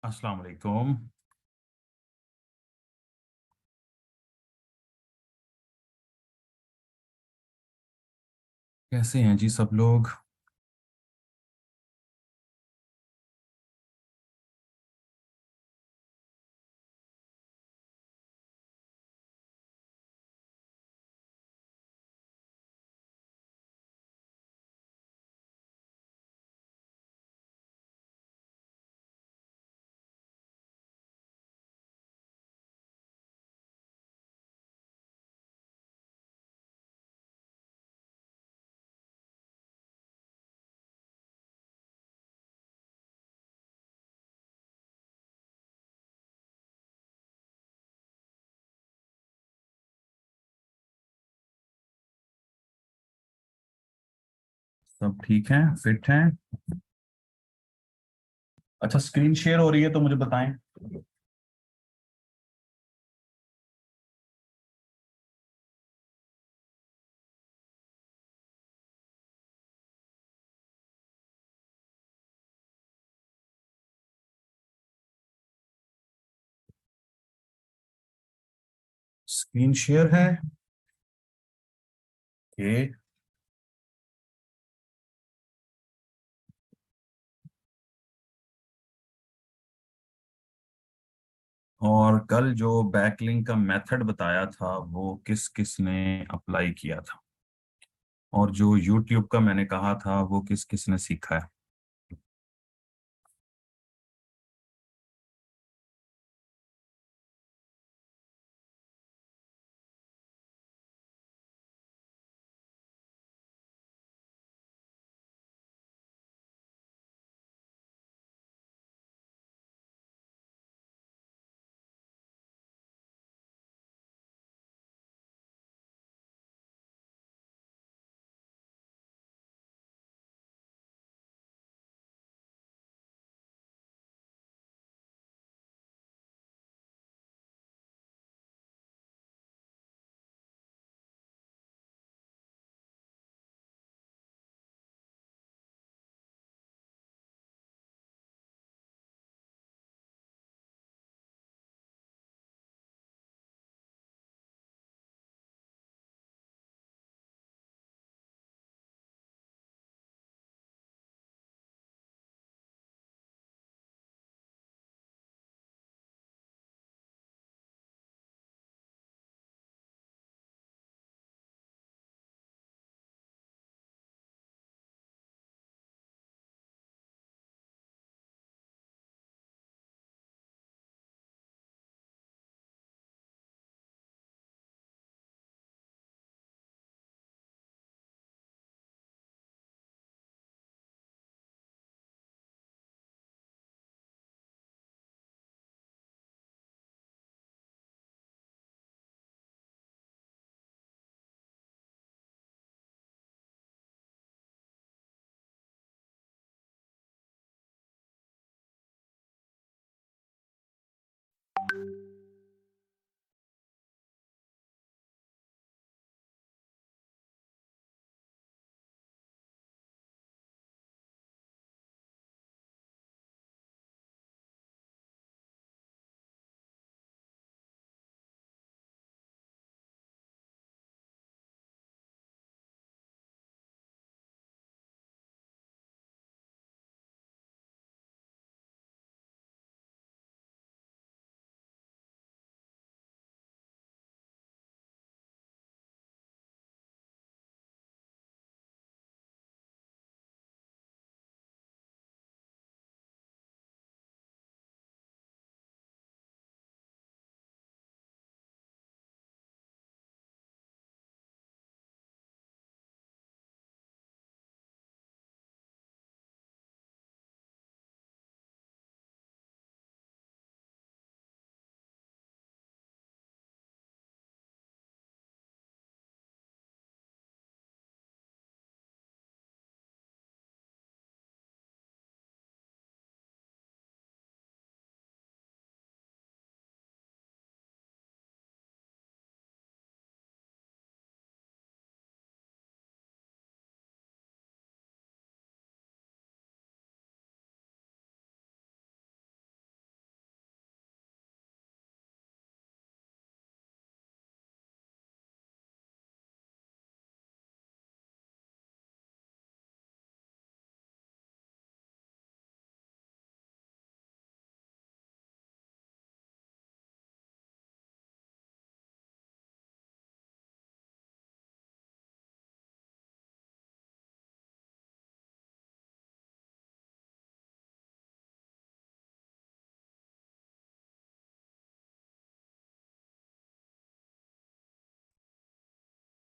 अस्सलाम वालेकुम। कैसे हैं जी सब लोग? सब ठीक हैं, फिट हैं? अच्छा, स्क्रीन शेयर हो रही है तो मुझे बताएं। स्क्रीन शेयर है। ये और कल जो बैकलिंक का मेथड बताया था वो किस किस ने अप्लाई किया था, और जो यूट्यूब का मैंने कहा था वो किस किस ने सीखा है?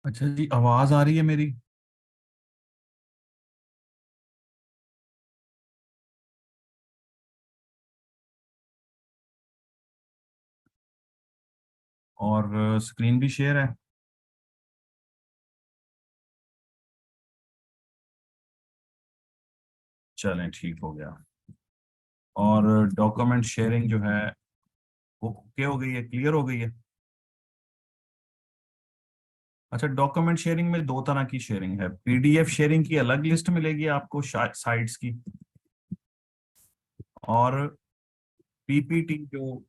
अच्छा जी, आवाज आ रही है मेरी? और स्क्रीन भी शेयर है? चलें, ठीक हो गया। और डॉक्यूमेंट शेयरिंग जो है वो ओके हो गई है, क्लियर हो गई है? अच्छा, डॉक्यूमेंट शेयरिंग में दो तरह की शेयरिंग है। पीडीएफ शेयरिंग की अलग लिस्ट मिलेगी आपको साइट्स की, और पीपीटी जो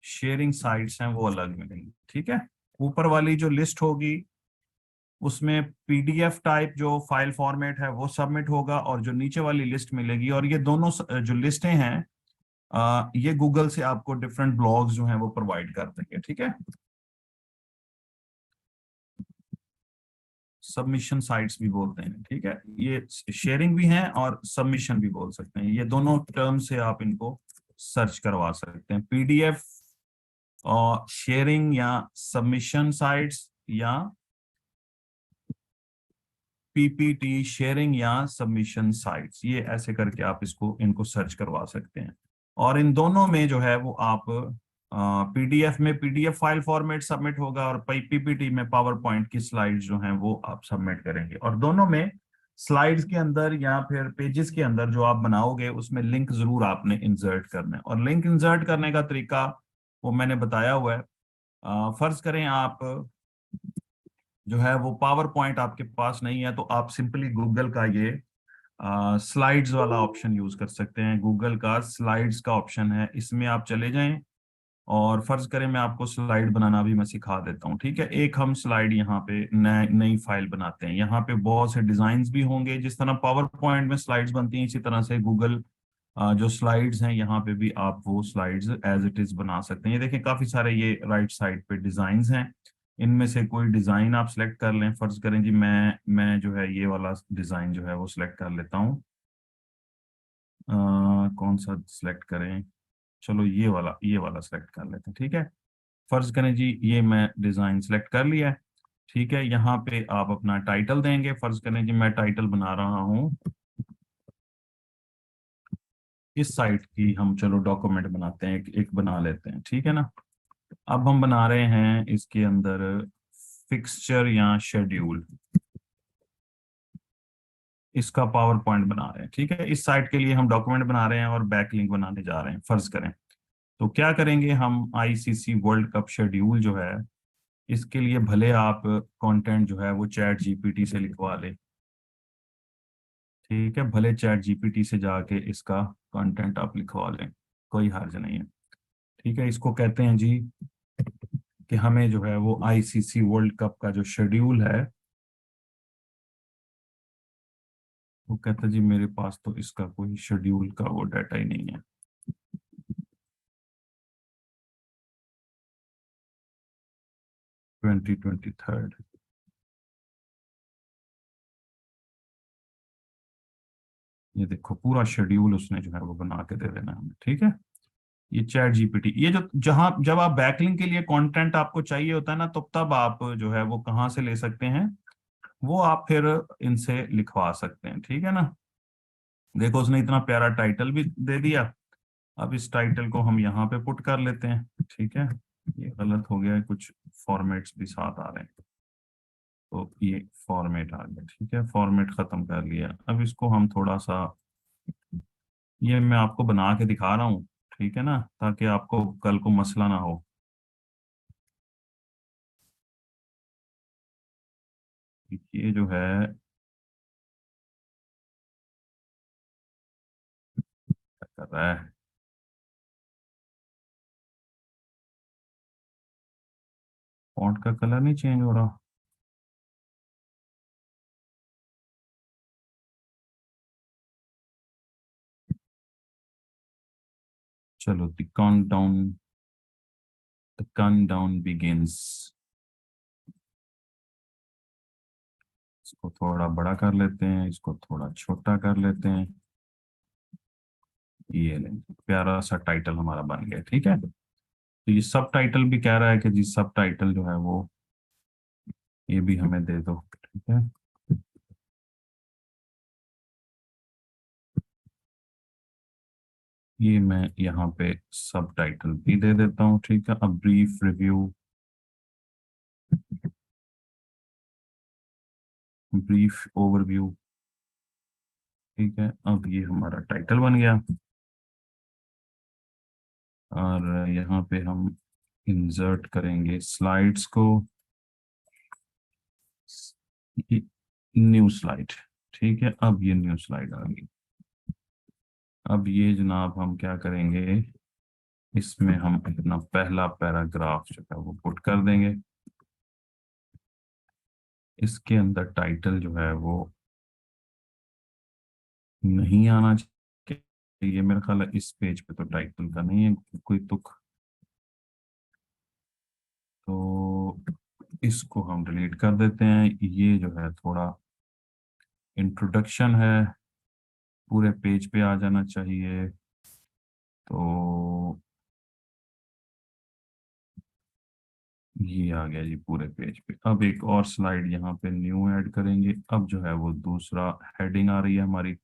शेयरिंग साइट्स हैं वो अलग मिलेंगी, ठीक है। ऊपर वाली जो लिस्ट होगी उसमें पीडीएफ टाइप जो फाइल फॉर्मेट है वो सबमिट होगा, और जो नीचे वाली लिस्ट मिलेगी, और ये दोनों जो लिस्टें हैं, ये गूगल से आपको डिफरेंट ब्लॉग्स जो हैं वो प्रोवाइड कर देंगे, ठीक है। सबमिशन साइट्स भी बोलते हैं, ठीक है। ये शेयरिंग भी हैं और सबमिशन भी बोल सकते हैं, ये दोनों टर्म से आप इनको सर्च करवा सकते हैं। पीडीएफ और शेयरिंग या सबमिशन साइट्स, या पीपीटी शेयरिंग या सबमिशन साइट्स, ये ऐसे करके आप इसको इनको सर्च करवा सकते हैं। और इन दोनों में जो है वो आप पीडीएफ में पीडीएफ फाइल फॉर्मेट सबमिट होगा, और पीपीटी में पावर पॉइंट की स्लाइड्स जो हैं वो आप सबमिट करेंगे। और दोनों में स्लाइड्स के अंदर या फिर पेजेस के अंदर जो आप बनाओगे उसमें लिंक जरूर आपने इंसर्ट करना है, और लिंक इंसर्ट करने का तरीका वो मैंने बताया हुआ है। फर्ज करें आप जो है वो पावर पॉइंट आपके पास नहीं है, तो आप सिंपली गूगल का ये स्लाइड्स वाला ऑप्शन यूज कर सकते हैं। गूगल का स्लाइड्स का ऑप्शन है, इसमें आप चले जाएं, और फर्ज करें मैं आपको स्लाइड बनाना भी मैं सिखा देता हूँ, ठीक है। एक हम स्लाइड यहाँ पे नई फाइल बनाते हैं। यहाँ पे बहुत से डिजाइन भी होंगे, जिस तरह पावर पॉइंट में स्लाइड्स बनती हैं इसी तरह से गूगल जो स्लाइड्स हैं यहाँ पे भी आप वो स्लाइड्स एज इट इज बना सकते हैं। ये देखें, काफी सारे ये राइट साइड पे डिजाइन हैं, इनमें से कोई डिजाइन आप सेलेक्ट कर लें। फर्ज करें जी मैं जो है ये वाला डिजाइन जो है वो सिलेक्ट कर लेता हूँ। कौन सा सिलेक्ट करें? चलो ये वाला सेलेक्ट कर लेते हैं, ठीक है। फर्ज करें जी ये मैं डिजाइन सेलेक्ट कर लिया है, ठीक है। यहाँ पे आप अपना टाइटल देंगे। फर्ज करें जी मैं टाइटल बना रहा हूँ, इस साइट की हम चलो डॉक्यूमेंट बनाते हैं, एक बना लेते हैं, ठीक है ना। अब हम बना रहे हैं इसके अंदर फिक्सचर या शेड्यूल, इसका पावर पॉइंट बना रहे हैं, ठीक है। इस साइट के लिए हम डॉक्यूमेंट बना रहे हैं और बैक लिंक बनाने जा रहे हैं, फर्ज करें। तो क्या करेंगे, हम आईसीसी वर्ल्ड कप शेड्यूल जो है इसके लिए भले आप कंटेंट जो है वो चैट जीपीटी से लिखवा लें, ठीक है। भले चैट जीपीटी से जाके इसका कंटेंट आप लिखवा लें, कोई हर्ज नहीं है, ठीक है। इसको कहते हैं जी कि हमें जो है वो आईसीसी वर्ल्ड कप का जो शेड्यूल है, वो कहता है जी मेरे पास तो इसका कोई शेड्यूल का वो डाटा ही नहीं है। 2023, ये देखो पूरा शेड्यूल उसने जो है वो बना के दे देना हमें, ठीक है। ये चैट जीपीटी, ये जो जहां जब आप बैकलिंक के लिए कंटेंट आपको चाहिए होता है ना, तो तब आप जो है वो कहाँ से ले सकते हैं, वो आप फिर इनसे लिखवा सकते हैं, ठीक है ना। देखो उसने इतना प्यारा टाइटल भी दे दिया। अब इस टाइटल को हम यहाँ पे पुट कर लेते हैं, ठीक है। ये गलत हो गया है, कुछ फॉर्मेट्स भी साथ आ रहे हैं, तो ये फॉर्मेट आ गया, ठीक है। फॉर्मेट खत्म कर लिया। अब इसको हम थोड़ा सा, ये मैं आपको बना के दिखा रहा हूँ, ठीक है ना, ताकि आपको कल को मसला ना हो। ये जो है क्या कर रहा है, फॉन्ट का कलर नहीं चेंज हो रहा। चलो, द काउंटडाउन बिगिंस, इसको थोड़ा बड़ा कर लेते हैं, इसको थोड़ा छोटा कर लेते हैं। ये लें, प्यारा सा टाइटल हमारा बन गया, ठीक है। तो ये सब टाइटल भी कह रहा है कि जी सब टाइटल जो है वो ये भी हमें दे दो, ठीक है। ये मैं यहाँ पे सब टाइटल भी दे देता हूँ, ठीक है। अब ब्रीफ रिव्यू, ब्रीफ ओवरव्यू, ठीक है। अब ये हमारा टाइटल बन गया, और यहाँ पे हम इंसर्ट करेंगे स्लाइड्स को, न्यू स्लाइड, ठीक है। अब ये न्यू स्लाइड आ गई। अब ये जनाब हम क्या करेंगे, इसमें हम अपना पहला पैराग्राफ जो है वो पुट कर देंगे। इसके अंदर टाइटल जो है वो नहीं आना चाहिए, ये मेरा ख्याल है इस पेज पे तो टाइटल का नहीं है कोई तुक, तो इसको हम डिलीट कर देते हैं। ये जो है थोड़ा इंट्रोडक्शन है, पूरे पेज पे आ जाना चाहिए, तो ये आ गया जी पूरे पेज पे। अब एक और स्लाइड यहाँ पे न्यू ऐड करेंगे। अब जो है वो दूसरा हेडिंग आ रही है हमारी,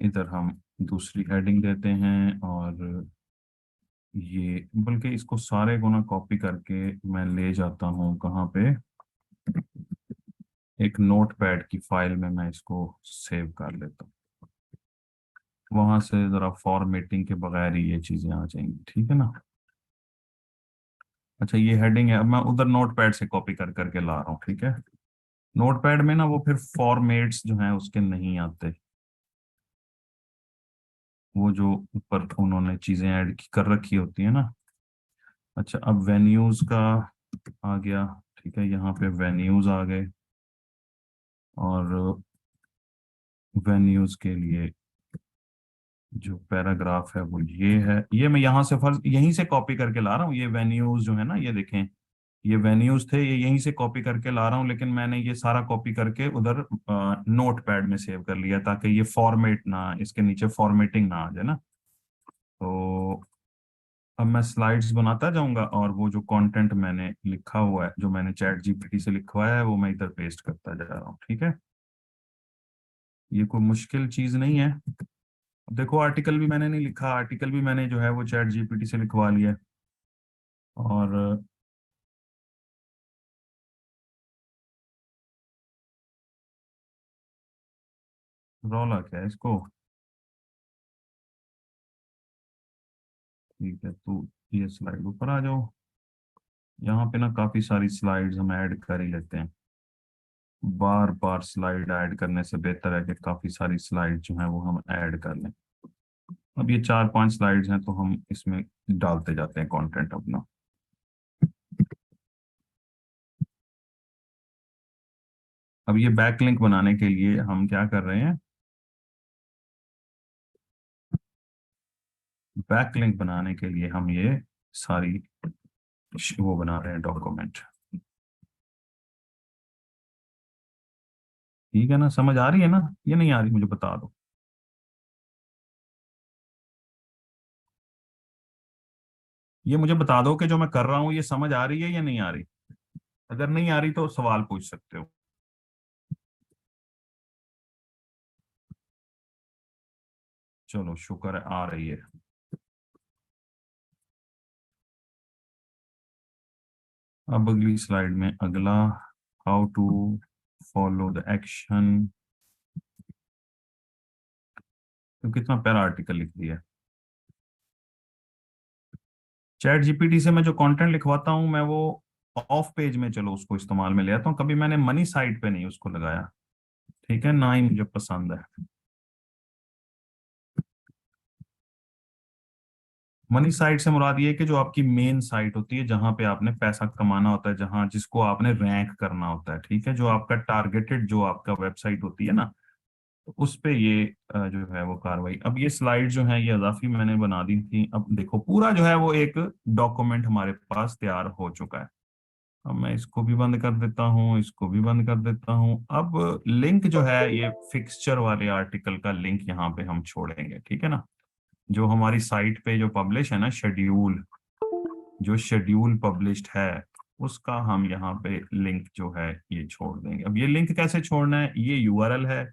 इधर हम दूसरी हेडिंग देते हैं, और ये बल्कि इसको सारे को ना कॉपी करके मैं ले जाता हूँ कहाँ पे, एक नोटपैड की फाइल में मैं इसको सेव कर लेता हूँ। वहां से जरा फॉर्मेटिंग के बगैर ही ये चीजें आ जाएंगी, ठीक है ना। अच्छा ये हेडिंग है, अब मैं उधर नोटपैड से कॉपी कर करके ला रहा हूँ, ठीक है। नोटपैड में ना वो फिर फॉर्मेट्स जो हैं उसके नहीं आते, वो जो ऊपर उन्होंने चीजें ऐड कर रखी होती है ना। अच्छा अब वेन्यूज का आ गया, ठीक है। यहाँ पे वेन्यूज आ गए, और वेन्यूज के लिए जो पैराग्राफ है वो ये है। ये मैं यहाँ से फर्ज यहीं से कॉपी करके ला रहा हूँ, ये वेन्यूज जो है ना, ये देखें, ये वेन्यूज थे, ये यहीं से कॉपी करके ला रहा हूँ, लेकिन मैंने ये सारा कॉपी करके उधर नोट पैड में सेव कर लिया, ताकि ये फॉर्मेट ना, इसके नीचे फॉर्मेटिंग ना आ जाए ना। तो अब मैं स्लाइड्स बनाता जाऊंगा, और वो जो कंटेंट मैंने लिखा हुआ है, जो मैंने चैट जीपीटी से लिखवाया है, वो मैं इधर पेस्ट करता जा रहा हूँ, ठीक है। ये कोई मुश्किल चीज नहीं है। देखो आर्टिकल भी मैंने नहीं लिखा, आर्टिकल भी मैंने जो है वो चैट जीपीटी से लिखवा लिया है। और रौला क्या है इसको, ठीक है। तो ये स्लाइड ऊपर आ जाओ। यहाँ पे ना काफी सारी स्लाइड्स हम ऐड कर ही लेते हैं, बार बार स्लाइड ऐड करने से बेहतर है कि काफी सारी स्लाइड जो है वो हम ऐड कर लें। अब ये 4-5 स्लाइड्स हैं, तो हम इसमें डालते जाते हैं कंटेंट अपना। अब ये बैकलिंक बनाने के लिए हम क्या कर रहे हैं, बैकलिंक बनाने के लिए हम ये सारी वो बना रहे हैं डॉक्यूमेंट, ठीक है ना। समझ आ रही है ना, ये नहीं आ रही मुझे बता दो। ये मुझे बता दो कि जो मैं कर रहा हूँ ये समझ आ रही है या नहीं आ रही। अगर नहीं आ रही तो सवाल पूछ सकते हो। चलो शुक्र है आ रही है। अब अगली स्लाइड में अगला, how to follow the action, तो कितना प्यारा आर्टिकल लिख दिया। चैट जीपीटी से मैं जो कंटेंट लिखवाता हूँ, मैं वो ऑफ पेज में चलो उसको इस्तेमाल में ले आता हूँ, कभी मैंने मनी साइट पे नहीं उसको लगाया, ठीक है ना, ही मुझे पसंद है। मनी साइट से मुराद ये है कि जो आपकी मेन साइट होती है, जहां पे आपने पैसा कमाना होता है, जहां जिसको आपने रैंक करना होता है, ठीक है, जो आपका टारगेटेड जो आपका वेबसाइट होती है ना, तो उस पे ये जो है वो कार्रवाई। अब ये स्लाइड जो है ये अजाफी मैंने बना दी थी। अब देखो पूरा जो है वो एक डॉक्यूमेंट हमारे पास तैयार हो चुका है। अब मैं इसको भी बंद कर देता हूँ, इसको भी बंद कर देता हूँ। अब लिंक जो है ये फिक्सचर वाले आर्टिकल का लिंक यहाँ पे हम छोड़ेंगे, ठीक है ना। जो हमारी साइट पे जो पब्लिश है ना शेड्यूल, जो शेड्यूल पब्लिश्ड है उसका हम यहाँ पे लिंक जो है ये छोड़ देंगे। अब ये लिंक कैसे छोड़ना है, ये यूआरएल है,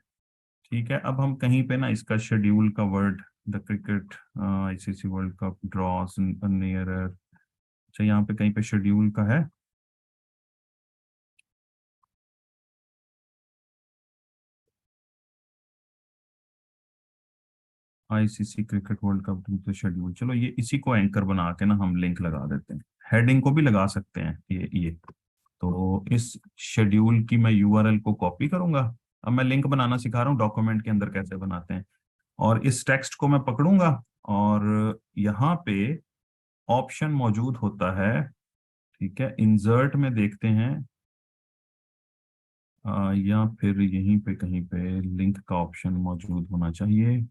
ठीक है। अब हम कहीं पे ना इसका शेड्यूल का word, the cricket ICC world Cup draws nearer, अच्छा यहाँ पे कहीं पे शेड्यूल का है, आईसीसी क्रिकेट वर्ल्ड कप तो शेड्यूल, चलो ये इसी को एंकर बना के ना हम लिंक लगा देते हैं। हेडिंग को भी लगा सकते हैं ये तो इस शेड्यूल की मैं यूआरएल को कॉपी करूंगा। अब मैं लिंक बनाना सिखा रहा हूँ डॉक्यूमेंट के अंदर कैसे बनाते हैं। और इस टेक्स्ट को मैं पकड़ूंगा और यहाँ पे ऑप्शन मौजूद होता है, ठीक है, इंसर्ट में देखते हैं या फिर यहीं पे कहीं पे लिंक का ऑप्शन मौजूद होना चाहिए।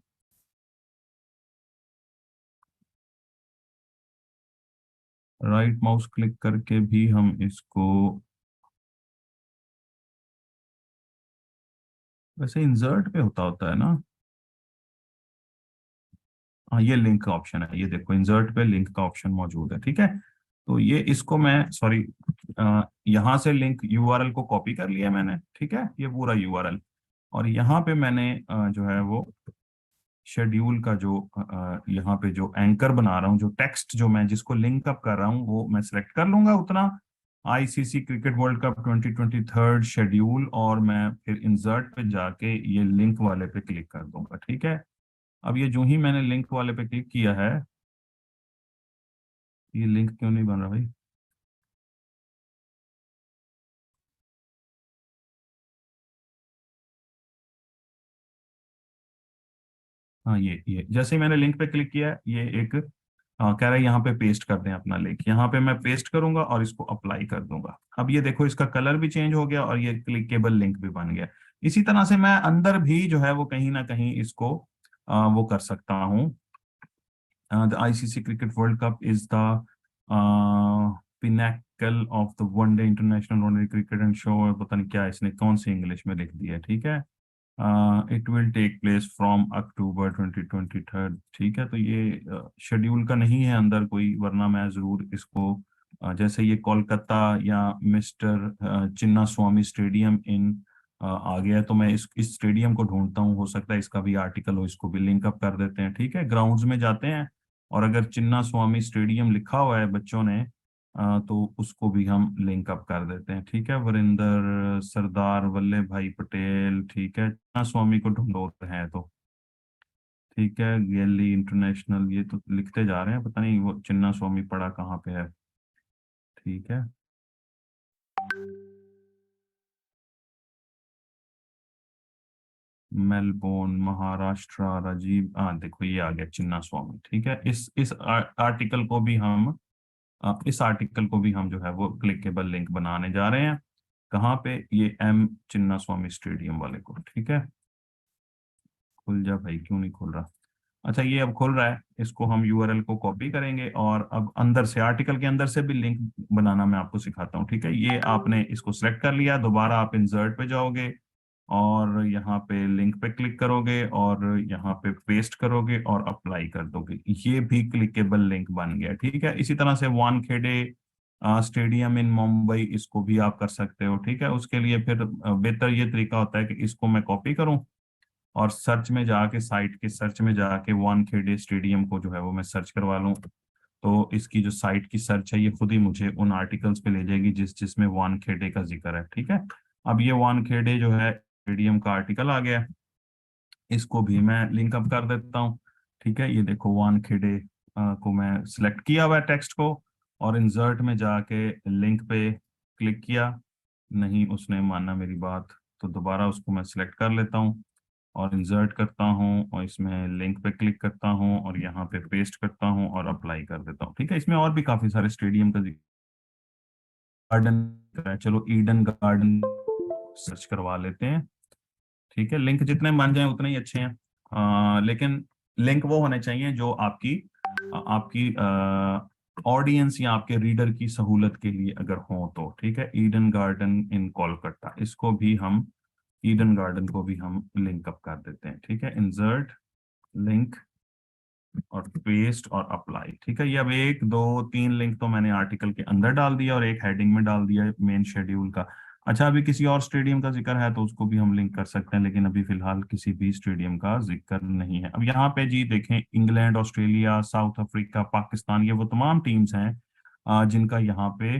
राइट माउस क्लिक करके भी हम इसको, वैसे इंसर्ट पे होता है ना। हाँ ये लिंक का ऑप्शन है, ये देखो इंसर्ट पे लिंक का ऑप्शन मौजूद है, ठीक है। तो ये इसको मैं सॉरी यहाँ से लिंक यूआरएल को कॉपी कर लिया मैंने, ठीक है, ये पूरा यूआरएल। और यहाँ पे मैंने जो है वो शेड्यूल का जो यहाँ पे जो एंकर बना रहा हूँ, जो टेक्स्ट जो मैं जिसको लिंक अप कर रहा हूँ वो मैं सिलेक्ट कर लूंगा उतना, ICC cricket World cup 2023 schedule, और मैं फिर इंसर्ट पे जाके ये लिंक वाले पे क्लिक कर दूंगा, ठीक है। अब ये जो ही मैंने लिंक वाले पे क्लिक किया है, ये लिंक क्यों नहीं बन रहा भाई, हाँ ये जैसे ही मैंने लिंक पे क्लिक किया ये एक कह रहा है यहाँ पे पेस्ट कर दें अपना लिंक, यहाँ पे मैं पेस्ट करूंगा और इसको अप्लाई कर दूंगा। अब ये देखो इसका कलर भी चेंज हो गया और ये क्लिकेबल लिंक भी बन गया। इसी तरह से मैं अंदर भी जो है वो कहीं ना कहीं इसको वो कर सकता हूँ। The ICC cricket World cup is the pinnacle of the one day international one day cricket and show, पता नहीं क्या इसने कौन सी इंग्लिश में लिख दिया है, ठीक है। It will take place from October 2023, ठीक है। तो ये शेड्यूल का नहीं है अंदर कोई, वरना मैं जरूर इसको जैसे ये कोलकाता या मिस्टर चिन्ना स्वामी स्टेडियम इन आ गया है, तो मैं इस स्टेडियम को ढूंढता हूँ, हो सकता है इसका भी आर्टिकल हो, इसको भी लिंक अप कर देते हैं, ठीक है। ग्राउंड्स में जाते हैं और अगर चिन्ना स्वामी स्टेडियम लिखा हुआ है बच्चों ने तो उसको भी हम लिंक अप कर देते हैं, ठीक है। वरिंदर सरदार वल्लभ भाई पटेल, ठीक है, चिन्ना स्वामी को ढूंढो है तो, ठीक है। गैली इंटरनेशनल, ये तो लिखते जा रहे हैं, पता नहीं वो चिन्ना स्वामी पड़ा कहाँ पे है, ठीक है। मेलबोर्न महाराष्ट्र, राजीव, देखो ये आ गया चिन्ना स्वामी, ठीक है। इस आर्टिकल को भी हम इस आर्टिकल को भी हम जो है वो क्लिकेबल लिंक बनाने जा रहे हैं। कहाँ पे, ये एम चिन्ना स्वामी स्टेडियम वाले को, ठीक है। खुल जा भाई, क्यों नहीं खुल रहा। अच्छा ये अब खुल रहा है, इसको हम यूआरएल को कॉपी करेंगे और अब अंदर से आर्टिकल के अंदर से भी लिंक बनाना मैं आपको सिखाता हूँ, ठीक है। ये आपने इसको सिलेक्ट कर लिया, दोबारा आप इंसर्ट पे जाओगे और यहाँ पे लिंक पे क्लिक करोगे और यहाँ पे पेस्ट करोगे और अप्लाई कर दोगे, ये भी क्लिकेबल लिंक बन गया, ठीक है। इसी तरह से वानखेड़े स्टेडियम इन मुंबई, इसको भी आप कर सकते हो, ठीक है। उसके लिए फिर बेहतर ये तरीका होता है कि इसको मैं कॉपी करूं और सर्च में जाके, साइट के सर्च में जाके वानखेड़े स्टेडियम को जो है वो मैं सर्च करवा लूं, तो इसकी जो साइट की सर्च है ये खुद ही मुझे उन आर्टिकल्स पे ले जाएगी जिसमें वानखेड़े का जिक्र है, ठीक है। अब ये वानखेड़े जो है स्टेडियम का आर्टिकल आ गया है, इसको भी मैं लिंक अप कर देता हूँ, ठीक है। ये देखो वानखेड़े को मैं सिलेक्ट किया हुआ है टेक्स्ट को, और इंसर्ट में जाके लिंक पे क्लिक किया, नहीं उसने माना मेरी बात, तो दोबारा उसको मैं सिलेक्ट कर लेता हूँ और इंसर्ट करता हूँ और इसमें लिंक पे क्लिक करता हूँ और यहाँ पे पेस्ट करता हूँ और अप्लाई कर देता हूँ, ठीक है। इसमें और भी काफी सारे स्टेडियम का गार्डन, चलो ईडन गार्डन सर्च करवा लेते हैं, ठीक है। लिंक जितने बन जाए उतने ही अच्छे हैं, लेकिन लिंक वो होने चाहिए जो आपकी ऑडियंस या आपके रीडर की सहूलत के लिए अगर हो तो, ठीक है। ईडन गार्डन इन कोलकाता, इसको भी हम, ईडन गार्डन को भी हम लिंक अप कर देते हैं, ठीक है। इंसर्ट लिंक, और पेस्ट और अप्लाई। ठीक है, ये अब 1 2 3 लिंक तो मैंने आर्टिकल के अंदर डाल दिया और एक हेडिंग में डाल दिया मेन शेड्यूल का। अच्छा, अभी किसी और स्टेडियम का जिक्र है तो उसको भी हम लिंक कर सकते हैं, लेकिन अभी फिलहाल किसी भी स्टेडियम का जिक्र नहीं है। अब यहाँ पे जी देखें, England, Australia, south Africa, Pakistan, ये वो तमाम टीम्स हैं जिनका यहाँ पे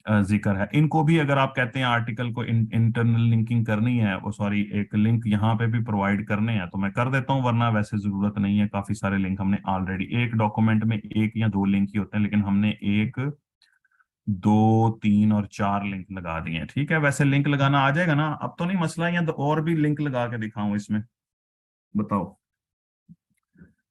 जिक्र है। इनको भी अगर आप कहते हैं आर्टिकल को इंटरनल लिंकिंग करनी है, वो सॉरी एक लिंक यहाँ पे भी प्रोवाइड करने हैं, तो मैं कर देता हूँ, वरना वैसे जरूरत नहीं है। काफी सारे लिंक हमने ऑलरेडी, एक डॉक्यूमेंट में 1 या 2 लिंक ही होते हैं, लेकिन हमने 1 2 3 और 4 लिंक लगा दिए हैं। ठीक है, वैसे लिंक लगाना आ जाएगा ना, अब तो नहीं मसला, या तो और भी लिंक लगा के दिखाऊं इसमें, बताओ।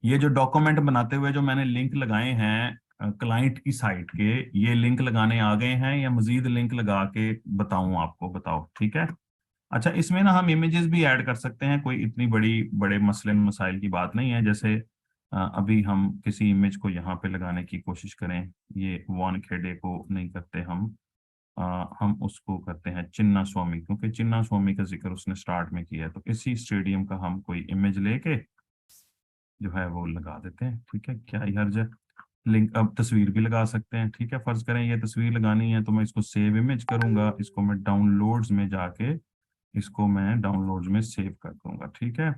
ये जो डॉक्यूमेंट बनाते हुए जो मैंने लिंक लगाए हैं क्लाइंट की साइट के, ये लिंक लगाने आ गए हैं या मजीद लिंक लगा के बताऊं आपको, बताओ। ठीक है। अच्छा, इसमें ना हम इमेजेस भी ऐड कर सकते हैं, कोई इतनी बड़े मसले मसाइल की बात नहीं है। जैसे अभी हम किसी इमेज को यहाँ पे लगाने की कोशिश करें, ये वानखेड़े को नहीं करते हम उसको करते हैं चिन्ना स्वामी, क्योंकि चिन्ना स्वामी का जिक्र उसने स्टार्ट में किया है, तो इसी स्टेडियम का हम कोई इमेज लेके जो है वो लगा देते हैं। ठीक है, क्या ही हर्ज है। लिंक, अब तस्वीर भी लगा सकते हैं। ठीक है, फर्ज करें ये तस्वीर लगानी है, तो मैं इसको सेव इमेज करूंगा, इसको मैं डाउनलोड्स में जाके इसको मैं डाउनलोड्स में सेव कर दूंगा। ठीक है,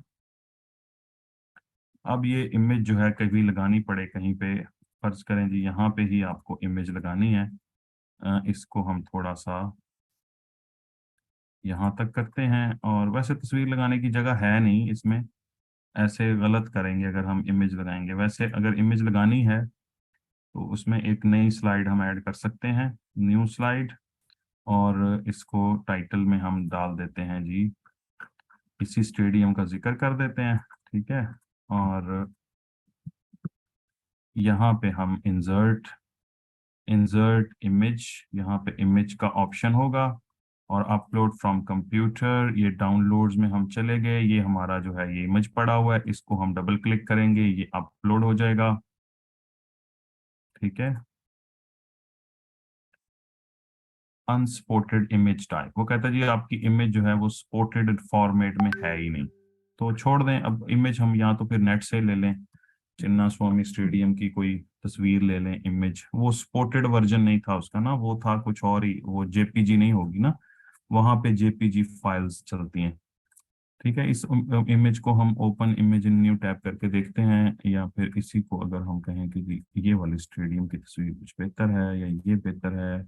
अब ये इमेज जो है कभी लगानी पड़े कहीं पे, फर्ज करें जी यहाँ पे ही आपको इमेज लगानी है, इसको हम थोड़ा सा यहाँ तक करते हैं, और वैसे तस्वीर लगाने की जगह है नहीं इसमें, ऐसे गलत करेंगे अगर हम इमेज लगाएंगे। वैसे अगर इमेज लगानी है तो उसमें एक नई स्लाइड हम ऐड कर सकते हैं, न्यू स्लाइड, और इसको टाइटल में हम डाल देते हैं जी, इसी स्टेडियम का जिक्र कर देते हैं। ठीक है, और यहाँ पे हम इंसर्ट इंसर्ट इमेज, यहाँ पे इमेज का ऑप्शन होगा, और अपलोड फ्रॉम कंप्यूटर, ये डाउनलोड्स में हम चले गए, ये हमारा जो है ये इमेज पड़ा हुआ है, इसको हम डबल क्लिक करेंगे, ये अपलोड हो जाएगा। ठीक है, अनस्पॉटेड इमेज टाइप, वो कहता है जी आपकी इमेज जो है वो स्पॉटेड फॉर्मेट में है ही नहीं, तो छोड़ दें। अब इमेज हम या तो फिर नेट से ले लें, चिन्ना स्वामी स्टेडियम की कोई तस्वीर ले लें इमेज, वो स्पॉटेड वर्जन नहीं था उसका ना, वो था कुछ और ही, वो जेपीजी नहीं होगी ना, वहां पे जेपीजी फाइल्स चलती हैं। ठीक है, इस इमेज को हम open image in new tab करके देखते हैं, या फिर इसी को अगर हम कहें कि जी ये वाली स्टेडियम की तस्वीर कुछ बेहतर है या ये बेहतर है,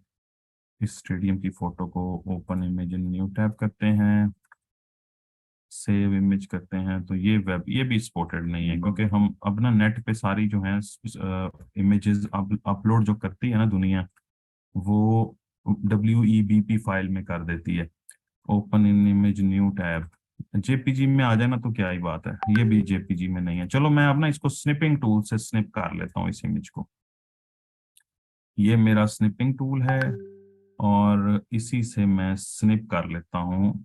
इस स्टेडियम की फोटो को open image in new tab करते हैं, सेव इमेज करते हैं, तो ये वेब, ये भी सपोर्टेड नहीं है, क्योंकि हम अब ना नेट पे सारी जो है इमेजेस अपलोड जो करती है ना दुनिया, वो WEBP फाइल में कर देती है। Open in image new tab, JPG में आ जाए ना तो क्या ही बात है, ये भी जेपीजी में नहीं है। चलो मैं अब ना इसको स्निपिंग टूल से स्निप कर लेता हूँ इस इमेज को, ये मेरा स्निपिंग टूल है, और इसी से मैं स्निप कर लेता हूँ।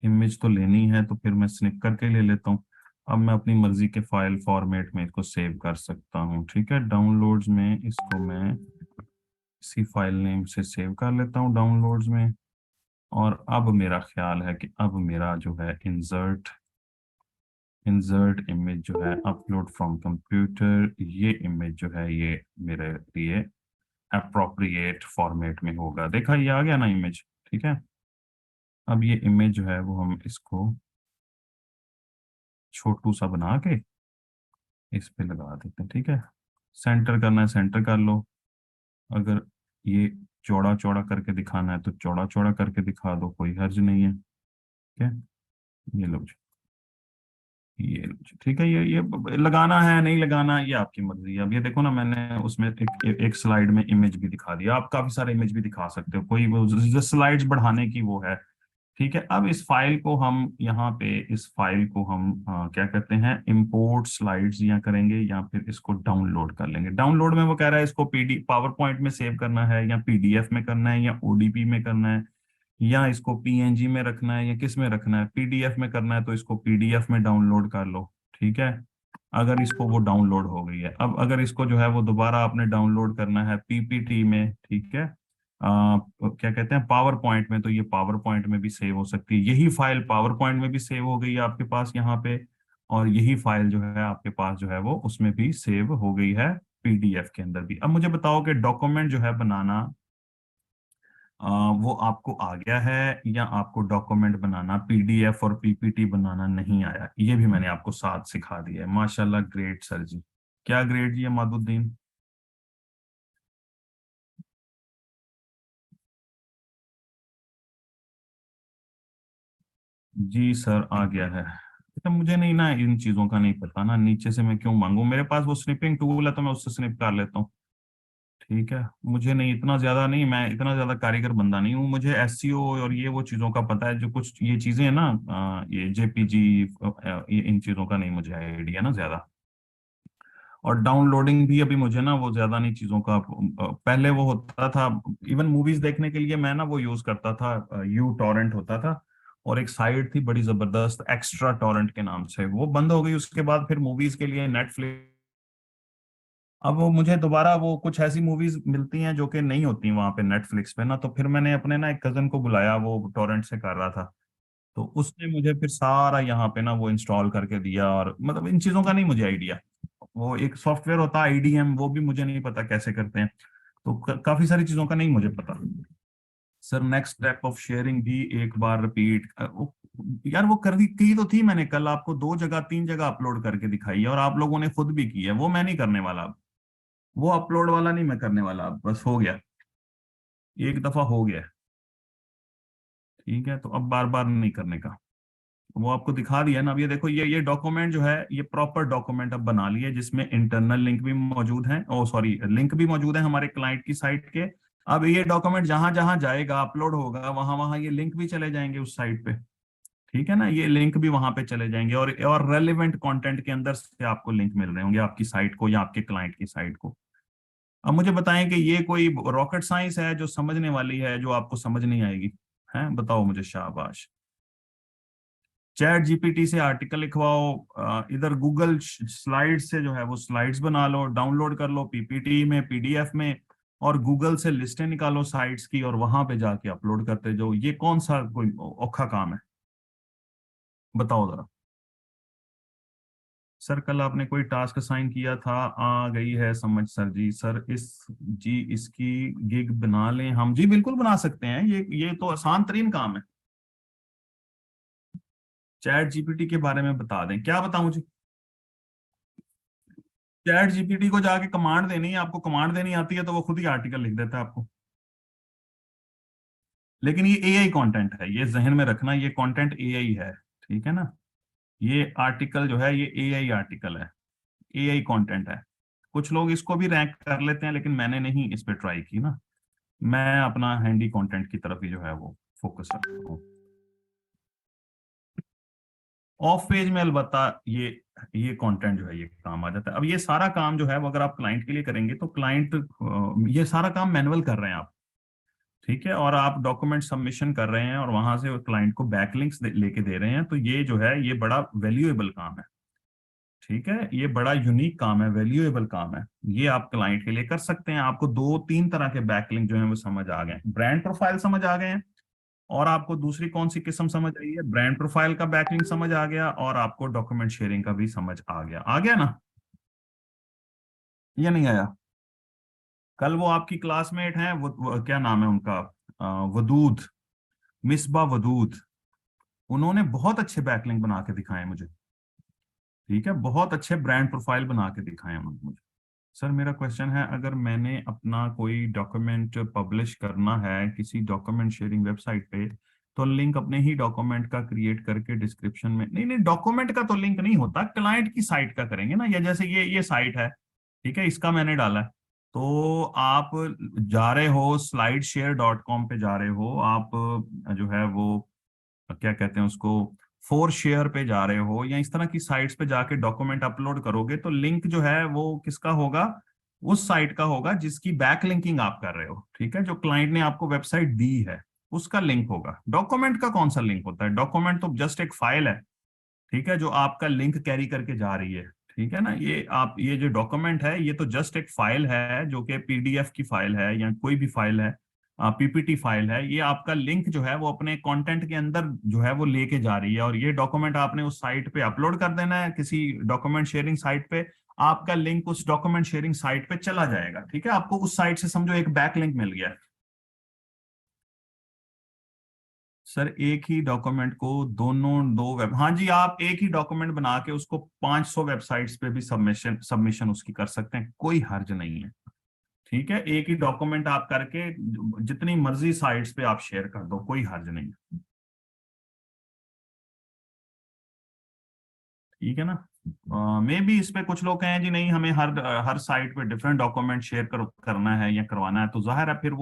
इमेज तो लेनी है तो फिर मैं स्निप करके ले लेता हूँ। अब मैं अपनी मर्जी के फाइल फॉर्मेट में इसको सेव कर सकता हूँ। ठीक है, डाउनलोड्स में इसको मैं इसी फाइल नेम से सेव कर लेता हूँ डाउनलोड्स में, और अब मेरा ख्याल है कि अब मेरा जो है इंसर्ट इमेज जो है अपलोड फ्रॉम कंप्यूटर, ये इमेज जो है ये मेरे लिए अप्रोप्रिएट फॉर्मेट में होगा। देखा, ये आ गया ना इमेज। ठीक है, अब ये इमेज जो है वो हम इसको छोटू सा बना के इस पे लगा देते हैं। ठीक है, सेंटर करना है सेंटर कर लो, अगर ये चौड़ा चौड़ा करके दिखाना है तो चौड़ा चौड़ा करके दिखा दो, कोई हर्ज नहीं है। ठीक है, ये लो जी, ये लो जी। ठीक है, ये लगाना है नहीं लगाना ये आपकी मर्जी है। अब ये देखो ना, मैंने उसमें एक स्लाइड में इमेज भी दिखा दिया, आप काफी सारे इमेज भी दिखा सकते हो, कोई वो जो स्लाइड्स बढ़ाने की वो है। ठीक है, अब इस फाइल को हम यहाँ पे इस फाइल को हम क्या करते हैं, इंपोर्ट स्लाइड्स या करेंगे, या फिर इसको डाउनलोड कर लेंगे। डाउनलोड में वो कह रहा है इसको पीडी पावर पॉइंट में सेव करना है, या पीडीएफ में करना है, या ओडीपी में करना है, या इसको पीएनजी में रखना है, या किस में रखना है। पीडीएफ में करना है तो इसको पीडीएफ में डाउनलोड कर लो। ठीक है, अगर इसको वो डाउनलोड हो गई है, अब अगर इसको जो है वो दोबारा आपने डाउनलोड करना है पीपीटी में, ठीक है, क्या कहते हैं पावर पॉइंट में, तो ये पावर पॉइंट में भी सेव हो सकती है, यही फाइल पावर पॉइंट में भी सेव हो गई है आपके पास यहाँ पे, और यही फाइल जो है आपके पास जो है वो उसमें भी सेव हो गई है, पीडीएफ के अंदर भी। अब मुझे बताओ कि डॉक्यूमेंट जो है बनाना वो आपको आ गया है, या आपको डॉक्यूमेंट बनाना पीडीएफ और पीपीटी बनाना नहीं आया? ये भी मैंने आपको साथ सिखा दिया है। माशाल्लाह, ग्रेट सर जी। क्या ग्रेट जी है मादुद्दीन? जी सर, आ गया है। तो मुझे नहीं ना, इन चीजों का नहीं पता ना, नीचे से मैं क्यों मांगू? मेरे पास वो स्निपिंग टूल है तो मैं उससे स्निप कर लेता हूँ। ठीक है, मुझे नहीं, इतना ज्यादा नहीं, मैं इतना ज्यादा कारीगर बंदा नहीं हूँ। मुझे एसईओ और ये वो चीजों का पता है, जो कुछ ये चीजें हैं ना, ये जेपीजी, ये इन चीजों का नहीं मुझे आइडिया ना ज्यादा। और डाउनलोडिंग भी अभी मुझे ना वो ज्यादा नहीं चीजों का, पहले वो होता था। इवन मूवीज देखने के लिए मैं ना वो यूज करता था, यू टॉरेंट होता था। और एक साइट थी बड़ी जबरदस्त, एक्स्ट्रा टॉरेंट के नाम से, वो बंद हो गई। उसके बाद फिर मूवीज के लिए नेटफ्लिक्स। अब वो मुझे दोबारा वो कुछ ऐसी मूवीज मिलती हैं जो कि नहीं होती वहां पे नेटफ्लिक्स पे ना, तो फिर मैंने अपने ना एक कजन को बुलाया, वो टॉरेंट से कर रहा था। तो उसने मुझे फिर सारा यहाँ पे ना वो इंस्टॉल करके दिया, और मतलब इन चीजों का नहीं मुझे आइडिया। वो एक सॉफ्टवेयर होता है आईडीएम, वो भी मुझे नहीं पता कैसे करते हैं। तो काफी सारी चीजों का नहीं मुझे पता। Sir, next step of sharing भी एक बार रिपीट, यार वो कर दी की तो थी मैंने, कल आपको 2 जगह 3 जगह अपलोड करके दिखाई है, और आप लोगों ने खुद भी की है। वो मैं नहीं करने वाला अब। वो अपलोड वाला नहीं मैं करने वाला अब, बस हो गया। एक दफा हो गया। ठीक है, तो अब बार बार नहीं करने का। वो आपको दिखा दिया ना। अब ये देखो, ये डॉक्यूमेंट जो है ये प्रॉपर डॉक्यूमेंट अब बना लिए, जिसमें इंटरनल लिंक भी मौजूद है, ओ सॉरी, लिंक भी मौजूद है हमारे क्लाइंट की साइट के। अब ये डॉक्यूमेंट जहां जहां जाएगा, अपलोड होगा, वहां वहां ये लिंक भी चले जाएंगे उस साइट पे। ठीक है ना, ये लिंक भी वहां पे चले जाएंगे, और रेलिवेंट कंटेंट के अंदर से आपको लिंक मिल रहे होंगे आपकी साइट को या आपके क्लाइंट की साइट को। अब मुझे बताएं कि ये कोई रॉकेट साइंस है जो समझने वाली है, जो आपको समझ नहीं आएगी? है, बताओ मुझे, शाबाश। चैट जीपीटी से आर्टिकल लिखवाओ, इधर गूगल स्लाइड से जो है वो स्लाइड्स बना लो, डाउनलोड कर लो पीपीटी में, पीडीएफ में। और गूगल से लिस्टें निकालो साइट्स की, और वहां पे जाके अपलोड करते जाओ। ये कौन सा कोई औखा काम है? बताओ जरा। सर, कल आपने कोई टास्क असाइन किया था, आ गई है समझ सर जी। सर इस जी इसकी गिग बना लें हम? जी बिल्कुल बना सकते हैं, ये तो आसान तरीन काम है। चैट जीपीटी के बारे में बता दें, क्या बताऊं जी? चैट जीपीटी को जाके कमांड देनी है आपको, कमांड देनी आती है तो वो खुद ही आर्टिकल लिख देता है आपको। लेकिन ये एआई कंटेंट है, ये जहन में रखना, ये कंटेंट एआई है। ठीक है ना, ये आर्टिकल जो है ये एआई आर्टिकल है, एआई कंटेंट है। कुछ लोग इसको भी रैंक कर लेते हैं, लेकिन मैंने नहीं इस पे ट्राई की ना। मैं अपना हैंडी कंटेंट की तरफ ही जो है वो फोकस रखता हूँ। ऑफ पेज में अलबत्ता ये कंटेंट जो है ये काम आ जाता है। अब ये सारा काम जो है वो अगर आप क्लाइंट के लिए करेंगे तो क्लाइंट, ये सारा काम मैनुअल कर रहे हैं आप। ठीक है, और आप डॉक्यूमेंट सबमिशन कर रहे हैं और वहां से क्लाइंट को बैकलिंक्स लेके दे रहे हैं, तो ये जो है ये बड़ा वैल्यूएबल काम है। ठीक है, ये बड़ा यूनिक काम है, वैल्यूएबल काम है। ये आप क्लाइंट के लिए कर सकते हैं। आपको 2 3 तरह के बैकलिंक जो है वो समझ आ गए, ब्रांड प्रोफाइल समझ आ गए हैं, और आपको दूसरी कौन सी किस्म समझ आई है? ब्रांड प्रोफाइल का बैकलिंक समझ आ गया, और आपको डॉक्यूमेंट शेयरिंग का भी समझ आ गया ना? ये नहीं आया? कल वो आपकी क्लासमेट हैं, वो क्या नाम है उनका, वदूद, मिसबा वदूद। उन्होंने बहुत अच्छे बैकलिंक बना के दिखाए मुझे। ठीक है, बहुत अच्छे ब्रांड प्रोफाइल बना के दिखाए उन्होंने मुझे। सर, मेरा क्वेश्चन है, अगर मैंने अपना कोई डॉक्यूमेंट पब्लिश करना है किसी डॉक्यूमेंट शेयरिंग वेबसाइट पे, तो लिंक अपने ही डॉक्यूमेंट का क्रिएट करके डिस्क्रिप्शन में, नहीं नहीं, डॉक्यूमेंट का तो लिंक नहीं होता, क्लाइंट की साइट का करेंगे ना। या जैसे ये साइट है, ठीक है, इसका मैंने डाला है। तो आप जा रहे हो slideshare.com पे, जा रहे हो आप, जो है वो क्या कहते हैं उसको, फोर शेयर पे जा रहे हो, या इस तरह की साइट्स पे जाके डॉक्यूमेंट अपलोड करोगे, तो लिंक जो है वो किसका होगा? उस साइट का होगा जिसकी बैक लिंकिंग आप कर रहे हो। ठीक है, जो क्लाइंट ने आपको वेबसाइट दी है उसका लिंक होगा। डॉक्यूमेंट का कौन सा लिंक होता है? डॉक्यूमेंट तो जस्ट एक फाइल है, ठीक है, जो आपका लिंक कैरी करके जा रही है। ठीक है ना, ये जो डॉक्यूमेंट है ये तो जस्ट एक फाइल है, जो कि पीडीएफ की फाइल है या कोई भी फाइल है, पीपीटी फाइल है, ये आपका लिंक जो है वो अपने कंटेंट के अंदर जो है वो लेके जा रही है, और ये डॉक्यूमेंट आपने उस साइट पे अपलोड कर देना है, किसी डॉक्यूमेंट शेयरिंग साइट पे। आपका लिंक उस डॉक्यूमेंट शेयरिंग साइट पे चला जाएगा, ठीक है। आपको उस साइट से समझो एक बैक लिंक मिल गया है। सर एक ही डॉक्यूमेंट को दोनों दो वेब, हाँ जी, आप एक ही डॉक्यूमेंट बना के उसको 500 वेबसाइट्स पे भी सबमिशन सबमिशन उसकी कर सकते हैं, कोई हर्ज नहीं है। ठीक है, एक ही डॉक्यूमेंट आप करके जितनी मर्जी साइट्स पे आप शेयर कर दो, कोई हर्ज नहीं है। ठीक है ना। मे भी इस पे कुछ लोग कहें जी नहीं, हमें हर हर साइट पे डिफरेंट डॉक्यूमेंट शेयर करना है या करवाना है, तो जाहिर है फिर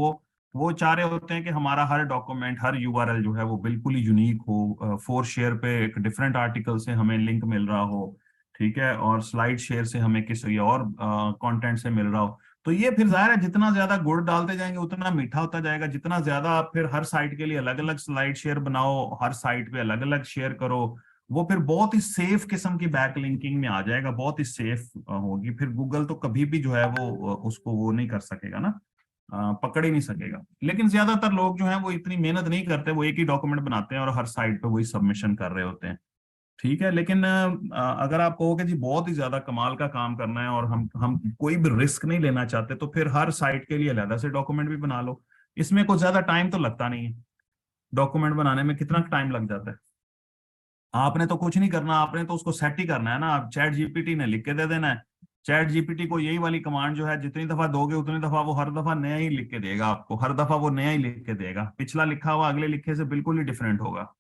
वो चाह रहे होते हैं कि हमारा हर डॉक्यूमेंट, हर यूआरएल जो है वो बिल्कुल ही यूनिक हो, फोर शेयर पे एक डिफरेंट आर्टिकल से हमें लिंक मिल रहा हो, ठीक है, और स्लाइड शेयर से हमें किसी और कंटेंट से मिल रहा हो। तो ये फिर जाहिर है जितना ज्यादा गुड़ डालते जाएंगे उतना मीठा होता जाएगा, जितना ज्यादा आप फिर हर साइट के लिए अलग अलग स्लाइड शेयर बनाओ, हर साइट पे अलग अलग शेयर करो, वो फिर बहुत ही सेफ किस्म की बैक लिंकिंग में आ जाएगा, बहुत ही सेफ होगी, फिर गूगल तो कभी भी जो है वो उसको वो नहीं कर सकेगा ना, पकड़ ही नहीं सकेगा। लेकिन ज्यादातर लोग जो हैं वो इतनी मेहनत नहीं करते, वो एक ही डॉक्यूमेंट बनाते हैं और हर साइट पे वही सबमिशन कर रहे होते हैं। ठीक है, लेकिन अगर आप कहो कि जी बहुत ही ज्यादा कमाल का काम करना है और हम कोई भी रिस्क नहीं लेना चाहते, तो फिर हर साइट के लिए अलग से डॉक्यूमेंट भी बना लो। इसमें कुछ ज्यादा टाइम तो लगता नहीं है, डॉक्यूमेंट बनाने में कितना टाइम लग जाता है। आपने तो कुछ नहीं करना, आपने तो उसको सेट ही करना है ना, आप चैट जीपीटी ने लिख के दे देना है। चैट जीपीटी को यही वाली कमांड जो है जितनी दफा दोगे उतनी दफा वो हर दफा नया ही लिख के देगा आपको, हर दफा वो नया ही लिख के देगा, पिछला लिखा हुआ अगले लिखे से बिल्कुल ही डिफरेंट होगा।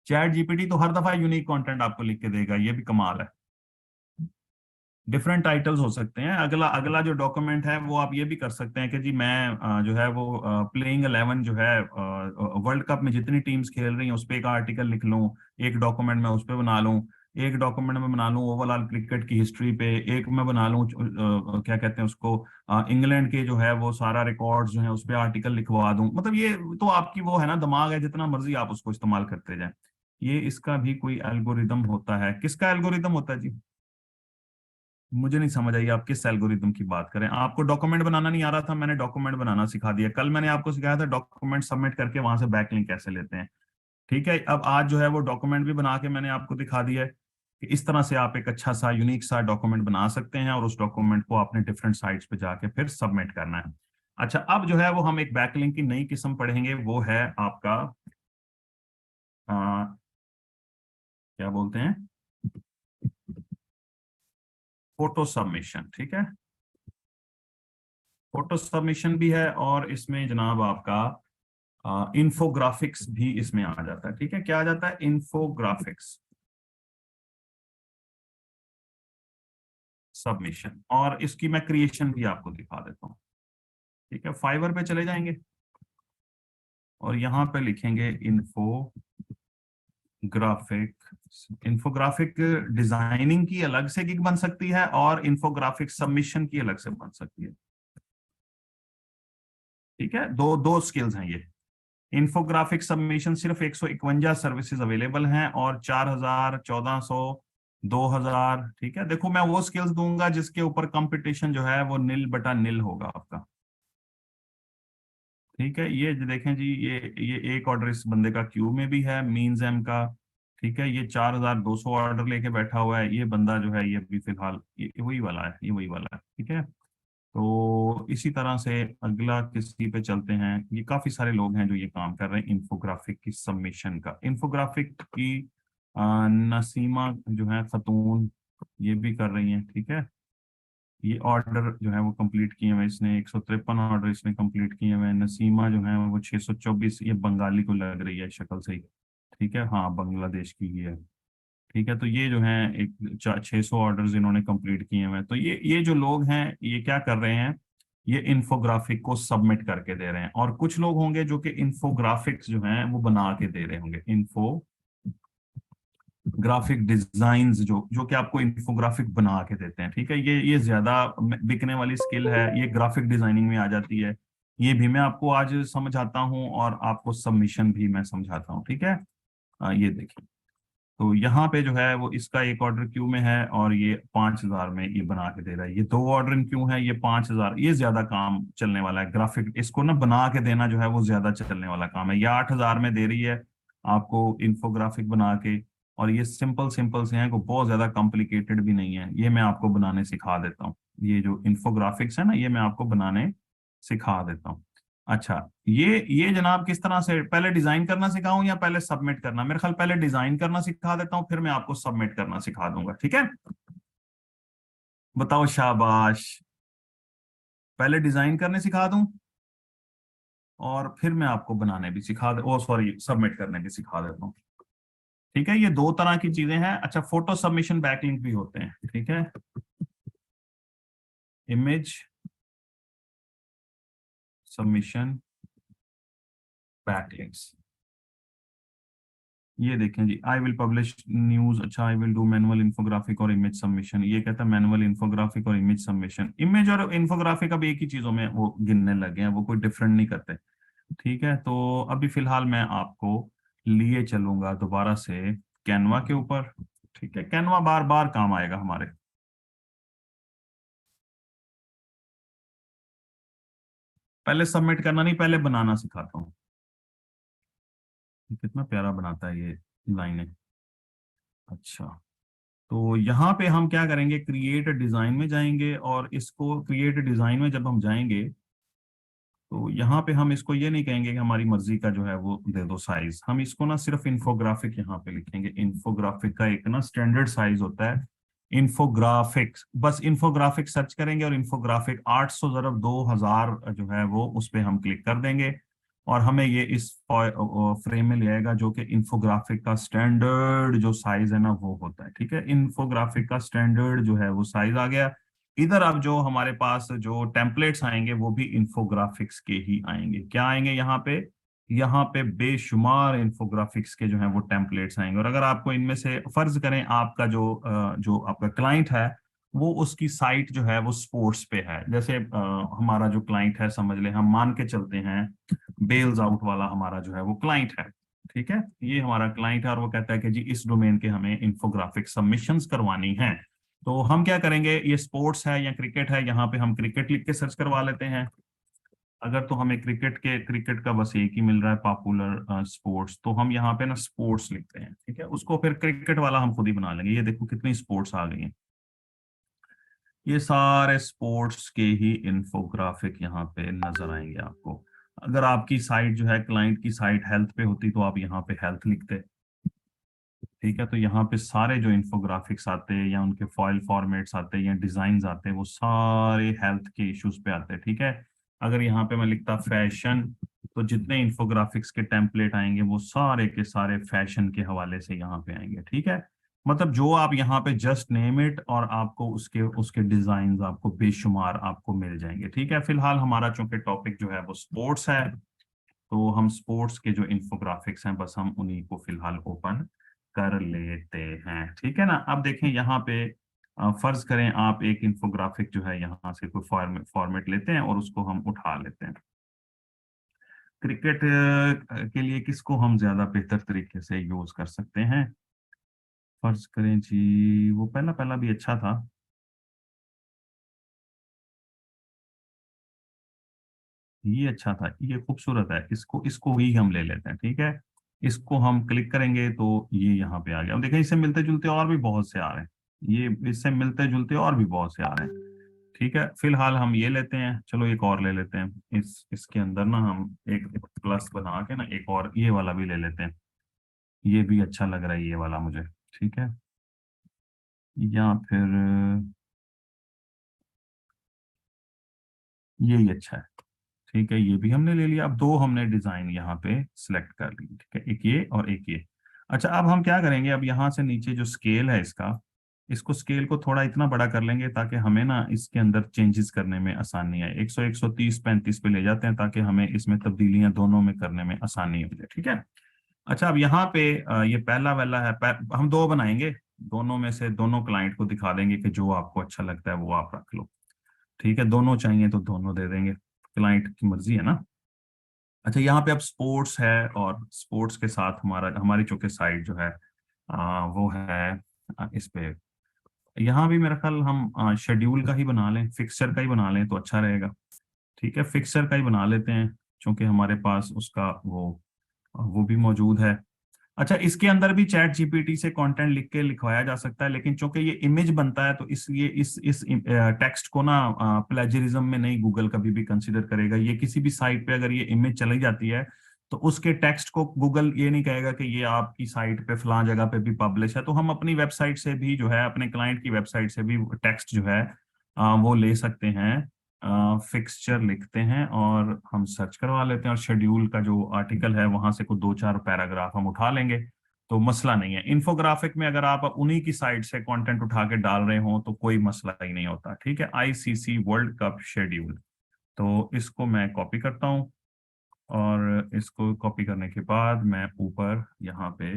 चैट जीपीटी तो हर दफा यूनिक कंटेंट आपको लिख के देगा, ये भी कमाल है। डिफरेंट टाइटल्स हो सकते हैं। अगला अगला जो डॉक्यूमेंट है वो आप ये भी कर सकते हैं कि जी मैं जो है वो प्लेइंग 11 जो है वर्ल्ड कप में जितनी टीम्स खेल रही हैं उस पर एक आर्टिकल लिख लूं, एक डॉक्यूमेंट में उस पर बना लूं, एक डॉक्यूमेंट में बना लूं ओवरऑल क्रिकेट की हिस्ट्री पे, एक में बना लूं क्या कहते हैं उसको, इंग्लैंड के जो है वो सारा रिकॉर्ड्स जो है उस पर आर्टिकल लिखवा दूं। मतलब ये तो आपकी वो है ना, दिमाग है, जितना मर्जी आप उसको इस्तेमाल करते जाएं। ये इसका भी कोई एल्गोरिदम होता है, किसका एल्गोरिदम होता है जी? मुझे नहीं समझ आई आप किस एल्गोरिदम की बात करें। आपको डॉक्यूमेंट बनाना नहीं आ रहा था, मैंने डॉक्यूमेंट बनाना सिखा दिया। कल मैंने आपको सिखाया था डॉक्यूमेंट सबमिट करके वहां से बैकलिंक कैसे लेते हैं। ठीक है, अब आज जो है वो डॉक्यूमेंट भी बना के मैंने आपको दिखा दिया है कि इस तरह से आप एक अच्छा सा यूनिक सा डॉक्यूमेंट बना सकते हैं, और उस डॉक्यूमेंट को आपने डिफरेंट साइट्स पे जाके फिर सबमिट करना है। अच्छा, अब जो है वो हम एक बैकलिंक की नई किस्म पढ़ेंगे, वो है आपका आ, क्या बोलते हैं, फोटो सबमिशन। ठीक है, फोटो सबमिशन भी है, और इसमें जनाब आपका इंफोग्राफिक्स भी इसमें आ जाता है। ठीक है, क्या आ जाता है? इंफोग्राफिक्स सबमिशन, और इसकी मैं क्रिएशन भी आपको दिखा देता हूँ। ठीक है, फाइवर पे चले जाएंगे और यहाँ पे लिखेंगे इंफोग्राफिक। इंफोग्राफिक डिजाइनिंग की अलग से गिग बन सकती है और इंफोग्राफिक सबमिशन की अलग से बन सकती है। ठीक है, दो दो स्किल्स हैं ये। इंफोग्राफिक सबमिशन सिर्फ 151 सर्विसेज अवेलेबल हैं, और 4000, 1400, 2000। ठीक है, देखो मैं वो स्किल्स दूंगा जिसके ऊपर कंपटीशन जो है वो निल बटा निल होगा आपका। ठीक है, ये जो देखें जी, ये एक ऑर्डर इस बंदे का क्यू में भी है, मीन्स एम का। ठीक है, ये 4200 ऑर्डर लेके बैठा हुआ है, ये बंदा जो है ये भी फिलहाल ये वही वाला है, ये वही वाला है। ठीक है, तो इसी तरह से अगला किसी पे चलते हैं। ये काफी सारे लोग हैं जो ये काम कर रहे हैं इंफोग्राफिक की सबमिशन का। इंफोग्राफिक की नसीमा जो है खातून, ये भी कर रही हैं। ठीक है, ये ऑर्डर जो है वो कंप्लीट किए हुए इसने, 153 ऑर्डर इसने कंप्लीट किए हुए हैं। नसीमा जो है वो 624, ये बंगाली को लग रही है शक्ल से ही। ठीक है, हाँ बांग्लादेश की ही है। ठीक है, तो ये जो है एक 600 ऑर्डर्स इन्होंने कंप्लीट किए हुए हैं। तो ये जो लोग हैं ये क्या कर रहे हैं, ये इंफोग्राफिक को सबमिट करके दे रहे हैं। और कुछ लोग होंगे जो कि इंफोग्राफिक्स जो हैं वो बना के दे रहे होंगे, इंफोग्राफिक डिजाइन्स जो जो कि आपको इंफोग्राफिक बना के देते हैं। ठीक है, ये ज्यादा बिकने वाली स्किल है, ये ग्राफिक डिजाइनिंग में आ जाती है। ये भी मैं आपको आज समझाता हूँ और आपको सबमिशन भी मैं समझाता हूँ। ठीक है, ये देखिए, तो यहाँ पे जो है वो इसका एक ऑर्डर क्यू में है और ये 5,000 में ये बना के दे रहा है। ये 2 ऑर्डर इन क्यू है, ये 5,000, ये ज्यादा काम चलने वाला है। ग्राफिक इसको ना बना के देना जो है वो ज्यादा चलने वाला काम है। ये 8,000 में दे रही है आपको इन्फोग्राफिक बना के, और ये सिंपल सिंपल से हैं, को बहुत ज्यादा कॉम्प्लिकेटेड भी नहीं है। ये मैं आपको बनाने सिखा देता हूँ। ये जो इन्फोग्राफिक्स है ना, ये मैं आपको बनाने सिखा देता हूँ। अच्छा, ये जनाब किस तरह से, पहले डिजाइन करना सिखाऊं या पहले सबमिट करना? मेरे ख्याल पहले डिजाइन करना सिखा देता हूं, फिर मैं आपको सबमिट करना सिखा दूंगा, ठीक है? बताओ, शाबाश। पहले डिजाइन करने सिखा दूं और फिर मैं आपको बनाने भी सिखा दे, ओ सॉरी, सबमिट करने भी सिखा देता हूँ। ठीक है, ये 2 तरह की चीजें हैं। अच्छा, फोटो सबमिशन बैकलिंक भी होते हैं, ठीक है? इमेज सबमिशन बैकलिंक्स, ये देखें जी, आई विल पब्लिश न्यूज। अच्छा, I will do manual infographic और इमेज सबमिशन। ये कहता है मैनुअल इन्फोग्राफिक और इमेज सबमिशन। इमेज और इन्फोग्राफिक अब एक ही चीजों में वो गिनने लगे हैं, वो कोई डिफरेंट नहीं करते। ठीक है, तो अभी फिलहाल मैं आपको लिए चलूंगा दोबारा से कैनवा के ऊपर। ठीक है, कैनवा बार बार काम आएगा हमारे। पहले सबमिट करना नहीं, पहले बनाना सिखाता हूँ। कितना प्यारा बनाता है ये लाइनें। अच्छा, तो यहाँ पे हम क्या करेंगे, क्रिएट डिजाइन में जाएंगे, और इसको क्रिएट डिजाइन में जब हम जाएंगे तो यहाँ पे हम इसको ये नहीं कहेंगे कि हमारी मर्जी का जो है वो दे दो साइज। हम इसको ना सिर्फ इन्फोग्राफिक यहाँ पे लिखेंगे। इन्फोग्राफिक का एक ना स्टैंडर्ड साइज होता है इन्फोग्राफिक। बस इन्फोग्राफिक सर्च करेंगे और इन्फोग्राफिक 800 ज़रब 2000 जो है वो उस पे हम क्लिक कर देंगे, और हमें ये इस फ्रेम में ले आएगा जो कि इन्फोग्राफिक का स्टैंडर्ड जो साइज है ना वो होता है। ठीक है, इन्फोग्राफिक का स्टैंडर्ड जो है वो साइज आ गया। इधर अब जो हमारे पास जो टेम्पलेट्स आएंगे वो भी इन्फोग्राफिक्स के ही आएंगे। क्या आएंगे यहाँ पे? यहाँ पे बेशुमार इन्फोग्राफिक्स के जो है वो टेम्पलेट्स आएंगे। और अगर आपको इनमें से फर्ज करें आपका जो आपका क्लाइंट है वो उसकी साइट जो है वो स्पोर्ट्स पे है, जैसे हमारा जो क्लाइंट है, समझ ले हम मान के चलते हैं बेल्स आउट वाला हमारा जो है वो क्लाइंट है। ठीक है, ये हमारा क्लाइंट है और वो कहता है कि जी इस डोमेन के हमें इन्फोग्राफिक सबमिशंस करवानी है। तो हम क्या करेंगे, ये स्पोर्ट्स है या क्रिकेट है, यहाँ पे हम क्रिकेट लिख के सर्च करवा लेते हैं। अगर तो हमें क्रिकेट का बस एक ही मिल रहा है पॉपुलर स्पोर्ट्स, तो हम यहाँ पे ना स्पोर्ट्स लिखते हैं। ठीक है, उसको फिर क्रिकेट वाला हम खुद ही बना लेंगे। ये देखो कितनी स्पोर्ट्स आ गई हैं, ये सारे स्पोर्ट्स के ही इन्फोग्राफिक यहाँ पे नजर आएंगे आपको। अगर आपकी साइट जो है क्लाइंट की साइट हेल्थ पे होती तो आप यहाँ पे हेल्थ लिखते। ठीक है, तो यहाँ पे सारे जो इन्फोग्राफिक्स आते हैं या उनके फॉइल फॉर्मेट्स आते हैं या डिजाइन आते हैं वो सारे हेल्थ के इश्यूज पे आते हैं। ठीक है, अगर यहाँ पे मैं लिखता फैशन, तो जितने इन्फोग्राफिक्स के टेम्पलेट आएंगे वो सारे के सारे फैशन के हवाले से यहाँ पे आएंगे। ठीक है, मतलब जो आप यहाँ पे जस्ट नेम इट और आपको उसके उसके डिजाइन आपको बेशुमार आपको मिल जाएंगे। ठीक है, फिलहाल हमारा चूंकि टॉपिक जो है वो स्पोर्ट्स है, तो हम स्पोर्ट्स के जो इन्फोग्राफिक्स हैं बस हम उन्हीं को फिलहाल ओपन कर लेते हैं। ठीक है ना, अब देखें यहाँ पे फर्ज करें आप एक इन्फोग्राफिक जो है यहाँ से कोई फॉर्मेट लेते हैं और उसको हम उठा लेते हैं। क्रिकेट के लिए किसको हम ज्यादा बेहतर तरीके से यूज कर सकते हैं? फर्ज करें जी, वो पहला पहला भी अच्छा था। ये अच्छा था, ये खूबसूरत है, इसको इसको ही हम ले लेते हैं। ठीक है, इसको हम क्लिक करेंगे तो ये यहाँ पे आ गया। अब देखें इससे मिलते जुलते और भी बहुत से आ रहे हैं, ये इससे मिलते जुलते और भी बहुत से आ रहे हैं। ठीक है, फिलहाल हम ये लेते हैं। चलो एक और ले लेते हैं, इसके अंदर ना हम एक प्लस बना के ना एक और ये वाला भी ले लेते हैं। ये भी अच्छा लग रहा है ये वाला मुझे। ठीक है, या फिर ये ही अच्छा है। ठीक है, ये भी हमने ले लिया। अब 2 हमने डिजाइन यहाँ पे सिलेक्ट कर ली। ठीक है, एक ये और एक ये। अच्छा, अब हम क्या करेंगे, अब यहाँ से नीचे जो स्केल है इसका, इसको स्केल को थोड़ा इतना बड़ा कर लेंगे ताकि हमें ना इसके अंदर चेंजेस करने में आसानी आए। 100 130 35 पे ले जाते हैं ताकि हमें इसमें तब्दीलियां दोनों में करने में आसानी हो जाए। ठीक है, अच्छा अब यहाँ पे ये पहला वाला है, हम 2 बनाएंगे, दोनों में से दोनों क्लाइंट को दिखा देंगे कि जो आपको अच्छा लगता है वो आप रख लो। ठीक है, दोनों चाहिए तो दोनों दे देंगे, क्लाइंट की मर्जी है ना। अच्छा, यहाँ पे अब स्पोर्ट्स है और स्पोर्ट्स के साथ हमारी चूंकि साइट जो है वो है इस पे। यहाँ भी मेरा ख्याल हम शेड्यूल का ही बना लें, फिक्सचर का ही बना लें तो अच्छा रहेगा। ठीक है, फिक्सचर का ही बना लेते हैं, क्योंकि हमारे पास उसका वो भी मौजूद है। अच्छा, इसके अंदर भी चैट जीपीटी से कंटेंट लिख के लिखवाया जा सकता है, लेकिन चूंकि ये इमेज बनता है तो इसलिए इस टेक्स्ट को ना प्लेजरिज्म में नहीं गूगल कभी भी कंसीडर करेगा। ये किसी भी साइट पे अगर ये इमेज चली जाती है तो उसके टेक्स्ट को गूगल ये नहीं कहेगा कि ये आपकी साइट पे फलां जगह पे भी पब्लिश है। तो हम अपनी वेबसाइट से भी जो है, अपने क्लाइंट की वेबसाइट से भी टेक्स्ट जो है वो ले सकते हैं। फिक्सचर लिखते हैं और हम सर्च करवा लेते हैं, और शेड्यूल का जो आर्टिकल है वहां से कुछ 2-4 पैराग्राफ हम उठा लेंगे, तो मसला नहीं है। इन्फोग्राफिक में अगर आप उन्हीं की साइट से कंटेंट उठा के डाल रहे हो तो कोई मसला ही नहीं होता। ठीक है, आईसीसी वर्ल्ड कप शेड्यूल, तो इसको मैं कॉपी करता हूँ, और इसको कॉपी करने के बाद मैं ऊपर यहाँ पे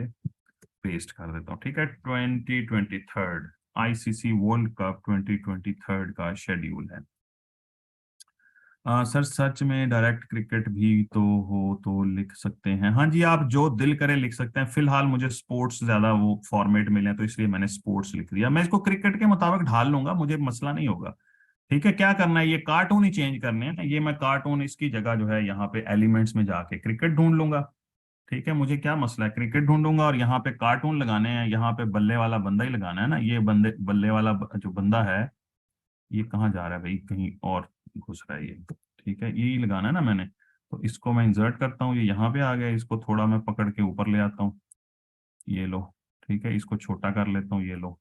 पेस्ट कर देता हूँ। ठीक है, 2023 आईसीसी वर्ल्ड कप 2023 का शेड्यूल है। सर सच में डायरेक्ट क्रिकेट भी तो हो तो लिख सकते हैं। हाँ जी, आप जो दिल करे लिख सकते हैं। फिलहाल मुझे स्पोर्ट्स ज्यादा वो फॉर्मेट मिले तो इसलिए मैंने स्पोर्ट्स लिख दिया। मैं इसको क्रिकेट के मुताबिक ढाल लूंगा, मुझे मसला नहीं होगा। ठीक है, क्या करना है, ये कार्टून ही चेंज करने हैं। ये मैं कार्टून इसकी जगह जो है यहाँ पे एलिमेंट्स में जाके क्रिकेट ढूंढ लूंगा। ठीक है, मुझे क्या मसला है, क्रिकेट ढूंढूंगा और यहाँ पे कार्टून लगाने हैं। यहाँ पे बल्ले वाला बंदा ही लगाना है ना, ये बल्ले वाला जो बंदा है, ये कहाँ जा रहा है भाई, कहीं और घुस रहा है ये। ठीक है, यही लगाना है ना मैंने। तो इसको मैं इंसर्ट करता हूँ, ये यहाँ पे आ गया। इसको थोड़ा मैं पकड़ के ऊपर ले आता हूँ, ये लो। ठीक है, इसको छोटा कर लेता हूँ, ये लो।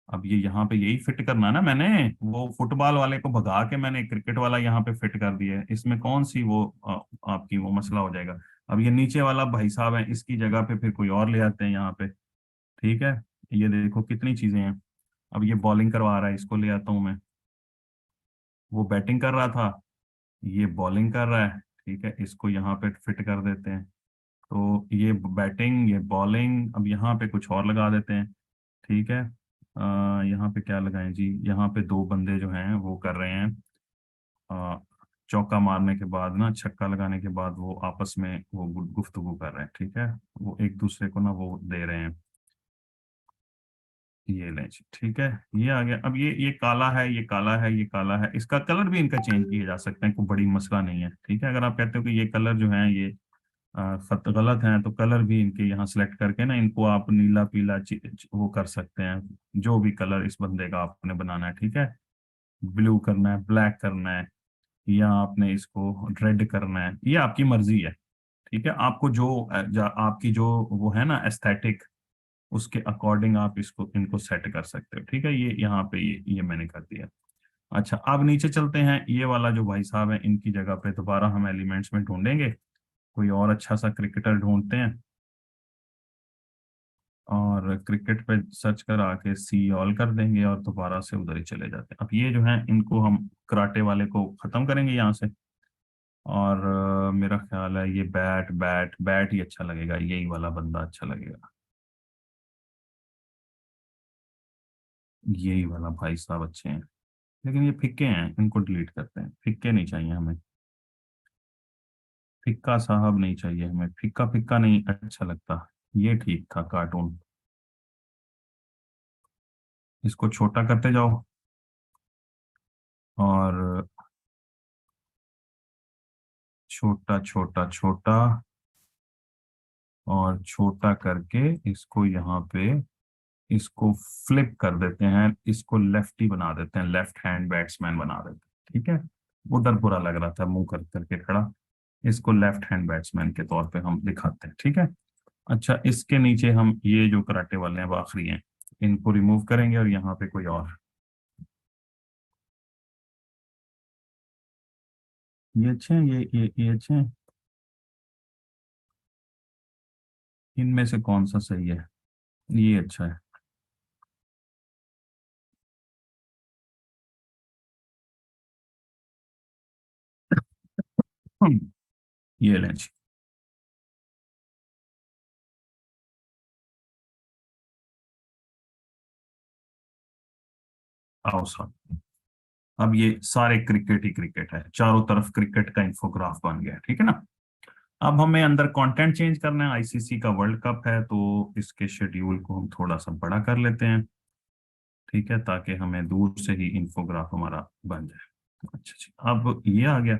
अब ये यहाँ पे यही फिट करना है ना मैंने, वो फुटबॉल वाले को भगा के मैंने क्रिकेट वाला यहाँ पे फिट कर दिया है। इसमें कौन सी वो आपकी वो मसला हो जाएगा। अब ये नीचे वाला भाई साहब है, इसकी जगह पे फिर कोई और ले आते हैं यहाँ पे। ठीक है, ये देखो कितनी चीजें हैं। अब ये बॉलिंग करवा रहा है, इसको ले आता हूँ मैं। वो बैटिंग कर रहा था, ये बॉलिंग कर रहा है। ठीक है, इसको यहाँ पे फिट कर देते हैं। तो ये बैटिंग, ये बॉलिंग, अब यहाँ पे कुछ और लगा देते हैं। ठीक है, यहाँ पे क्या लगाएं जी, यहाँ पे दो बंदे जो हैं वो कर रहे हैं, अ, चौका मारने के बाद ना, छक्का लगाने के बाद वो आपस में वो गुफ्तगू कर रहे हैं। ठीक है, वो एक दूसरे को ना वो दे रहे हैं। ये लें जी, ठीक है, ये आ गया। अब ये काला है, ये काला है, ये काला है, इसका कलर भी इनका चेंज किए जा सकते हैं, कोई बड़ी मसला नहीं है। ठीक है, अगर आप कहते हो कि ये कलर जो है ये खत गलत है, तो कलर भी इनके यहाँ सेलेक्ट करके ना इनको आप नीला पीला वो कर सकते हैं। जो भी कलर इस बंदे का आपने बनाना है। ठीक है, ब्लू करना है, ब्लैक करना है, या आपने इसको रेड करना है, ये आपकी मर्जी है। ठीक है, आपको आपकी जो वो है ना एस्थेटिक, उसके अकॉर्डिंग आप इसको इनको सेट कर सकते हो। ठीक है, ये यहाँ पे ये मैंने कर दिया। अच्छा, अब नीचे चलते हैं। ये वाला जो भाई साहब है, इनकी जगह पे दोबारा हम एलिमेंट्स में ढूंढेंगे, कोई और अच्छा सा क्रिकेटर ढूंढते हैं, और क्रिकेट पे सर्च कर आके सी ऑल कर देंगे और दोबारा से उधर ही चले जाते हैं। अब ये जो है इनको हम कराटे वाले को खत्म करेंगे यहाँ से, और मेरा ख्याल है ये बैट बैट बैट ही अच्छा लगेगा, यही वाला बंदा अच्छा लगेगा, यही वाला भाई साहब अच्छे हैं। लेकिन ये फिक्के हैं, इनको डिलीट करते हैं, फिक्के नहीं चाहिए हमें। फिक्का साहब नहीं चाहिए हमें, फिक्का फिक्का नहीं अच्छा लगता। ये ठीक था कार्टून, इसको छोटा करते जाओ, और छोटा छोटा छोटा, और छोटा करके इसको यहाँ पे, इसको फ्लिप कर देते हैं, इसको लेफ्टी बना देते हैं, लेफ्ट हैंड बैट्समैन बना देते हैं। ठीक है, उधर बुरा लग रहा था मुंह कर करके खड़ा, इसको लेफ्ट हैंड बैट्समैन के तौर पे हम दिखाते हैं। ठीक है, अच्छा, इसके नीचे हम ये जो कराटे वाले हैं वो आखिरी हैं, इनको रिमूव करेंगे और यहाँ पे कोई और। ये अच्छे हैं, ये अच्छे हैं। इनमें से कौन सा सही है, ये अच्छा है। ये लें जी। आओ साहब, अब ये सारे क्रिकेट ही क्रिकेट है, चारों तरफ क्रिकेट का इंफोग्राफ बन गया है। ठीक है ना। अब हमें अंदर कंटेंट चेंज करना है, आईसीसी का वर्ल्ड कप है तो इसके शेड्यूल को हम थोड़ा सा बड़ा कर लेते हैं, ठीक है, ताकि हमें दूर से ही इंफोग्राफ हमारा बन जाए। अच्छा जी, अब ये आ गया।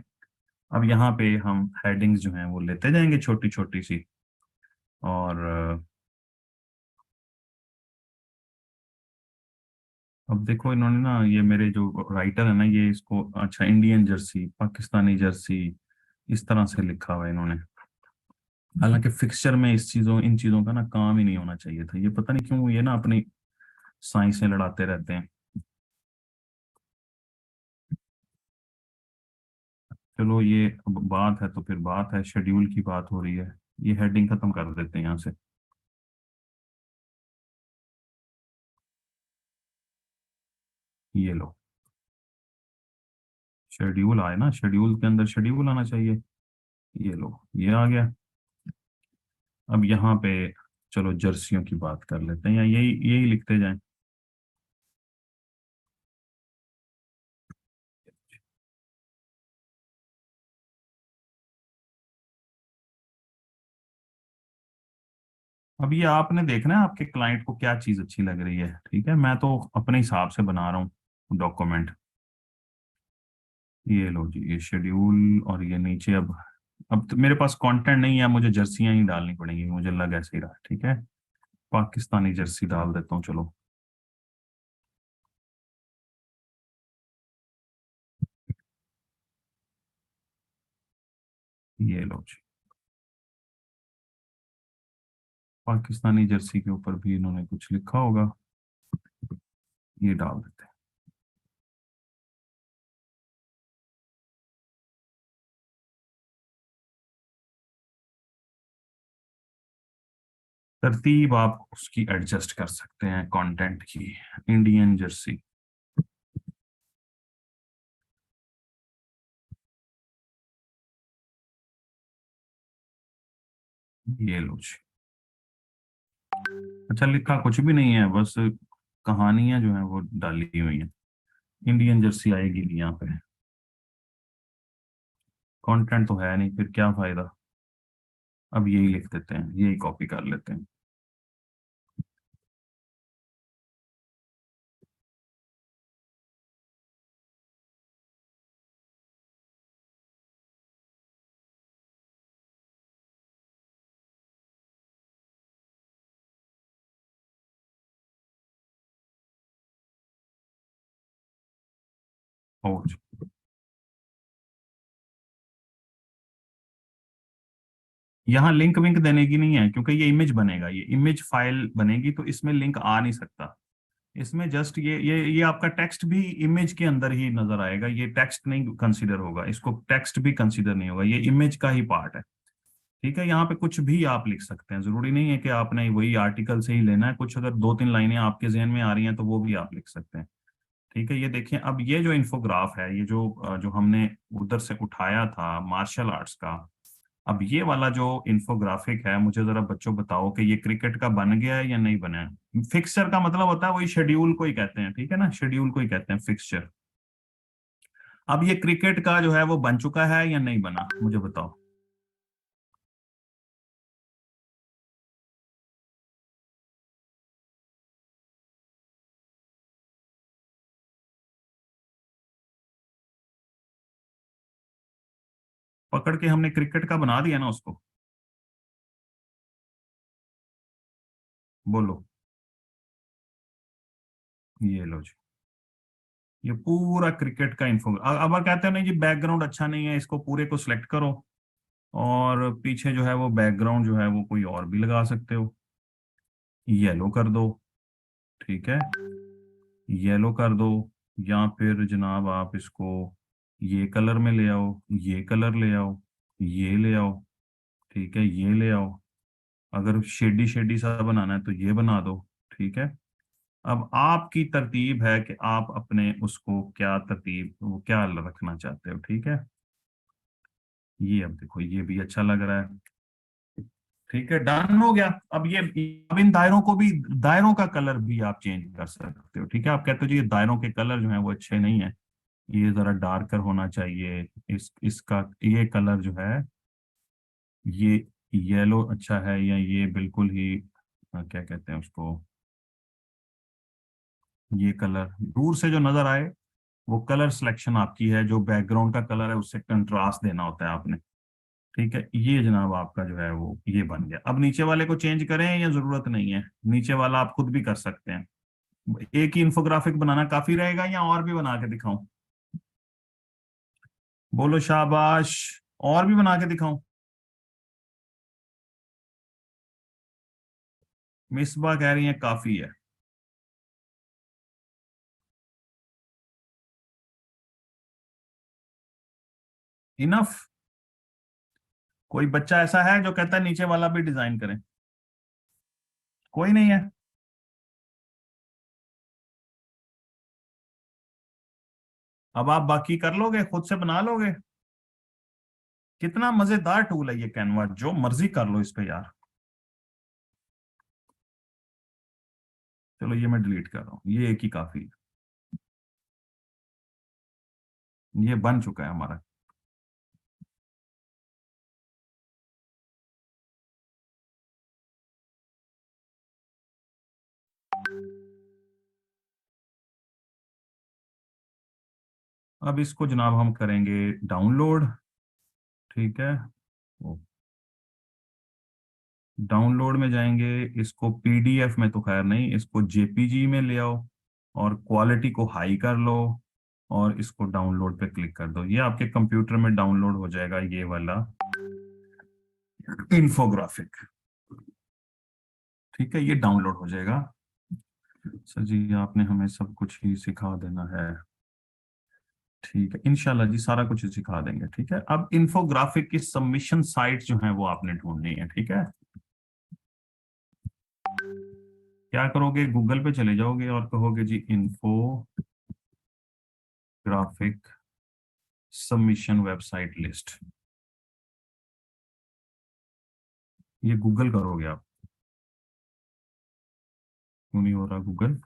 अब यहाँ पे हम हेडिंग्स जो हैं वो लेते जाएंगे छोटी छोटी सी। और अब देखो इन्होंने ना, ये मेरे जो राइटर है ना, ये इसको अच्छा इंडियन जर्सी, पाकिस्तानी जर्सी, इस तरह से लिखा हुआ है इन्होंने। हालांकि फिक्सचर में इन चीजों का ना काम ही नहीं होना चाहिए था, ये पता नहीं क्यों ये ना अपनी साइंस से लड़ाते रहते हैं। चलो ये अब बात है तो फिर बात है, शेड्यूल की बात हो रही है, ये हेडिंग खत्म कर देते हैं यहाँ से। ये लो, शेड्यूल आए ना, शेड्यूल के अंदर शेड्यूल आना चाहिए। ये लो, ये आ गया। अब यहाँ पे चलो जर्सियों की बात कर लेते हैं, या यही यही लिखते जाएं। अब ये आपने देखना है आपके क्लाइंट को क्या चीज अच्छी लग रही है, ठीक है, मैं तो अपने हिसाब से बना रहा हूँ डॉक्यूमेंट। ये लो जी, ये शेड्यूल, और ये नीचे अब तो मेरे पास कंटेंट नहीं है, मुझे जर्सियां ही डालनी पड़ेंगी, मुझे लग ऐसे ही रहा, ठीक है, पाकिस्तानी जर्सी डाल देता हूँ चलो। ये लो जी, पाकिस्तानी जर्सी के ऊपर भी इन्होंने कुछ लिखा होगा, ये डाल देते हैं। तरतीब आप उसकी एडजस्ट कर सकते हैं कंटेंट की, इंडियन जर्सी। ये लो जी। अच्छा, लिखा कुछ भी नहीं है, बस कहानियां जो है वो डाली हुई हैं, इंडियन जर्सी आएगी नहीं यहाँ पे, कंटेंट तो है नहीं, फिर क्या फायदा। अब यही लिख देते हैं, यही कॉपी कर लेते हैं। ओ जी। यहाँ लिंक विंक देने की नहीं है, क्योंकि ये इमेज बनेगा, ये इमेज फाइल बनेगी, तो इसमें लिंक आ नहीं सकता। इसमें जस्ट ये आपका टेक्स्ट भी इमेज के अंदर ही नजर आएगा, ये टेक्स्ट नहीं कंसीडर होगा, इसको टेक्स्ट भी कंसीडर नहीं होगा, ये इमेज का ही पार्ट है। ठीक है, यहाँ पे कुछ भी आप लिख सकते हैं, जरूरी नहीं है कि आपने वही आर्टिकल से ही लेना है, कुछ अगर दो तीन लाइनें आपके जहन में आ रही हैं तो वो भी आप लिख सकते हैं। ठीक है, ये देखिए, अब ये जो इन्फोग्राफ है, ये जो हमने उधर से उठाया था मार्शल आर्ट्स का, अब ये वाला जो इन्फोग्राफिक है, मुझे जरा बच्चों बताओ कि ये क्रिकेट का बन गया है या नहीं बना है। फिक्सचर का मतलब होता है वही शेड्यूल को ही कहते हैं, ठीक है ना, शेड्यूल को ही कहते हैं फिक्सचर। अब ये क्रिकेट का जो है वो बन चुका है या नहीं बना, मुझे बताओ। पकड़ के हमने क्रिकेट का बना दिया ना उसको। बोलो। ये लो जी, ये पूरा क्रिकेट का इन्फो। अब कहते हैं नहीं जी बैकग्राउंड अच्छा नहीं है, इसको पूरे को सिलेक्ट करो, और पीछे जो है वो बैकग्राउंड जो है वो कोई और भी लगा सकते हो, येलो कर दो, ठीक है, येलो कर दो, या फिर जनाब आप इसको ये कलर में ले आओ, ये कलर ले आओ, ये ले आओ, ठीक है, ये ले आओ, अगर शेडी शेडी सा बनाना है तो ये बना दो, ठीक है। अब आपकी तरतीब है कि आप अपने उसको क्या तरतीब, वो क्या रखना चाहते हो, ठीक है। ये अब देखो ये भी अच्छा लग रहा है, ठीक है, डन हो गया। अब इन दायरों को भी, दायरों का कलर भी आप चेंज कर सकते हो, ठीक है, आप कहते हो जी ये दायरों के कलर जो है वो अच्छे नहीं है, ये जरा डार्कर होना चाहिए, इसका ये कलर जो है ये येलो अच्छा है या ये बिल्कुल ही क्या कहते हैं उसको, ये कलर दूर से जो नजर आए वो कलर सिलेक्शन आपकी है, जो बैकग्राउंड का कलर है उससे कंट्रास्ट देना होता है आपने। ठीक है, ये जनाब आपका जो है वो ये बन गया। अब नीचे वाले को चेंज करें या जरूरत नहीं है? नीचे वाला आप खुद भी कर सकते हैं। एक ही इंफोग्राफिक बनाना काफी रहेगा या और भी बना के दिखाऊं? बोलो शाबाश। और भी बना के दिखाऊं? मिसबा कह रही है काफी है। इनफ? कोई बच्चा ऐसा है जो कहता है नीचे वाला भी डिजाइन करें? कोई नहीं है? अब आप बाकी कर लोगे, खुद से बना लोगे? कितना मजेदार टूल है ये कैनवा, जो मर्जी कर लो इस पे यार। चलो ये मैं डिलीट कर रहा हूँ, ये एक ही काफी है। ये बन चुका है हमारा। अब इसको जनाब हम करेंगे डाउनलोड। ठीक है, डाउनलोड में जाएंगे, इसको पीडीएफ में तो खैर नहीं, इसको जेपीजी में ले आओ और क्वालिटी को हाई कर लो और इसको डाउनलोड पे क्लिक कर दो। ये आपके कंप्यूटर में डाउनलोड हो जाएगा ये वाला इंफोग्राफिक। ठीक है, ये डाउनलोड हो जाएगा। सर जी आपने हमें सब कुछ ही सिखा देना है। ठीक है, इंशाल्लाह जी सारा कुछ ही सिखा देंगे। ठीक है, अब इंफोग्राफिक की सबमिशन साइट जो है वो आपने ढूंढनी है। ठीक है, क्या करोगे, गूगल पे चले जाओगे और कहोगे जी इंफोग्राफिक सबमिशन वेबसाइट लिस्ट। ये गूगल करोगे आप? क्यों नहीं हो रहा गूगल?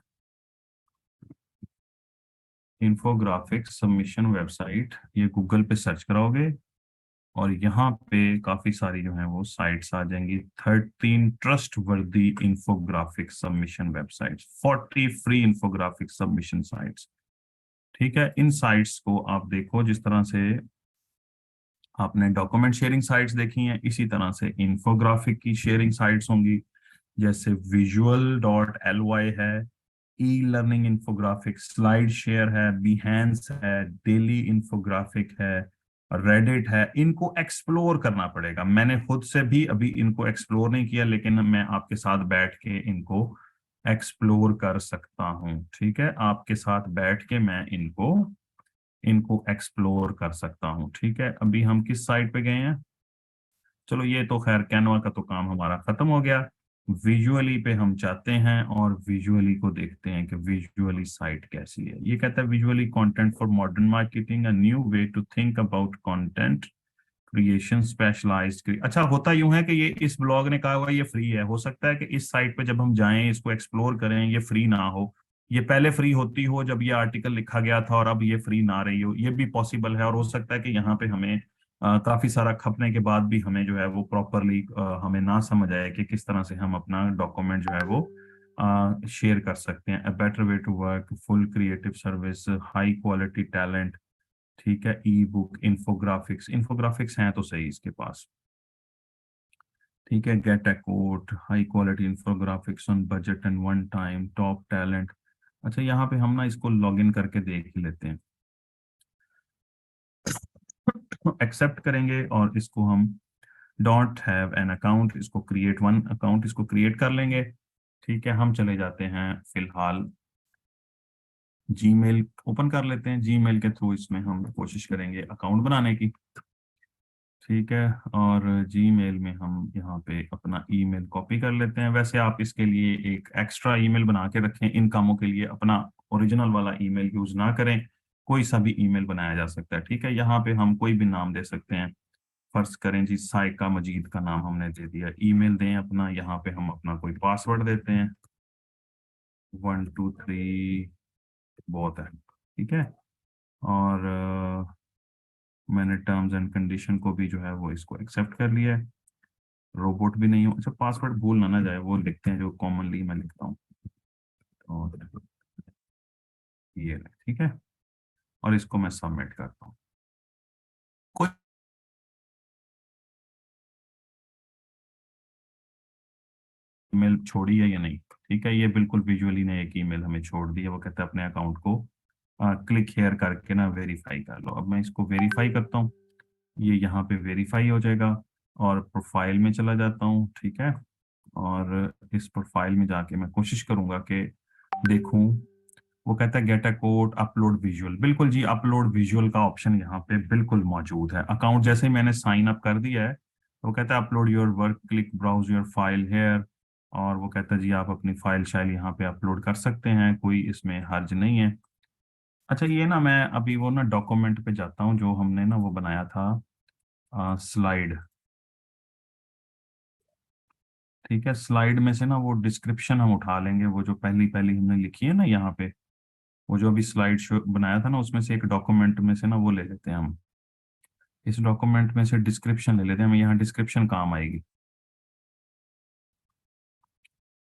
इंफोग्राफिक सबमिशन वेबसाइट, ये गूगल पे सर्च कराओगे और यहाँ पे काफी सारी जो है वो साइट्स आ जाएंगी। 13 ट्रस्ट वर्दी infographic submission websites, 40 free infographic submission sites. ठीक है, इन साइट्स को आप देखो। जिस तरह से आपने डॉक्यूमेंट शेयरिंग साइट्स देखी हैं, इसी तरह से इंफोग्राफिक की शेयरिंग साइट्स होंगी। जैसे विजुअल डॉट एल वाई है, e learning infographic, slide share है, बिहेंस है, डेली इंफोग्राफिक है, रेडिट है। इनको एक्सप्लोर करना पड़ेगा। मैंने खुद से भी अभी इनको एक्सप्लोर नहीं किया, लेकिन मैं आपके साथ बैठ के इनको एक्सप्लोर कर सकता हूँ। ठीक है, आपके साथ बैठ के मैं इनको इनको एक्सप्लोर कर सकता हूँ। ठीक है, अभी हम किस साइट पे गए हैं? चलो ये तो खैर कैनवा का तो काम हमारा खत्म हो गया। विजुअली पे हम जाते हैं और विजुअली को देखते हैं कि विजुअली साइट कैसी है। ये कहता है visually content for modern marketing, a new way to think about content creation specialized. अच्छा, होता यूं है कि ये इस ब्लॉग ने कहा हुआ ये फ्री है। हो सकता है कि इस साइट पे जब हम जाएं इसको एक्सप्लोर करें ये फ्री ना हो, ये पहले फ्री होती हो जब ये आर्टिकल लिखा गया था और अब ये फ्री ना रही हो। ये भी पॉसिबल है। और हो सकता है कि यहाँ पे हमें काफी सारा खपने के बाद भी हमें जो है वो प्रॉपरली हमें ना समझ आए कि किस तरह से हम अपना डॉक्यूमेंट जो है वो शेयर कर सकते हैं। A better way to work, full creative service, high quality talent. ठीक है, ई बुक, इंफोग्राफिक्स, इंफोग्राफिक्स हैं तो सही इसके पास। ठीक है, get a quote, high quality infographics on budget and one time, top talent. अच्छा, यहाँ पे हम ना इसको लॉग इन करके देख ही लेते हैं। एक्सेप्ट करेंगे और इसको हम डोंट हैव एन अकाउंट, इसको क्रिएट वन अकाउंट, इसको क्रिएट कर लेंगे। ठीक है, हम चले जाते हैं फिलहाल जीमेल ओपन कर लेते हैं। जीमेल के थ्रू इसमें हम कोशिश करेंगे अकाउंट बनाने की। ठीक है, और जीमेल में हम यहाँ पे अपना ईमेल कॉपी कर लेते हैं। वैसे आप इसके लिए एक एक्स्ट्रा ईमेल बना के रखें, इन कामों के लिए अपना ओरिजिनल वाला ईमेल यूज ना करें। कोई सा भी ईमेल बनाया जा सकता है। ठीक है, यहाँ पे हम कोई भी नाम दे सकते हैं। फर्ज करें जी साइका मजीद का नाम हमने दे दिया। ईमेल दें अपना, यहाँ पे हम अपना कोई पासवर्ड देते हैं। 1 2 3 बहुत है। ठीक है, और मैंने टर्म्स एंड कंडीशन को भी जो है वो इसको एक्सेप्ट कर लिया है। रोबोट भी नहीं हूँ। अच्छा, पासवर्ड भूल ना जाए, वो लिखते हैं जो कॉमनली मैं लिखता हूँ। और ये ठीक है, और इसको मैं सबमिट करता हूँ। कोई ईमेल छोड़ी है या नहीं? ठीक है, ये बिल्कुल विजुअली ने एक ईमेल हमें छोड़ दी है। वो कहता है अपने अकाउंट को क्लिक हेयर करके ना वेरीफाई कर लो। अब मैं इसको वेरीफाई करता हूँ, ये यहाँ पे वेरीफाई हो जाएगा। और प्रोफाइल में चला जाता हूँ, ठीक है। और इस प्रोफाइल में जाके मैं कोशिश करूंगा कि देखूं। वो कहता है get a code upload visual. बिल्कुल जी, अपलोड विजुअल का ऑप्शन यहाँ पे बिल्कुल मौजूद है। अकाउंट जैसे ही मैंने साइन अप कर दिया है, तो वो कहता है upload your work, click browse your file here. और वो कहता है जी आप अपनी फाइल शाइल यहाँ पे अपलोड कर सकते हैं, कोई इसमें हर्ज नहीं है। अच्छा, ये ना मैं अभी वो ना डॉक्यूमेंट पे जाता हूँ जो हमने ना वो बनाया था, स्लाइड। ठीक है, स्लाइड में से ना वो डिस्क्रिप्शन हम उठा लेंगे, वो जो पहली पहली हमने लिखी है ना यहाँ पे, वो जो अभी स्लाइड शो बनाया था ना, उसमें से एक डॉक्यूमेंट में से ना वो ले लेते हैं हम। इस डॉक्यूमेंट में से डिस्क्रिप्शन ले लेते हैं, हमें यहाँ डिस्क्रिप्शन काम आएगी।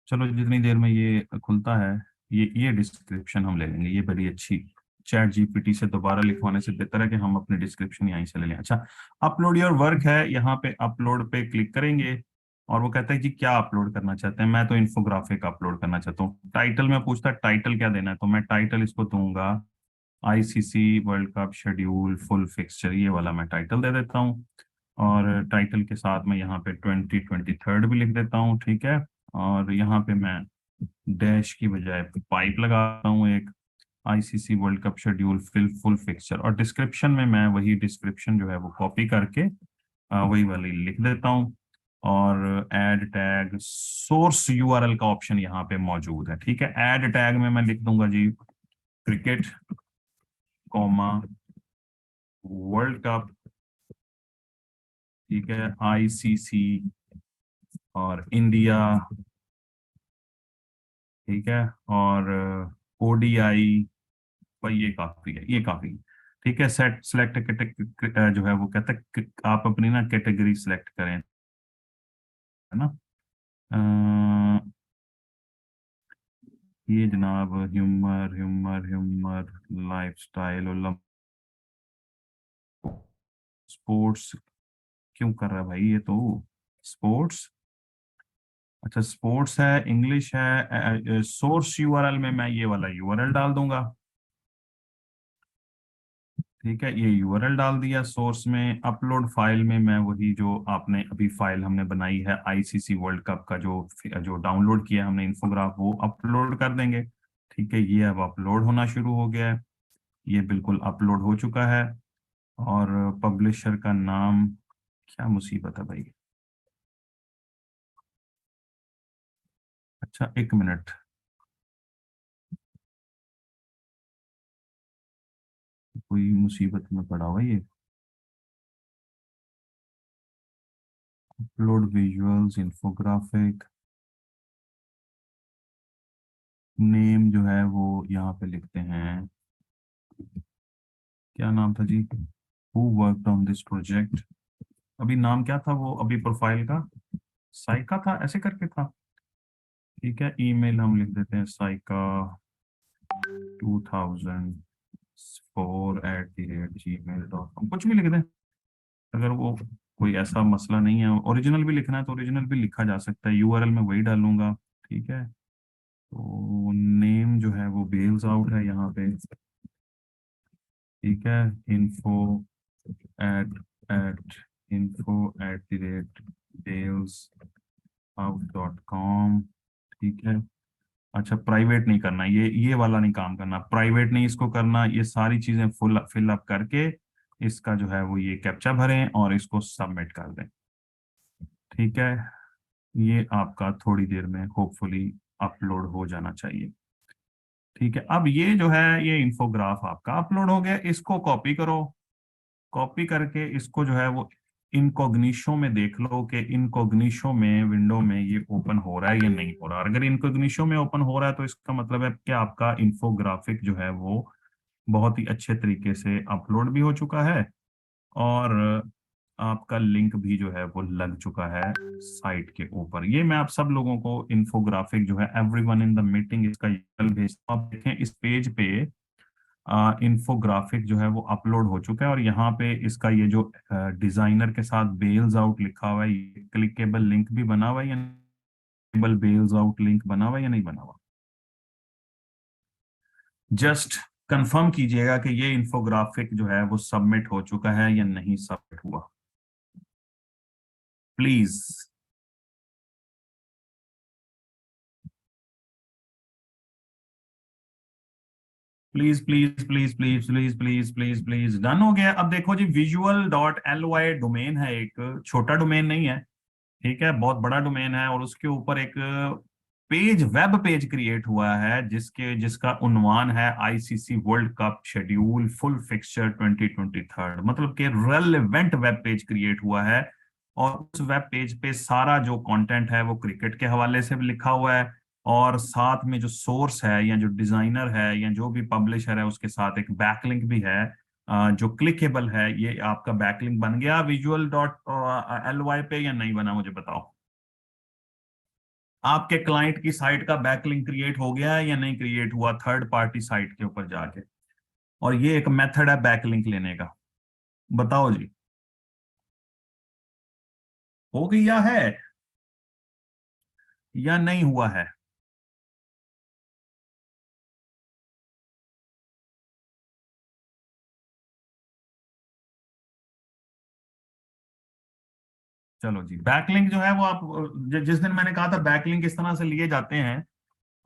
चलो, जितनी देर में ये खुलता है, ये डिस्क्रिप्शन हम ले लेंगे, ये बड़ी अच्छी। चैट जीपीटी से दोबारा लिखवाने से बेहतर है कि हम अपनी डिस्क्रिप्शन यहीं से ले लें। अच्छा, अपलोड योर वर्क है, यहाँ पे अपलोड पे क्लिक करेंगे। और वो कहता है कि क्या अपलोड करना चाहते हैं। मैं तो इन्फोग्राफिक अपलोड करना चाहता हूँ। टाइटल में पूछता है टाइटल क्या देना है, तो मैं टाइटल इसको दूंगा ICC world cup schedule full fixture, ये वाला मैं टाइटल दे देता हूँ। और टाइटल के साथ मैं यहाँ पे 2023 भी लिख देता हूँ, ठीक है। और यहाँ पे मैं डैश की बजाय पाइप लगाता हूँ एक, ICC world cup schedule fill full fixture. और डिस्क्रिप्शन में मैं वही डिस्क्रिप्शन जो है वो कॉपी करके वही वाली लिख देता हूँ। और ऐड टैग सोर्स यूआरएल का ऑप्शन यहाँ पे मौजूद है, ठीक है। ऐड टैग में मैं लिख दूंगा जी क्रिकेट, कॉमा वर्ल्ड कप, ठीक है, आईसीसी और इंडिया, ठीक है। और ओडीआई, भाई ये काफी है, ये काफी है। ठीक है, सेट सिलेक्ट जो है वो कहता है कि आप अपनी ना कैटेगरी सिलेक्ट करें, है ना। अ, ये जनाब ह्यूमर ह्यूमर ह्यूमर लाइफस्टाइल और स्पोर्ट्स क्यों कर रहा है भाई ये तो। स्पोर्ट्स, अच्छा स्पोर्ट्स है, इंग्लिश है। सोर्स यूआरएल में मैं ये वाला यूआरएल डाल दूंगा, ठीक है। ये यूआरएल डाल दिया सोर्स में। अपलोड फाइल में मैं वही जो आपने अभी फाइल हमने बनाई है आईसीसी वर्ल्ड कप का जो जो डाउनलोड किया हमने इन्फोग्राफ, वो अपलोड कर देंगे। ठीक है, ये अब अपलोड होना शुरू हो गया है, ये बिल्कुल अपलोड हो चुका है। और पब्लिशर का नाम, क्या मुसीबत है भाई। अच्छा, एक मिनट, कोई मुसीबत में पड़ा हुआ है ये। अपलोड विजुअल्स इन्फोग्राफिक, नेम जो है वो यहाँ पे लिखते हैं। क्या नाम था जी, who worked on this project. अभी नाम क्या था वो अभी प्रोफाइल का, साइका था ऐसे करके था। ठीक है, ईमेल हम लिख देते हैं साइका 2004 @gmail.com, कुछ भी लिख दें। अगर वो कोई ऐसा मसला नहीं है, ओरिजिनल भी लिखना है तो ओरिजिनल भी लिखा जा सकता है, यूआरएल में वही डालूंगा। ठीक है, तो नेम जो है वो बेल्स आउट है यहाँ पे, ठीक है। इन्फो एट एट info@beilsout.com, ठीक है। अच्छा, प्राइवेट नहीं करना, ये वाला नहीं काम करना, प्राइवेट नहीं इसको करना। ये सारी चीजें फुल फिल अप करके इसका जो है वो ये कैप्चा भरें और इसको सबमिट कर दें, ठीक है। ये आपका थोड़ी देर में होपफुली अपलोड हो जाना चाहिए, ठीक है। अब ये जो है ये इन्फोग्राफ आपका अपलोड हो गया, इसको कॉपी करो। कॉपी करके इसको जो है वो इनकॉग्निशो में देख लो कि इनकॉग्निशो में विंडो में ये ओपन हो रहा है या नहीं हो रहा। अगर इनकॉग्निशो में ओपन हो रहा है तो इसका मतलब है कि आपका इन्फोग्राफिक जो है वो बहुत ही अच्छे तरीके से अपलोड भी हो चुका है। और आपका लिंक भी जो है वो लग चुका है साइट के ऊपर। ये मैं आप सब लोगों को इन्फोग्राफिक जो है एवरीवन इन द मीटिंग इसका ईमेल भेजता हूं। आप देखें इस पेज पे इन्फोग्राफिक जो है वो अपलोड हो चुका है, और यहाँ पे इसका ये जो डिजाइनर के साथ बेल्स आउट लिखा हुआ है, ये क्लिकेबल लिंक भी बना हुआ है या बेल्स आउट लिंक बना हुआ है या नहीं बना हुआ, जस्ट कंफर्म कीजिएगा कि ये इन्फोग्राफिक जो है वो सबमिट हो चुका है या नहीं सबमिट हुआ, please. Please please please please please please please please, done हो गया। अब देखो जी, visual.ly डोमेन है, एक छोटा डोमेन नहीं है, ठीक है, बहुत बड़ा डोमेन है, और उसके ऊपर एक पेज, वेब पेज क्रिएट हुआ है जिसका उन्वान है ICC world cup schedule full fixture 2023, मतलब कि रेलेवेंट वेब पेज क्रिएट हुआ है। और उस वेब पेज पे सारा जो कंटेंट है वो क्रिकेट के हवाले से भी लिखा हुआ है, और साथ में जो सोर्स है या जो डिजाइनर है या जो भी पब्लिशर है उसके साथ एक बैकलिंक भी है जो क्लिकेबल है। ये आपका बैकलिंक बन गया visual.ly पे या नहीं बना, मुझे बताओ। आपके क्लाइंट की साइट का बैकलिंक क्रिएट हो गया है या नहीं क्रिएट हुआ, थर्ड पार्टी साइट के ऊपर जाके। और ये एक मेथड है बैकलिंक लेने का, बताओ जी, हो गया है या नहीं हुआ है। चलो जी, बैकलिंक जो है वो आप जिस दिन मैंने कहा था बैकलिंक इस तरह से लिए जाते हैं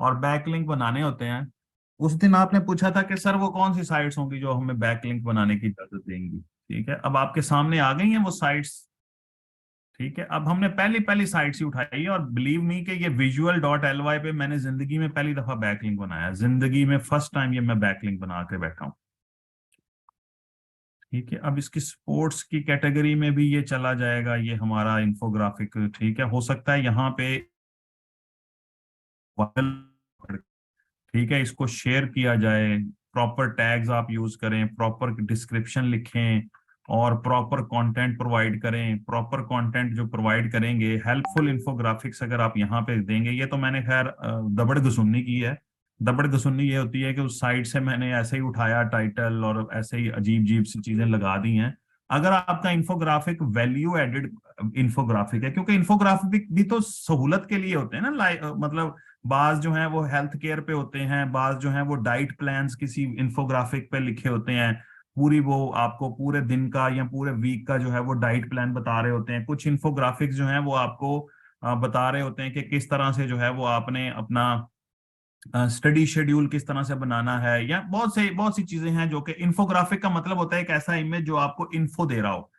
और बैकलिंक बनाने होते हैं, उस दिन आपने पूछा था कि सर वो कौन सी साइट्स होंगी जो हमें बैकलिंक बनाने की इजाजत देंगी। ठीक है, अब आपके सामने आ गई हैं वो साइट्स। ठीक है, अब हमने पहली पहली साइट्स ही उठाई है, और बिलीव मी कि ये visual.ly पे मैंने जिंदगी में पहली दफा बैकलिंक बनाया, जिंदगी में फर्स्ट टाइम ये मैं बैकलिंक बना के बैठा हूँ। ठीक है, अब इसकी स्पोर्ट्स की कैटेगरी में भी ये चला जाएगा, ये हमारा इंफोग्राफिक। ठीक है, हो सकता है यहाँ पे ठीक है इसको शेयर किया जाए, प्रॉपर टैग्स आप यूज करें, प्रॉपर डिस्क्रिप्शन लिखें, और प्रॉपर कंटेंट प्रोवाइड करें। प्रॉपर कंटेंट जो प्रोवाइड करेंगे, हेल्पफुल इंफोग्राफिक्स अगर आप यहाँ पे देंगे, ये तो मैंने खैर दबड़ गसुन्नी की है। दबड़ गसुन्नी ये होती है कि उस साइट से मैंने ऐसे ही उठाया टाइटल और ऐसे ही अजीब अजीब सी चीजें लगा दी हैं। अगर आपका इंफोग्राफिक वैल्यू एडेड इंफोग्राफिक है, क्योंकि इंफोग्राफिक भी तो सहूलत के लिए होते हैं ना, मतलब बाज जो हैं वो हेल्थ केयर पे होते हैं, बाज जो हैं वो डाइट प्लान्स किसी इंफोग्राफिक पे लिखे होते हैं, पूरी वो आपको पूरे दिन का या पूरे वीक का जो है वो डाइट प्लान बता रहे होते हैं। कुछ इंफोग्राफिक्स जो हैं वो आपको बता रहे होते हैं कि किस तरह से जो है वो आपने अपना स्टडी शेड्यूल किस तरह से बनाना है, या बहुत सी चीजें हैं जो कि इंफोग्राफिक का मतलब होता है एक ऐसा इमेज जो आपको इन्फो दे रहा हो।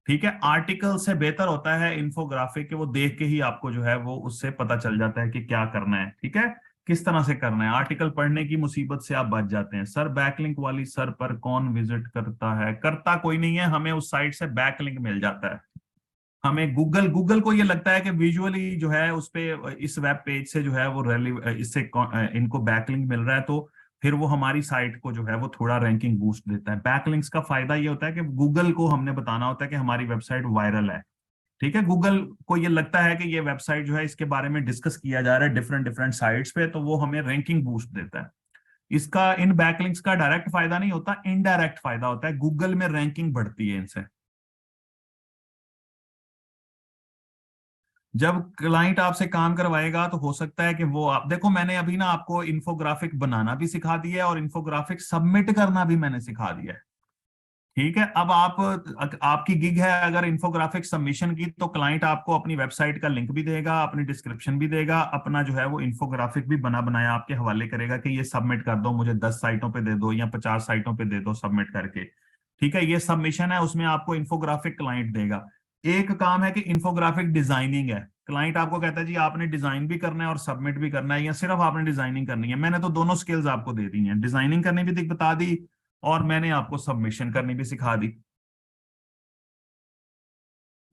ठीक है, आर्टिकल से बेहतर होता है इंफोग्राफिक के, वो देख के ही आपको जो है वो उससे पता चल जाता है कि क्या करना है। ठीक है, किस तरह से करना है, आर्टिकल पढ़ने की मुसीबत से आप बच जाते हैं। सर बैकलिंक वाली सर पर कौन विजिट करता है, करता कोई नहीं है, हमें उस साइट से बैकलिंक मिल जाता है। हमें गूगल गूगल को ये लगता है कि विजुअली जो है उस पे इस वेब पेज से जो है वो इससे इनको बैकलिंक मिल रहा है, तो फिर वो हमारी साइट को जो है वो थोड़ा रैंकिंग बूस्ट देता है। बैकलिंक्स का फायदा ये होता है कि गूगल को हमने बताना होता है कि हमारी वेबसाइट वायरल है। ठीक है, गूगल को ये लगता है कि ये वेबसाइट जो है इसके बारे में डिस्कस किया जा रहा है डिफरेंट डिफरेंट साइट्स पे, तो वो हमें रैंकिंग बूस्ट देता है। इसका इन बैकलिंक्स का डायरेक्ट फायदा नहीं होता, इनडायरेक्ट फायदा होता है, गूगल में रैंकिंग बढ़ती है इनसे। जब क्लाइंट आपसे काम करवाएगा तो हो सकता है कि वो, आप देखो मैंने अभी ना आपको इन्फोग्राफिक बनाना भी सिखा दिया है और इन्फोग्राफिक सबमिट करना भी मैंने सिखा दिया है। ठीक है, अब आपकी गिग है अगर इन्फोग्राफिक सबमिशन की, तो क्लाइंट आपको अपनी वेबसाइट का लिंक भी देगा, अपनी डिस्क्रिप्शन भी देगा, अपना जो है वो इन्फोग्राफिक भी बना बनाया आपके हवाले करेगा कि ये सबमिट कर दो, मुझे 10 साइटों पे दे दो या 50 साइटों पे दे दो सबमिट करके। ठीक है, ये सबमिशन है, उसमें आपको इन्फोग्राफिक क्लाइंट देगा। एक काम है कि इन्फोग्राफिक डिजाइनिंग है, क्लाइंट आपको कहता है जी आपने डिजाइन भी करना है और सबमिट भी करना है, या सिर्फ आपने डिजाइनिंग करनी है। मैंने तो दोनों स्किल्स आपको दे दी हैं, डिजाइनिंग करनी भी बता दी और मैंने आपको सबमिशन करनी भी सिखा दी।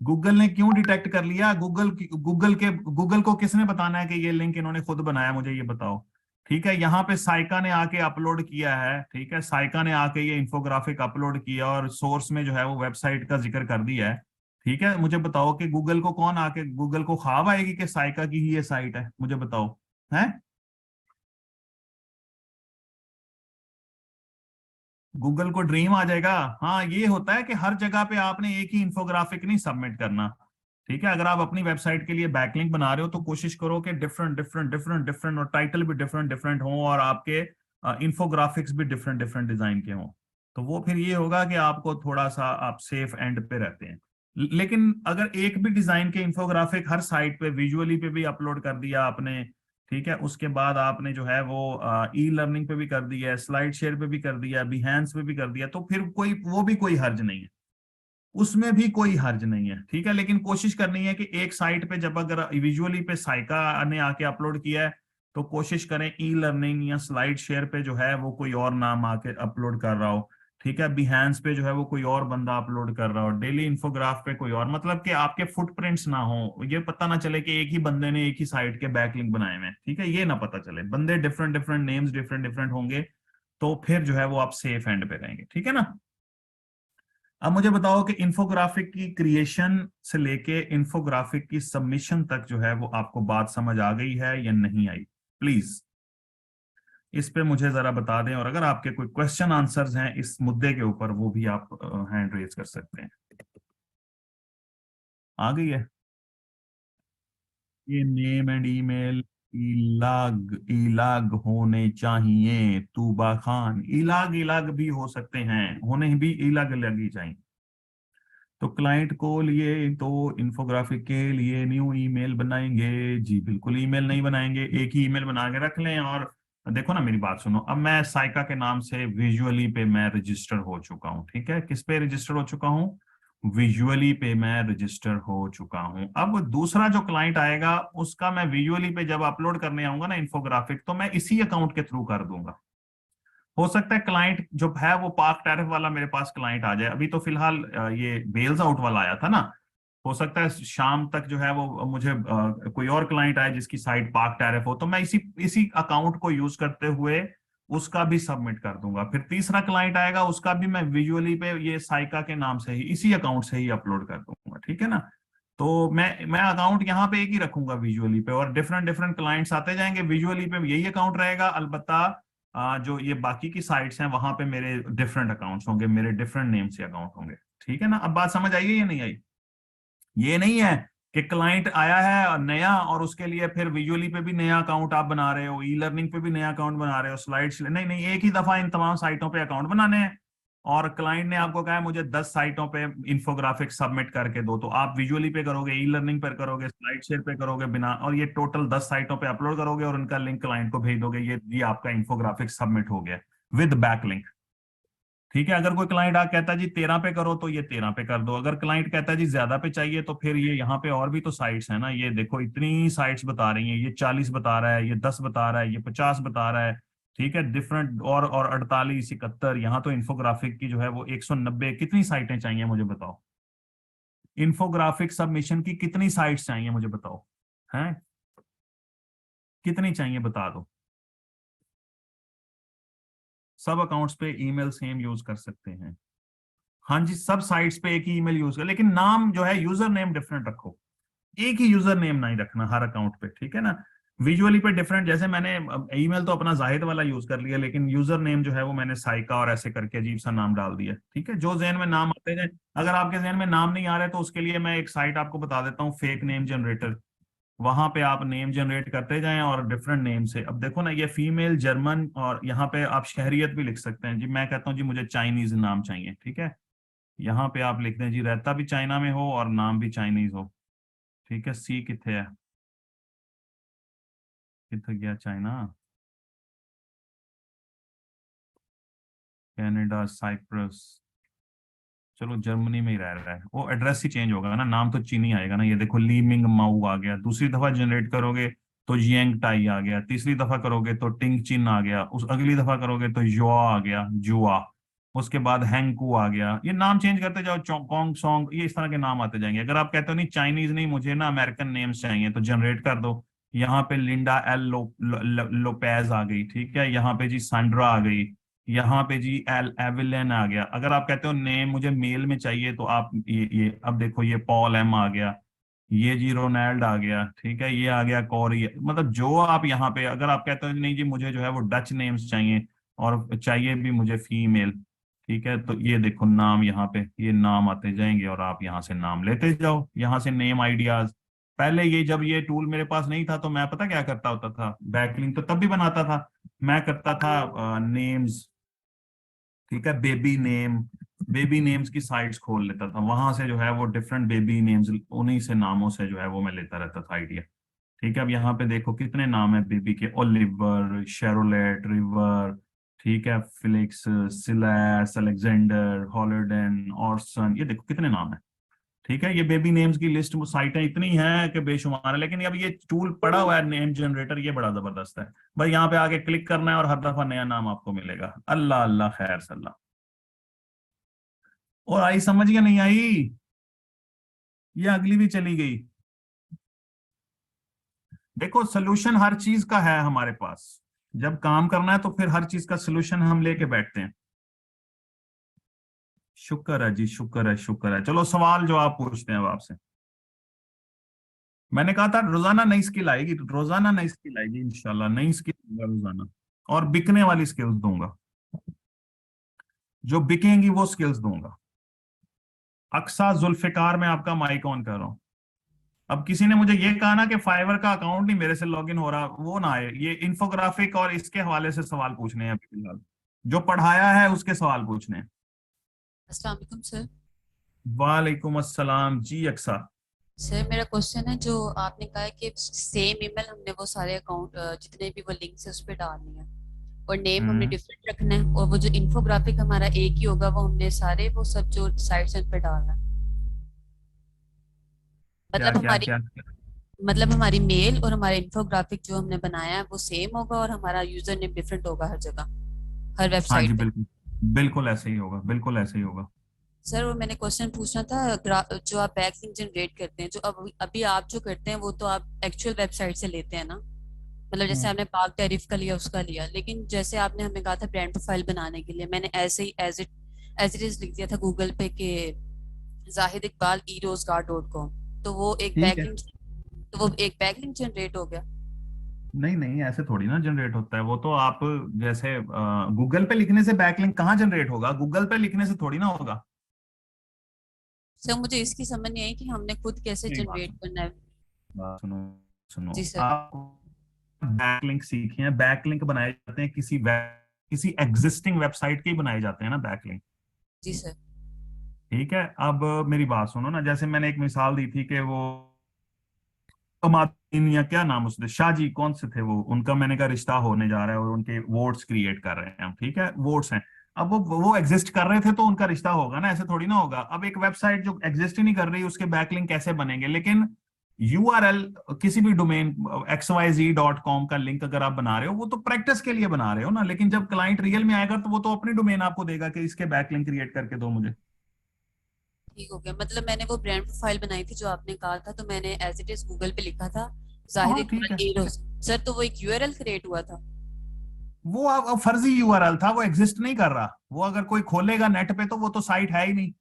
गूगल ने क्यों डिटेक्ट कर लिया, गूगल को किसने बताना है कि ये लिंक इन्होंने खुद बनाया, मुझे ये बताओ। ठीक है, यहाँ पे साइका ने आके अपलोड किया है, ठीक है, साइका ने आके ये इंफोग्राफिक अपलोड किया और सोर्स में जो है वो वेबसाइट का जिक्र कर दिया है। ठीक है, मुझे बताओ कि गूगल को कौन आके, गूगल को ख्वाब आएगी कि साइका की ही ये साइट है? मुझे बताओ, है? गूगल को ड्रीम आ जाएगा? हाँ, ये होता है कि हर जगह पे आपने एक ही इंफोग्राफिक नहीं सबमिट करना। ठीक है, अगर आप अपनी वेबसाइट के लिए बैकलिंक बना रहे हो तो कोशिश करो कि डिफरेंट डिफरेंट डिफरेंट डिफरेंट और टाइटल भी डिफरेंट डिफरेंट हो, और आपके इंफोग्राफिक्स भी डिफरेंट डिफरेंट डिजाइन के हों। तो वो फिर ये होगा कि आपको थोड़ा सा आप सेफ एंड पे रहते हैं। लेकिन अगर एक भी डिजाइन के इंफोग्राफिक हर साइट पे विजुअली पे भी अपलोड कर दिया आपने, ठीक है, उसके बाद आपने जो है वो ई लर्निंग पे भी कर दिया, स्लाइड शेयर पे भी कर दिया, बिहेंस पे भी कर दिया, तो फिर कोई वो भी कोई हर्ज नहीं है, उसमें भी कोई हर्ज नहीं है। ठीक है, लेकिन कोशिश करनी है कि एक साइट पे जब अगर विजुअली पे साइका ने आके अपलोड किया है, तो कोशिश करें ई लर्निंग या स्लाइड शेयर पे जो है वो कोई और नाम आके अपलोड कर रहा हो। ठीक है, बिहेंस पे जो है वो कोई और बंदा अपलोड कर रहा हो, डेली इन्फोग्राफ पे कोई और, मतलब कि आपके फुटप्रिंट्स ना हो, ये पता ना चले कि एक ही बंदे ने एक ही साइट के बैकलिंक बनाए हुए हैं। ठीक है, ये ना पता चले, बंदे different different names different different होंगे, तो फिर जो है वो आप सेफ एंड पे रहेंगे। ठीक है ना? अब मुझे बताओ कि इंफोग्राफिक की क्रिएशन से लेके इंफोग्राफिक की सबमिशन तक जो है वो आपको बात समझ आ गई है या नहीं आई? प्लीज इस पे मुझे जरा बता दें, और अगर आपके कोई क्वेश्चन आंसर्स हैं इस मुद्दे के ऊपर वो भी आप हैंड रेज कर सकते हैं। आ गई है? ये नेम एंड ईमेल इलाग इलाग होने चाहिए, तूबा खान, इलाग इलाग भी हो सकते हैं, होने भी इलाग इलाग ही चाहिए। तो क्लाइंट को लिए तो इन्फोग्राफिक के लिए न्यू ईमेल बनाएंगे? जी बिल्कुल, ईमेल नहीं बनाएंगे, एक ही ईमेल बना के रख लें। और देखो ना, मेरी बात सुनो, अब मैं साइका के नाम से विजुअली पे मैं रजिस्टर हो चुका हूँ। ठीक है, किस पे रजिस्टर हो चुका हूँ? विजुअली पे मैं रजिस्टर हो चुका हूँ। अब दूसरा जो क्लाइंट आएगा उसका मैं विजुअली पे जब अपलोड करने आऊंगा ना इंफोग्राफिक, तो मैं इसी अकाउंट के थ्रू कर दूंगा। हो सकता है क्लाइंट जो है वो पार्क टैरिफ वाला मेरे पास क्लाइंट आ जाए, अभी तो फिलहाल ये बेल्स आउट वाला आया था ना। हो सकता है शाम तक जो है वो मुझे कोई और क्लाइंट आए जिसकी साइट पार्क टैरिफ हो, तो मैं इसी इसी अकाउंट को यूज करते हुए उसका भी सबमिट कर दूंगा। फिर तीसरा क्लाइंट आएगा, उसका भी मैं विजुअली पे ये साइका के नाम से ही इसी अकाउंट से ही अपलोड कर दूंगा। ठीक है ना? तो मैं अकाउंट यहाँ पे एक ही रखूंगा विजुअली पे, और डिफरेंट डिफरेंट क्लाइंट्स आते जाएंगे, विजुअली पे यही अकाउंट रहेगा, अलबत्ता जो ये बाकी की साइट्स हैं वहां पे मेरे डिफरेंट अकाउंट्स होंगे, मेरे डिफरेंट नेम से अकाउंट होंगे। ठीक है ना? अब बात समझ आई है या नहीं आई? ये नहीं है कि क्लाइंट आया है और नया, और उसके लिए फिर विजुअली पे भी नया अकाउंट आप बना रहे हो, ई लर्निंग पे भी नया अकाउंट बना रहे हो, स्लाइड्स, नहीं नहीं, एक ही दफा इन तमाम साइटों पे अकाउंट बनाने हैं। और क्लाइंट ने आपको कहा है मुझे 10 साइटों पे इंफोग्राफिक सबमिट करके दो, तो आप विजुअली पे करोगे, ई लर्निंग पर करोगे, स्लाइड शेयर पे करोगे बिना, और ये टोटल 10 साइटों पे अपलोड करोगे और उनका लिंक क्लाइंट को भेज दोगे, ये आपका इंफोग्राफिक सबमिट हो गया विद बैकलिंक। ठीक है, अगर कोई क्लाइंट आ कहता है जी 13 पे करो, तो ये 13 पे कर दो। अगर क्लाइंट कहता है जी ज्यादा पे चाहिए, तो फिर ये यहाँ पे और भी तो साइट्स है ना, ये देखो इतनी साइट्स बता रही हैं, ये 40 बता रहा है, ये 10 बता रहा है, ये 50 बता रहा है। ठीक है, डिफरेंट, और 48, 71, यहाँ तो इन्फोग्राफिक की जो है वो 190, कितनी साइटें चाहिए मुझे बताओ? इन्फोग्राफिक सबमिशन की कितनी साइट्स चाहिए मुझे बताओ? हैं? कितनी चाहिए बता दो। सब अकाउंट्स पे ईमेल सेम यूज कर सकते हैं? हाँ जी, सब साइट्स पे एक ही ईमेल यूज कर, लेकिन नाम जो है यूजर नेम डिफरेंट रखो, एक ही यूजर नेम नहीं रखना हर अकाउंट पे। ठीक है ना? विजुअली पे डिफरेंट, जैसे मैंने ईमेल तो अपना जाहिद वाला यूज कर लिया, लेकिन यूजर नेम जो है वो मैंने साइका और ऐसे करके अजीब सा नाम डाल दिया। ठीक है, जो जहन में नाम आते हैं, अगर आपके जहन में नाम नहीं आ रहे तो उसके लिए मैं एक साइट आपको बता देता हूँ, फेक नेम जनरेटर। वहां पे आप नेम जनरेट करते जाएं और डिफरेंट नेम से, अब देखो ना, ये फीमेल जर्मन, और यहाँ पे आप शहरियत भी लिख सकते हैं जी, मैं कहता हूँ जी मुझे चाइनीज नाम चाहिए। ठीक है, यहाँ पे आप लिख दें जी रहता भी चाइना में हो और नाम भी चाइनीज हो। ठीक है, सी किथे है, किथे गया चाइना, कनाडा, साइप्रस, चलो जर्मनी में ही रह रहा है, वो एड्रेस ही चेंज होगा ना, नाम तो चीनी आएगा ना। ये देखो ली मिंग माऊ आ गया, दूसरी दफा जनरेट करोगे तो जियांग टाई आ गया, तीसरी दफा करोगे तो टिंग चिन आ गया, उस अगली दफा करोगे तो जुआ आ गया, जुआ, उसके बाद हैंकू आ गया। ये नाम चेंज करते जाओ, कॉन्ग सॉन्ग, ये इस तरह के नाम आते जाएंगे। अगर आप कहते हो नहीं चाइनीज नहीं, मुझे ना अमेरिकन नेम्स चाहिए, तो जनरेट कर दो। यहाँ पे लिंडा एल लोपेज आ गई। ठीक है, यहाँ पे जी सांड्रा आ गई, यहाँ पे जी एल एविलन आ गया। अगर आप कहते हो नेम मुझे मेल में चाहिए तो आप ये अब देखो, ये पॉल एम आ गया, ये जी रोनाल्ड आ गया, ठीक है, ये आ गया कॉरी। मतलब जो आप यहाँ पे, अगर आप कहते हो नहीं जी मुझे जो है वो डच नेम्स चाहिए और चाहिए भी मुझे फीमेल, ठीक है, तो ये देखो नाम, यहाँ पे ये नाम आते जाएंगे और आप यहाँ से नाम लेते जाओ, यहाँ से नेम आइडियाज। पहले ये जब ये टूल मेरे पास नहीं था तो मैं पता क्या करता होता था, बैकलिंक तो तब भी बनाता था, मैं करता था नेम्स, ठीक है, बेबी नेम, बेबी नेम्स की साइट्स खोल लेता था, वहां से जो है वो डिफरेंट बेबी नेम्स, उन्हीं से नामों से जो है वो मैं लेता रहता था आइडिया। ठीक है, अब यहाँ पे देखो कितने नाम है बेबी के, ओलिवर, शेरोलेट, रिवर, ठीक है, फिलिक्स, सिलेस, अलेक्जेंडर, हॉलिडन, ऑर्सन, ये देखो कितने नाम है। ठीक है, ये बेबी नेम्स की लिस्ट साइटें इतनी हैं कि बेशुमार है, लेकिन अब ये टूल पड़ा हुआ है नेम जनरेटर, ये बड़ा जबरदस्त है। भाई यहाँ पे आके क्लिक करना है और हर दफा नया नाम आपको मिलेगा। अल्लाह अल्लाह खैर सल्ला। और आई समझ या नहीं आई? ये अगली भी चली गई। देखो सोल्यूशन हर चीज का है हमारे पास, जब काम करना है तो फिर हर चीज का सोल्यूशन हम लेके बैठते हैं। शुक्र है जी, शुक्र है, शुक्र है। चलो सवाल जो आप पूछते हैं अब आपसे। मैंने कहा था रोजाना नई स्किल आएगी, तो रोजाना नई स्किल आएगी इंशाल्लाह, नई स्किल दूंगा रोजाना, और बिकने वाली स्किल्स दूंगा, जो बिकेंगी वो स्किल्स दूंगा। अक्सा जुल्फिकार में आपका माइक ऑन कर रहा हूं। अब किसी ने मुझे ये कहा ना कि फाइवर का अकाउंट नहीं मेरे से लॉगिन हो रहा, वो ना आए, ये इंफोग्राफिक और इसके हवाले से सवाल पूछने हैं अभी फिलहाल, जो पढ़ाया है उसके सवाल पूछने हैं। अस्सलाम वालेकुम सर। वालेकुम अस्सलाम जी अक्सा। सर मेरा क्वेश्चन है, जो आपने कहा है कि सेम ईमेल हमने वो सारे अकाउंट जितने भी वो लिंक्स है उस पर डालनी है, और नेम हमने हम्म। डिफरेंट रखना है, और वो जो इन्फोग्राफिक हमारा एक ही होगा, वो हमने सारे वो सब जो साइट्स हैं उन पर डालना है। क्या मतलब क्या हमारी क्या? मतलब हमारी मेल और हमारा इन्फोग्राफिक जो हमने बनाया है वो सेम होगा, और हमारा यूजर नेम डिफरेंट होगा हर जगह, हर हाँ जी वेबसाइट पे। बिल्कुल, बिल्कुल ऐसे ही होगा, बिल्कुल ऐसे ही होगा। सर वो मैंने क्वेश्चन पूछना था, जो आप बैकलिंक जनरेट करते हैं, जो अब अभी आप जो करते हैं वो तो आप एक्चुअल वेबसाइट से लेते हैं ना, मतलब जैसे हम्म। आपने पार्क टैरिफ का लिया उसका लिया, लेकिन जैसे आपने हमें कहा था ब्रांड प्रोफाइल बनाने के लिए, मैंने ऐसे ही एज इट इज लिख दिया था गूगल पे के जाहिद इकबाल ई रोजगार डॉट कॉम, तो वो एक ठीक है। बैकलिंक, तो वो एक बैकलिंक जनरेट हो गया। नहीं नहीं, ऐसे थोड़ी ना जनरेट होता है, वो तो आप जैसे गूगल पे लिखने से बैकलिंक कहाँ जनरेट होगा, गूगल पे लिखने से थोड़ी ना होगा। सर मुझे इसकी समझ नहीं आई कि हमने खुद कैसे मेरी बात जनरेट सुनो, करना है। बात सुनो, सुनो। जी सर। आप बैकलिंक सीखे हैं, बैकलिंक बनाए जाते हैं किसी एग्जिस्टिंग वेबसाइट के ही बनाए जाते हैं ना बैकलिंक। जी सर। ठीक है, अब मेरी बात सुनो ना, जैसे मैंने एक मिसाल दी थी कि वो अमादीन या क्या नाम उसने, शाहजी कौन से थे वो, उनका मैंने कहा रिश्ता होने जा रहा है और उनके वोट्स क्रिएट कर रहे हैं हम, ठीक है, वोट्स हैं। अब वो एग्जिस्ट कर रहे थे तो उनका रिश्ता होगा ना, ऐसे थोड़ी ना होगा। अब एक वेबसाइट जो एग्जिस्ट ही नहीं कर रही उसके बैकलिंक कैसे बनेंगे? लेकिन यूआरएल, किसी भी डोमेन xyz.com का लिंक अगर आप बना रहे हो वो तो प्रैक्टिस के लिए बना रहे हो ना, लेकिन जब क्लाइंट रियल में आएगा तो वो तो अपनी डोमेन आपको देगा कि इसके बैकलिंक क्रिएट करके दो मुझे। ठीक हो गया, मतलब मैंने वो ब्रांड प्रोफाइल बनाई थी जो आपने कहा था, तो मैंने एज इट इज गूगल पे लिखा था हाँ जाहिद हाँ, ठीक है। इकबाल एरोज। सर तो वो एक यूआरएल क्रिएट हुआ था। वो अब फर्जी यूआरएल था, वो एग्जिस्ट नहीं कर रहा, वो अगर कोई खोलेगा नेट पे तो वो तो साइट है ही नहीं,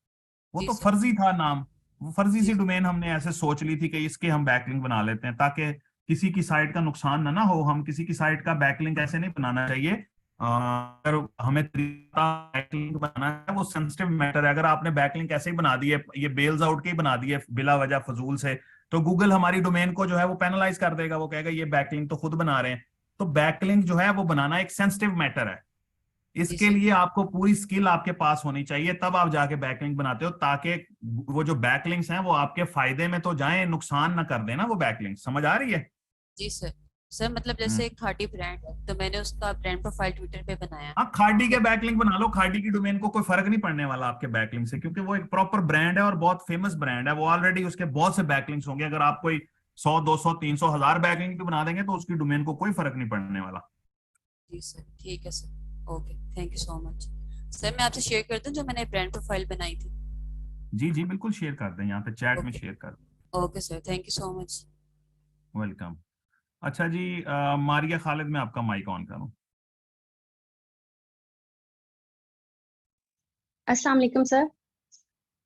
वो जी तो सर। फर्जी था नाम। वो फर्जी सी जी डोमेन हमने ऐसे सोच ली थी कि इसके हम बैकलिंक बना लेते हैं ताकि किसी की साइट का नुकसान ना ना हो। हम किसी की साइट का बैकलिंक ऐसे नहीं बनाना चाहिए। अगर हमें बैकलिंक बनाना है वो सेंसिटिव मैटर है, अगर आपने बैकलिंक ऐसे ही बना दिए, ये बेल्स आउट के ही बना दिए बिला वजह फजूल से, तो गूगल हमारी डोमेन को जो है वो पेनलाइज कर देगा, वो कहेगा ये बैकलिंक तो खुद बना रहे हैं। तो बैकलिंक जो है वो बनाना एक सेंसिटिव मैटर है, जी इसके सर। लिए आपको पूरी स्किल आपके पास होनी चाहिए, तब आप जाके बैकलिंक बनाते हो, ताकि वो जो बैकलिंक्स हैं वो आपके फायदे में तो जाएं, नुकसान ना कर देना वो बैकलिंक। समझ आ रही है? जी सर। सर मतलब हम्म। जैसे एक खाटी ब्रांड है, तो मैंने उसका ब्रांड प्रोफाइल ट्विटर पे बनाया, हाँ, खाड़ी के तो बैकलिंक बना लो, खाड़ी की डोमेन को कोई फर्क नहीं पड़ने वाला आपके बैकलिंक से, क्योंकि वो एक प्रॉपर ब्रांड है और बहुत फेमस ब्रांड है, वो ऑलरेडी उसके बहुत से बैकलिंक्स होंगे। अगर आप कोई 100 200 300 1000 बैकलिंक भी बना देंगे तो उसकी डोमेन को कोई फर्क नहीं पड़ने वाला। जी सर ठीक है sir. Okay, thank you so much. Sir मैं आपसे शेयर कर दूं जो मैंने ब्रांड प्रोफाइल बनाई थी। जी जी बिल्कुल, शेयर कर दें, यहाँ पे चैट में ओके। शेयर कर। Okay sir, thank you so much. Welcome. अच्छा जी, मारिया खालिद में आपका माइक ऑन करूँ? अस्सलाम वालेकुम सर।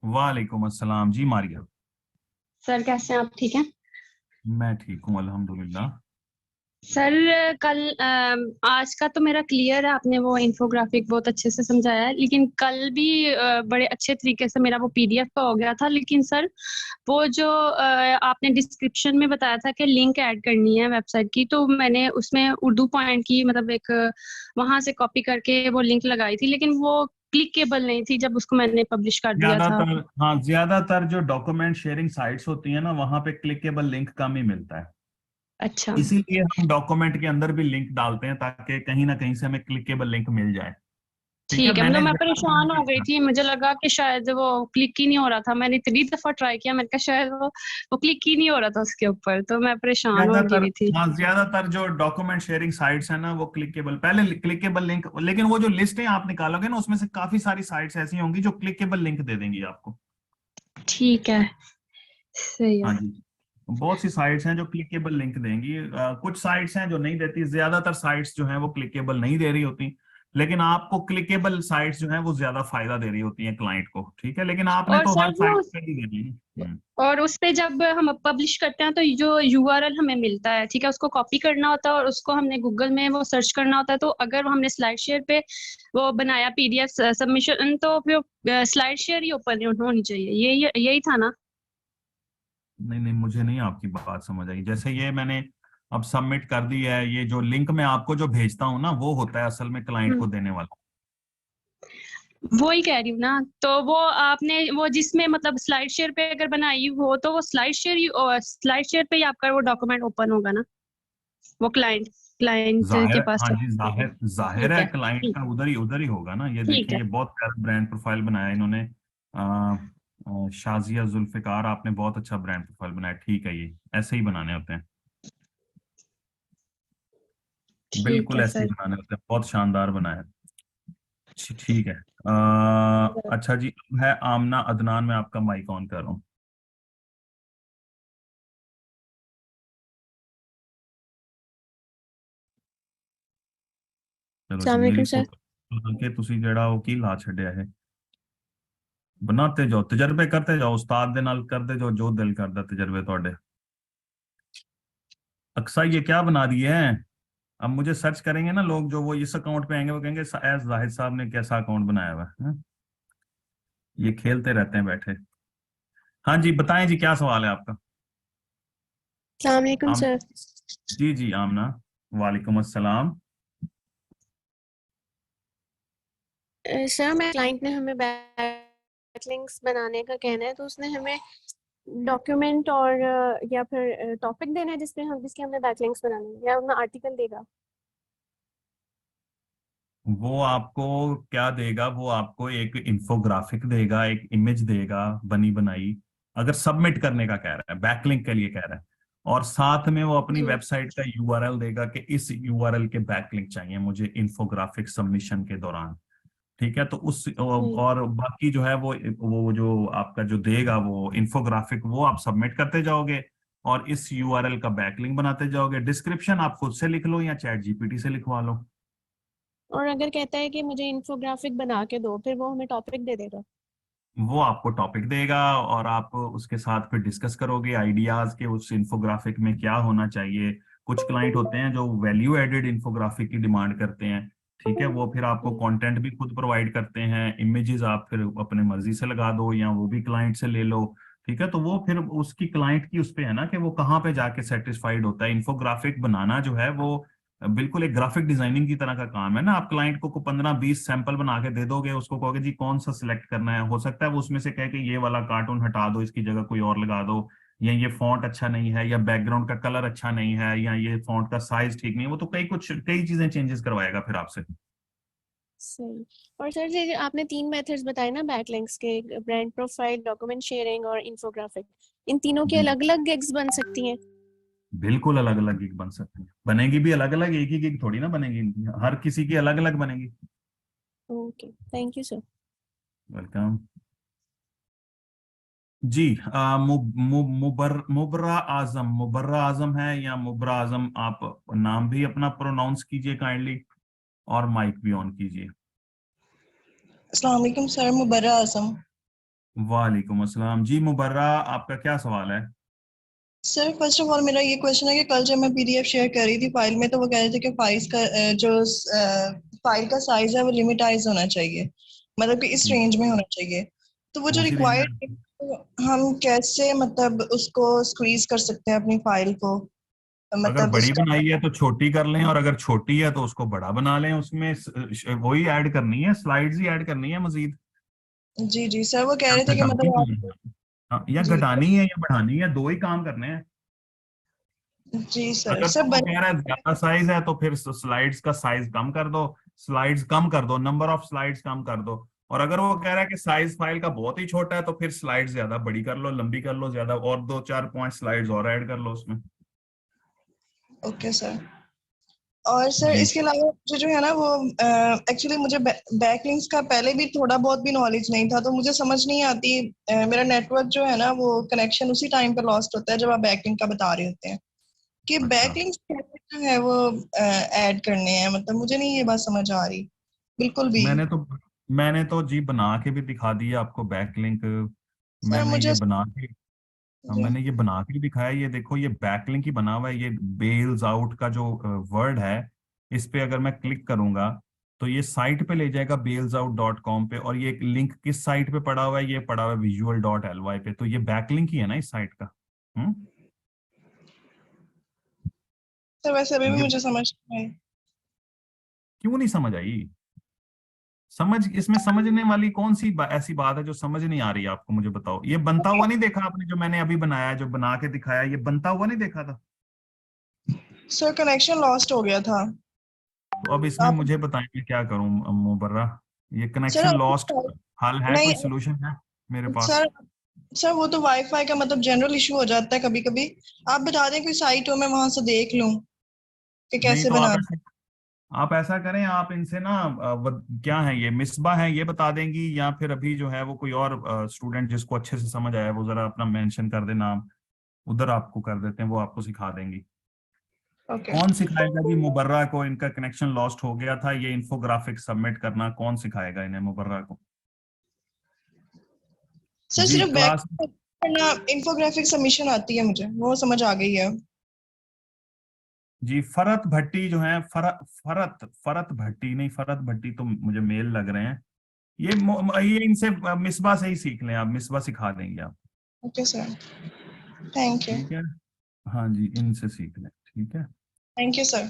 वालेकुम अस्सलाम जी मारिया। सर कैसे हैं आप, ठीक हैं? मैं ठीक हूँ अल्हम्दुलिल्लाह। सर कल आज का तो मेरा क्लियर है, आपने वो इन्फोग्राफिक बहुत अच्छे से समझाया है, लेकिन कल भी बड़े अच्छे तरीके से मेरा वो पीडीएफ का हो गया था। लेकिन सर वो जो आपने डिस्क्रिप्शन में बताया था कि लिंक ऐड करनी है वेबसाइट की, तो मैंने उसमें उर्दू पॉइंट की मतलब एक वहां से कॉपी करके वो लिंक लगाई थी, लेकिन वो क्लिकेबल नहीं थी जब उसको मैंने पब्लिश कर दिया था। ज्यादातर, हाँ, ज्यादातर जो डॉक्यूमेंट शेयरिंग साइट्स होती है ना, वहां पे क्लिकेबल लिंक कम ही मिलता है। अच्छा इसीलिए हम डॉक्यूमेंट के अंदर भी लिंक डालते हैं ताकि कहीं ना कहीं से हमें क्लिकेबल लिंक मिल जाए। ठीक है, ठीक है, मैंने मतलब मैं परेशान हो गई ज्यादातर, थी, मुझे लगा कि शायद वो क्लिक ही नहीं हो रहा था। मैंने इतनी दफा ट्राई किया, मैंने कहा शायद वो क्लिक ही नहीं हो रहा था उसके ऊपर, तो मैं परेशान हो ज्यादातर, गई थी। हाँ, ज्यादातर जो डॉक्यूमेंट शेयरिंग साइट्स है ना, वो क्लिकेबल, पहले क्लिकेबल लिंक, लेकिन वो जो लिस्ट है आप निकालोगे ना, उसमें से काफी सारी साइट्स ऐसी होंगी जो क्लिकेबल लिंक दे देंगी आपको। ठीक है, सही है। हाँ जी, बहुत सी साइट्स हैं जो क्लिकेबल लिंक देंगी, कुछ साइट्स हैं जो नहीं देती, ज्यादातर साइट्स जो हैं वो क्लिकेबल नहीं दे रही होती। लेकिन आपको क्लिकेबल साइट्स जो हैं वो ज्यादा फायदा दे रही होती हैं क्लाइंट को, ठीक है, लेकिन आपने और तो सर हर वो साइट पे ही देनी है। और उस पे जब हम पब्लिश करते हैं तो जो यूआरएल हमें मिलता है, ठीक है, उसको कॉपी करना होता है और उसको हमने गूगल में वो सर्च करना होता है। तो अगर हमने स्लाइड शेयर पे वो बनाया पीडीएफ सबमिशन, तो फिर स्लाइड शेयर ही ओपन होनी चाहिए, यही था ना? नहीं नहीं, मुझे नहीं आपकी बात समझ आई। जैसे ये मैंने अब सबमिट कर दी है, ये जो लिंक मैं आपको जो भेजता हूँ ना, वो होता है असल में क्लाइंट को देने वाला। वो ही कह रही हूँ ना, तो वो आपने वो जिसमें मतलब स्लाइड शेयर पे अगर बनाई हो तो वो स्लाइड शेयर पे ही आपका वो डॉक्यूमेंट ओपन होगा ना, वो क्लाइंट क्लाइंट के जाहिर, पास हाँ चला जी, जाएगा। जाहिर जाहिर ठीक है, है, क्लाइंट ठीक का उधर ही होगा ना। ये ठीक देखिए, है। ये बहुत प्यारा ब्रांड प्रोफाइल बनाया इन्होंने। शाजिया जुल्फिकार, आपने बहुत अच्छा ब्रांड प्रोफाइल बनाया। ठीक है, ये ऐसे ही बनाने होते हैं, ठीक बिल्कुल है ऐसे ही सर। बनाने होते हैं। बहुत शानदार बनाया। ठीक है। अच्छा जी, अब है आमना अदनान, मैं आपका माइक ऑन कर रहा हूँ। चलो जी, अस्सलाम मेरी वालेकुम सर। फोटो के ਤੁਸੀਂ ਜਿਹੜਾ ਉਹ ਕੀ ਲਾ ਛੱਡਿਆ ਹੈ। बनाते जाओ, तजर्बे करते जाओ, उस्ताद दे नाल करते जाओ जो दिल करदा तजर्बे ਤੁਹਾਡੇ। अक्सा ये क्या बना दिए हैं। अब मुझे सर्च करेंगे ना लोग, जो वो इस अकाउंट पे आएंगे, वो कहेंगे एस जाहिद साहब ने कैसा अकाउंट बनाया हुआ है। ये खेलते रहते हैं बैठे। हाँ जी, बताएं जी, क्या सवाल है आपका। अस्सलाम वालेकुम आम सर। जी जी, आमना, वालेकुम अस्सलाम। सर मैं क्लाइंट ने हमें बैकलिंक्स बनाने का कहना है, तो उसने हमें डॉक्यूमेंट और या फिर टॉपिक देना है जिसके हमने बैकलिंक्स बनाने हैं, या अपना आर्टिकल देगा? वो आपको क्या देगा, वो आपको एक इंफोग्राफिक देगा, एक इमेज देगा बनी बनाई, अगर सबमिट करने का कह रहा है, बैकलिंक के लिए कह रहा है। और साथ में वो अपनी जी वेबसाइट का यूआरएल देगा कि इस यूआरएल के बैकलिंक चाहिए मुझे इंफोग्राफिक सबमिशन के दौरान। ठीक है, तो उस जी और बाकी जो है वो जो आपका जो देगा वो इंफोग्राफिक, वो आप सबमिट करते जाओगे और इस यूआरएल का बैकलिंक बनाते जाओगे। डिस्क्रिप्शन आप खुद से लिख लो या चैट जीपीटी से लिखवा लो। और अगर कहता है कि मुझे इन्फोग्राफिक बना के दो, फिर वो हमें टॉपिक दे देगा? वो आपको टॉपिक देगा और आप उसके साथ फिर डिस्कस करोगे आइडियाज के उस इंफोग्राफिक में क्या होना चाहिए। कुछ क्लाइंट होते हैं जो वैल्यू एडेड इंफोग्राफिक की डिमांड करते हैं। ठीक है, वो फिर आपको जी कंटेंट भी खुद प्रोवाइड करते हैं, इमेजेस आप फिर अपने मर्जी से लगा दो या वो भी क्लाइंट से ले लो। ठीक है, तो वो फिर उसकी क्लाइंट की उस पे है ना कि वो कहाँ पे जाके सेटिस्फाइड होता है। इंफोग्राफिक बनाना जो है वो बिल्कुल एक ग्राफिक डिजाइनिंग की तरह का काम है ना। आप क्लाइंट को 15-20 सैंपल बना के दे दोगे, उसको कहोगे जी कौन सा सिलेक्ट करना है, हो सकता है वो उसमें से कहे कि ये वाला कार्टून हटा दो, इसकी जगह कोई और लगा दो, या ये फॉन्ट अच्छा नहीं है, या बैकग्राउंड का कलर अच्छा नहीं है, या ये फॉन्ट का साइज ठीक नहीं है। वो तो कई चीजें चेंजेस करवाएगा फिर आपसे। सही। और सर ये आपने 3 मेथड्स बताए ना बैकलिंक्स के, ब्रांड प्रोफाइल, डॉक्यूमेंट शेयरिंग और इन्फोग्राफिक, इन तीनों की जी, अलग अलग गिग्स बन सकती हैं? बिल्कुल अलग अलग गिग बन सकती है, बनेगी भी अलग अलग, एक ही गिग थोड़ी ना बनेगी, हर किसी की अलग अलग बनेगी। Okay, thank you sir. Welcome जी। मुबर्रा आजम है या मुबरा आजम, आप नाम भी अपना प्रोनाउंस कीजिए काइंडली, और माइक भी ऑन कीजिए। अस्सलाम वालेकुम सर, मुबर्रा आजम। वालेकुम अस्सलाम जी। मुबर्रा, आपका क्या सवाल है? सर फर्स्ट ऑफ ऑल मेरा ये क्वेश्चन है कि कल जब मैं पीडीएफ शेयर कर रही थी फाइल में, तो वो कह रहे थे कि फाइल्स का जो फाइल का साइज है वो लिमिटाइज होना चाहिए, मतलब कि इस रेंज में होना चाहिए। तो वो जो कौन सी रेंज है? रिक्वायर्ड, हम कैसे मतलब उसको स्क्वीज कर सकते हैं अपनी फाइल को, अगर मतलब बड़ी उसका। बनाई है तो छोटी कर लें, और अगर छोटी है तो उसको बड़ा बना लें। उसमें वही ऐड करनी है, स्लाइड्स ही ऐड करनी है मजीद। जी जी सर, वो कह या रहे थे कि घटानी मतलब है, आप। हाँ, या जी घटानी है या बढ़ानी है, दो ही काम करने हैं। जी सर, अगर सर तो वो कह रहा है ज्यादा साइज है तो फिर स्लाइड्स का साइज कम कर दो, स्लाइड्स कम कर दो, नंबर ऑफ स्लाइड्स कम कर दो। और अगर वो कह रहा है कि साइज फाइल का बहुत ही छोटा है तो फिर स्लाइड्स ज्यादा बड़ी कर लो, लंबी कर लो ज्यादा, और 2-4 5 स्लाइड्स और ऐड कर लो उसमें। Okay sir. और सर जी। इसके अलावा मुझे जो है ना वो एक्चुअली मुझे बैकलिंक्स का पहले भी थोड़ा बहुत भी नॉलेज नहीं था, तो मुझे समझ नहीं आती। मेरा नेटवर्क जो है ना वो कनेक्शन उसी टाइम पे लॉस्ट होता है जब आप बैकलिंक का बता रहे होते हैं कि अच्छा, बैकलिंक्स कैसे जो है वो ऐड करने हैं, मतलब मुझे नहीं ये बात समझ आ रही बिल्कुल भी। मैंने तो मैंने तो जी बना के भी दिखा दिया आपको बैकलिंक। सर मैंने ये मुझे। बना के जी मैंने ये बना के दिखाया। ये देखो, ये बैकलिंक ही बना हुआ है। ये बेल्स आउट का जो वर्ड है, इस पे अगर मैं क्लिक करूंगा तो ये साइट पे ले जाएगा bailsout.com पे। और ये लिंक किस साइट पे पड़ा हुआ है? ये पड़ा हुआ है visual.ly पे। तो ये बैकलिंक ही है ना इस साइट का। हम्म। सर, वैसे अभी भी ये मुझे समझ नहीं आई। क्यों नहीं समझ आई? इसमें समझने वाली कौन सी ऐसी बात है जो समझ नहीं आ रही है आपको? मुझे बताओ। ये बनता हुआ नहीं देखा आपने? जो मैंने अभी बनाया, जो बना के दिखाया, ये बनता हुआ नहीं देखा था? सर कनेक्शन लॉस्ट हो गया था। तो अब इसमें आप। मुझे बताएं मैं क्या करूं मुबर्रा? ये सर कनेक्शन लॉस्ट आप। हल है? कोई नहीं सोल्यूशन है मेरे पास? सर, सर वो तो वाईफाई का मतलब जनरल इशू हो जाता है कभी कभी। आप बता दें कोई साइट हो, मैं वहां से देख लूं कि नहीं कैसे तो बनाना। आप ऐसा करें, आप इनसे ना क्या है, ये मिसबा है, ये बता देंगी, या फिर अभी जो है वो कोई और स्टूडेंट जिसको अच्छे से समझ आया वो जरा अपना मेंशन कर दे नाम, उधर आपको कर देते हैं, वो आपको सिखा देंगी। ओके कौन सिखाएगा जी मुबर्रा को? इनका कनेक्शन लॉस्ट हो गया था, ये इन्फोग्राफिक सबमिट करना कौन सिखाएगा इन्हें, मुबर्रा को? सर, जी सिर्फ बैक क्लास। करना इंफोग्राफिक सबमिशन आती है मुझे, वो समझ आ गई है। जी फरत भट्टी जो है, फरत फरत भट्टी नहीं, फरत भट्टी तो मुझे मेल लग रहे हैं। ये इनसे मिसबा से ही सीख लें आप, मिसबा सिखा देंगे आप। Okay sir, thank you. ठीक है, हाँ जी, इनसे सीख लें। ठीक है। Thank you sir.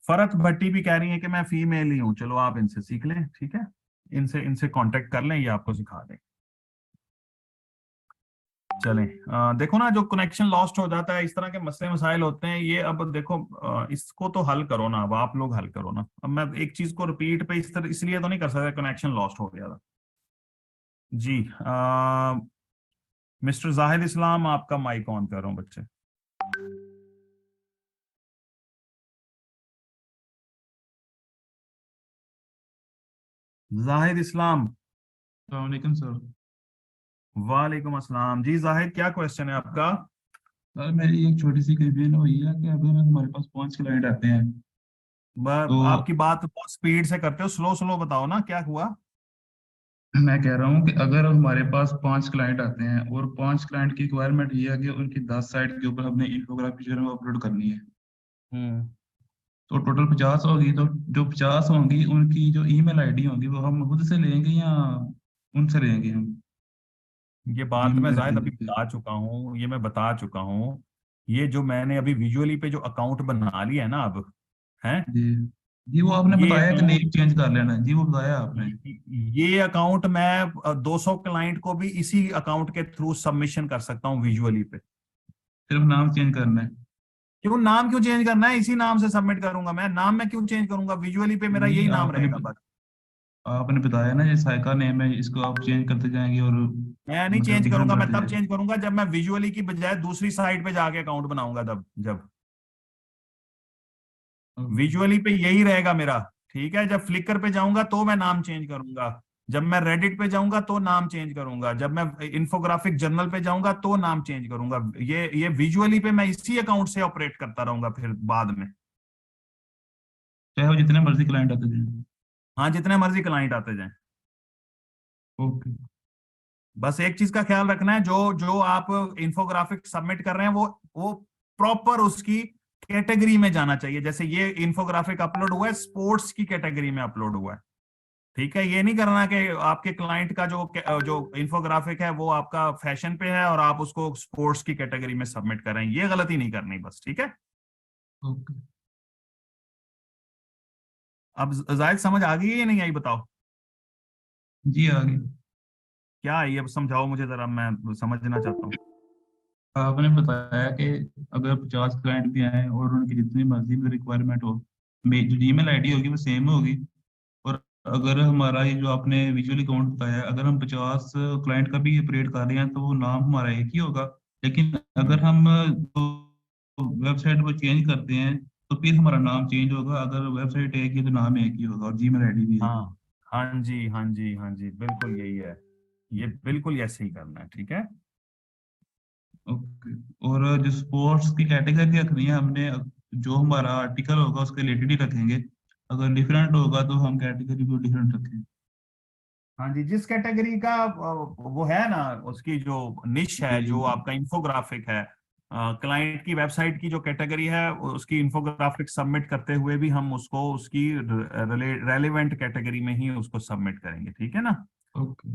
Farhat Bhatti भी कह रही है कि मैं फीमेल ही हूँ, चलो आप इनसे सीख लें। ठीक है, इनसे इनसे कांटेक्ट कर लें, ये आपको सिखा दें। चलें, देखो ना, जो कनेक्शन लॉस्ट हो जाता है, इस तरह के मसले मसाइल होते हैं ये। अब देखो, इसको तो हल करो ना, अब आप लोग हल करो ना। अब मैं एक चीज को रिपीट पे इस तरह इसलिए तो नहीं कर सकता, कनेक्शन लॉस्ट हो गया था। जी, मिस्टर जाहिद इस्लाम, आपका माइक ऑन कर रहा हूँ बच्चे। जाहिद इस्लाम। वालेकुम सर। वालेकुम अस्सलाम जी। जाहिद, क्या क्वेश्चन है आपका? सर मेरी एक छोटी सी कंप्लेन हुई है कि अगर हमारे पास 5 क्लाइंट आते हैं तो आपकी बात बहुत स्पीड से करते हो, स्लो स्लो बताओ ना, क्या हुआ? मैं कह रहा हूँ कि अगर हमारे पास 5 क्लाइंट आते हैं और 5 क्लाइंट की रिक्वायरमेंट ये है कि उनकी 10 साइट के ऊपर हमने इंफोग्राफी जो है वो अपलोड करनी है, हम्म। तो टोटल 50 होगी। तो जो 50 होंगी उनकी जो ईमेल आईडी होगी वो हम खुद से लेंगे या उनसे लेंगे हम? ये बात मैं ईमेल जाहिद आईडी अभी बता चुका हूँ, ये मैं बता चुका हूँ। ये जो मैंने अभी विजुअली पे जो अकाउंट बना लिया है ना अब, है जी जी, वो आपने ये बताया कि अकाउंट नेम चेंज कर लेना जी, वो बताया आपने। ये अकाउंट मैं 200 क्लाइंट को भी इसी अकाउंट के थ्रू सबमिशन कर सकता हूँ विजुअली पे। सिर्फ नाम चेंज करना है? क्यों नाम क्यों चेंज करना है? इसी नाम से सबमिट करूंगा मैं। नाम मैं क्यों चेंज करूंगा? विजुअली पे मेरा नहीं, यही नाम आपने रहेगा बस। आपने बताया ना ये साइका नेम है, इसको आप चेंज करते जाएंगे और मैं नहीं मतलब चेंज डिफरेंट करूंगा, मैं बनाते तब जाएंगे। चेंज करूंगा जब मैं विजुअली की बजाय दूसरी साइट पे जाके अकाउंट बनाऊंगा, तब जब ओके। विजुअली पे यही रहेगा मेरा। ठीक है, जब फ्लिकर पे जाऊंगा तो मैं नाम चेंज करूंगा, जब मैं रेडिट पे जाऊंगा तो नाम चेंज करूंगा, जब मैं इन्फोग्राफिक जर्नल पे जाऊंगा तो नाम चेंज करूंगा। ये विजुअली पे मैं इसी अकाउंट से ऑपरेट करता रहूंगा फिर बाद में। चाहे वो जितने मर्जी क्लाइंट आते जाएं। हाँ, जितने मर्जी क्लाइंट आते जाएं। ओके बस एक चीज का ख्याल रखना है, जो जो आप इंफोग्राफिक सबमिट कर रहे हैं वो प्रॉपर उसकी कैटेगरी में जाना चाहिए। जैसे ये इंफोग्राफिक अपलोड हुआ है, स्पोर्ट्स की कैटेगरी में अपलोड हुआ है, ठीक है। ये नहीं करना कि आपके क्लाइंट का जो इंफोग्राफिक है वो आपका फैशन पे है और आप उसको स्पोर्ट्स की कैटेगरी में सबमिट कर रहे हैं, ये गलती नहीं करनी बस, ठीक है। ओके। अब जायद समझ आ गई है या नहीं आई, बताओ जी आगे क्या आई, अब समझाओ मुझे जरा, मैं समझना चाहता हूँ। आपने बताया कि अगर 50 क्लाइंट भी आए और उनकी जितनी मर्जी में रिक्वायरमेंट हो, जो जीमेल आईडी होगी वो सेम होगी। और अगर हमारा ये जो आपने विजुअल अकाउंट बताया, अगर हम 50 क्लाइंट का भी ऑपरेट कर रहे हैं तो वो नाम हमारा एक ही होगा। लेकिन अगर हम वेबसाइट को चेंज करते हैं तो फिर हमारा नाम चेंज होगा। अगर वेबसाइट एक ही तो नाम एक ही होगा और जीमेल आईडी भी एक ही। हाँ हाँ जी, हाँ जी, हाँ जी, बिल्कुल यही है, ये बिल्कुल ऐसे ही करना है, ठीक है। ओके। और जो स्पोर्ट्स की कैटेगरी रखनी है हमने, जो हमारा आर्टिकल होगा उसके रिलेटेड ही रखेंगे। अगर डिफरेंट होगा तो हम कैटेगरी को डिफरेंट रखेंगे। हाँ जी, जिस कैटेगरी का वो है ना, उसकी जो निश है, जो जी। आपका इंफोग्राफिक है, क्लाइंट की वेबसाइट की जो कैटेगरी है, उसकी इंफोग्राफिक सबमिट करते हुए भी हम उसको उसकी रेलेवेंट कैटेगरी में ही उसको सबमिट करेंगे, ठीक है ना। ओके।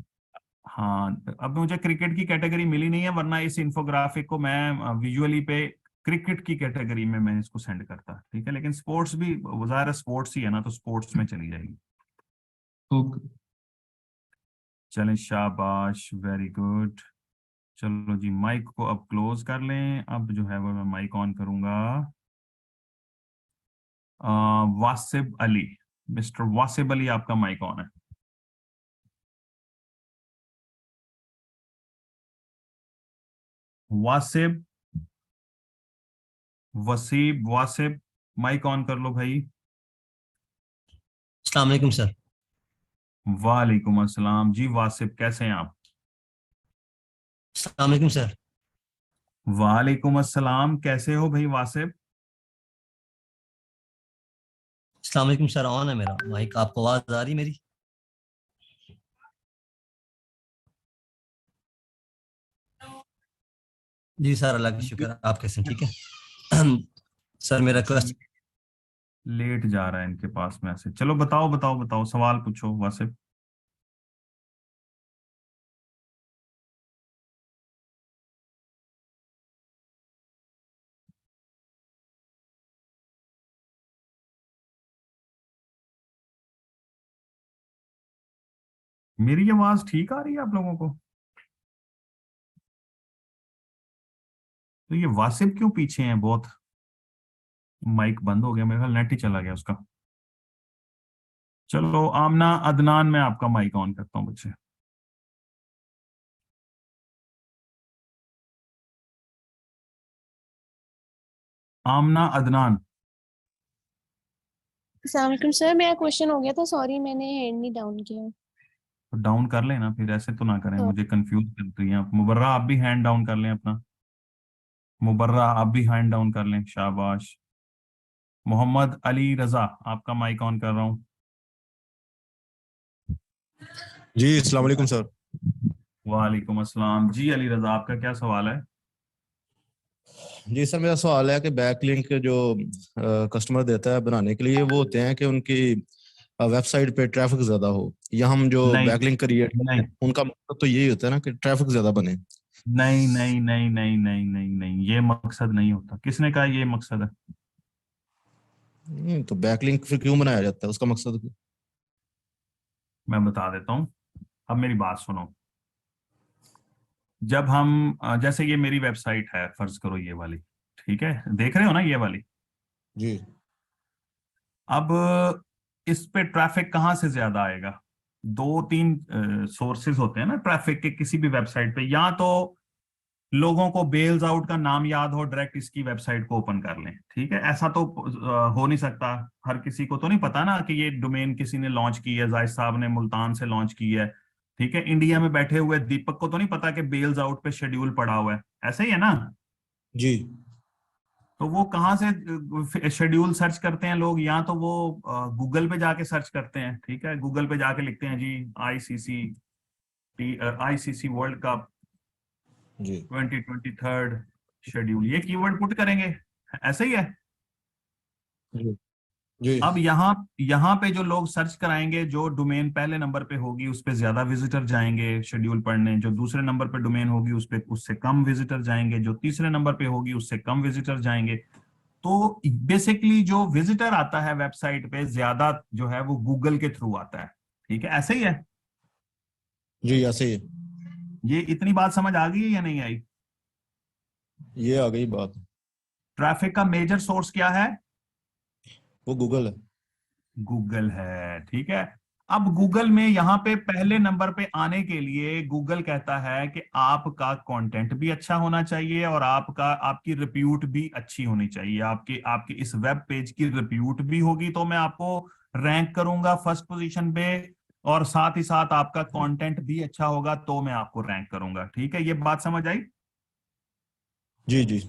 हाँ, अब मुझे क्रिकेट की कैटेगरी मिली नहीं है, वरना इस इंफोग्राफिक को मैं विजुअली पे क्रिकेट की कैटेगरी में मैं इसको सेंड करता, ठीक है। लेकिन स्पोर्ट्स भी, ज़ाहिर स्पोर्ट्स ही है ना, तो स्पोर्ट्स में चली जाएगी। ओके। चलें, शाबाश, वेरी गुड। चलो जी, माइक को अब क्लोज कर लें। अब जो है वो मैं माइक ऑन करूंगा। वासिब अली, मिस्टर वासिब अली, आपका माइक ऑन है। वासिब, वसीब, वासिब, माइक ऑन कर लो भाई। अस्सलाम वालेकुम सर। वालेकुम अस्सलाम जी, वासिब कैसे हैं आप? अस्सलाम वालेकुम सर। वालेकुम अस्सलाम, कैसे हो भाई वासिब? अस्सलाम वालेकुम सर, ऑन है मेरा माइक, आपको आवाज आ रही मेरी? जी सर, अल्लाह का शुक्र, आप कैसे हैं? ठीक है सर, मेरा क्वेश्चन। लेट जा रहा है इनके पास मैसेज। चलो बताओ बताओ बताओ, सवाल पूछो वासिब। मेरी आवाज ठीक आ रही है आप लोगों को? तो ये वासिब क्यों पीछे हैं बहुत? माइक बंद हो गया मेरे ख्याल, नेट ही चला गया उसका। चलो आमना अदनान, मैं आपका माइक ऑन करता हूँ बच्चे। आमना अदनान। अस्सलाम वालेकुम सर, मेरा क्वेश्चन हो गया था, सॉरी मैंने हैंड नहीं डाउन किया। तो डाउन कर लेना फिर, ऐसे तो ना करें, तो मुझे कंफ्यूज करती हैं आप। मुबर्रा, आप भी हैंड डाउन कर लें अपना। मुबर्रा, आप भी हैंड डाउन कर लें, शाबाश। मोहम्मद अली रजा, आपका माइक ऑन कर रहा हूँ। जी अस्सलाम वालेकुम सर। वालेकुम अस्सलाम जी, अली रजा, आपका क्या सवाल है? जी सर, मेरा सवाल है कि बैकलिंक जो कस्टमर देता है बनाने के लिए, वो होते हैं कि उनकी वेबसाइट पे ट्रैफिक ज्यादा हो, या हम जो नहीं बैकलिंक क्रिएट करते नहीं हैं उनका मकसद तो यही होता है ना कि ट्रैफिक ज्यादा बने। नहीं नहीं नहीं नहीं नहीं नहीं नहीं, ये मकसद नहीं होता। किसने कहा ये मकसद है? तो बैकलिंक फिर क्यों बनाया जाता है, उसका मकसद क्या? मैं बता देता हूँ, अब मेरी बात सुनो। जब हम जैसे ये मेरी वेबसाइट है, फर्ज करो ये वाली, ठीक है, देख रहे हो ना ये वाली। जी अब इस पे ट्रैफिक कहाँ से ज्यादा आएगा? दो तीन सोर्सेज होते हैं ना ट्रैफिक के किसी भी वेबसाइट पे। या तो लोगों को बेल्स आउट का नाम याद हो, डायरेक्ट इसकी वेबसाइट को ओपन कर लें, ठीक है। ऐसा तो हो नहीं सकता, हर किसी को तो नहीं पता ना कि ये डोमेन किसी ने लॉन्च की है, जाहिद साहब ने मुल्तान से लॉन्च की है, ठीक है। इंडिया में बैठे हुए दीपक को तो नहीं पता कि बेल्स आउट पे शेड्यूल पड़ा हुआ है, ऐसे ही है ना। जी तो वो कहाँ से शेड्यूल सर्च करते हैं लोग? या तो वो गूगल पे जाके सर्च करते हैं, ठीक है, गूगल पे जाके लिखते हैं जी ICC आईसीसी वर्ल्ड कप जी 2023 शेड्यूल, ये कीवर्ड पुट करेंगे, ऐसे ही है। जी जी अब यहाँ पे जो लोग सर्च कराएंगे, जो डोमेन पहले नंबर पे होगी उस पे ज्यादा विजिटर जाएंगे शेड्यूल पढ़ने, जो दूसरे नंबर पे डोमेन होगी उस पे उससे कम विजिटर जाएंगे, जो तीसरे नंबर पे होगी उससे कम विजिटर जाएंगे। तो बेसिकली जो विजिटर आता है वेबसाइट पे ज्यादा जो है वो गूगल के थ्रू आता है, ठीक है, ऐसे ही है। जी ऐसे ही है। ये इतनी बात समझ आ गई है या नहीं आई? ये आ गई बात। ट्रैफिक का मेजर सोर्स क्या है? वो गूगल है। गूगल है, ठीक है। अब गूगल में यहाँ पे पहले नंबर पे आने के लिए गूगल कहता है कि आपका कंटेंट भी अच्छा होना चाहिए और आपकी रिप्यूट भी अच्छी होनी चाहिए। आपकी इस वेब पेज की रिप्यूट भी होगी तो मैं आपको रैंक करूंगा फर्स्ट पोजीशन पे, और साथ ही साथ आपका कंटेंट भी अच्छा होगा तो मैं आपको रैंक करूंगा, ठीक है। ये बात समझ आई? जी जी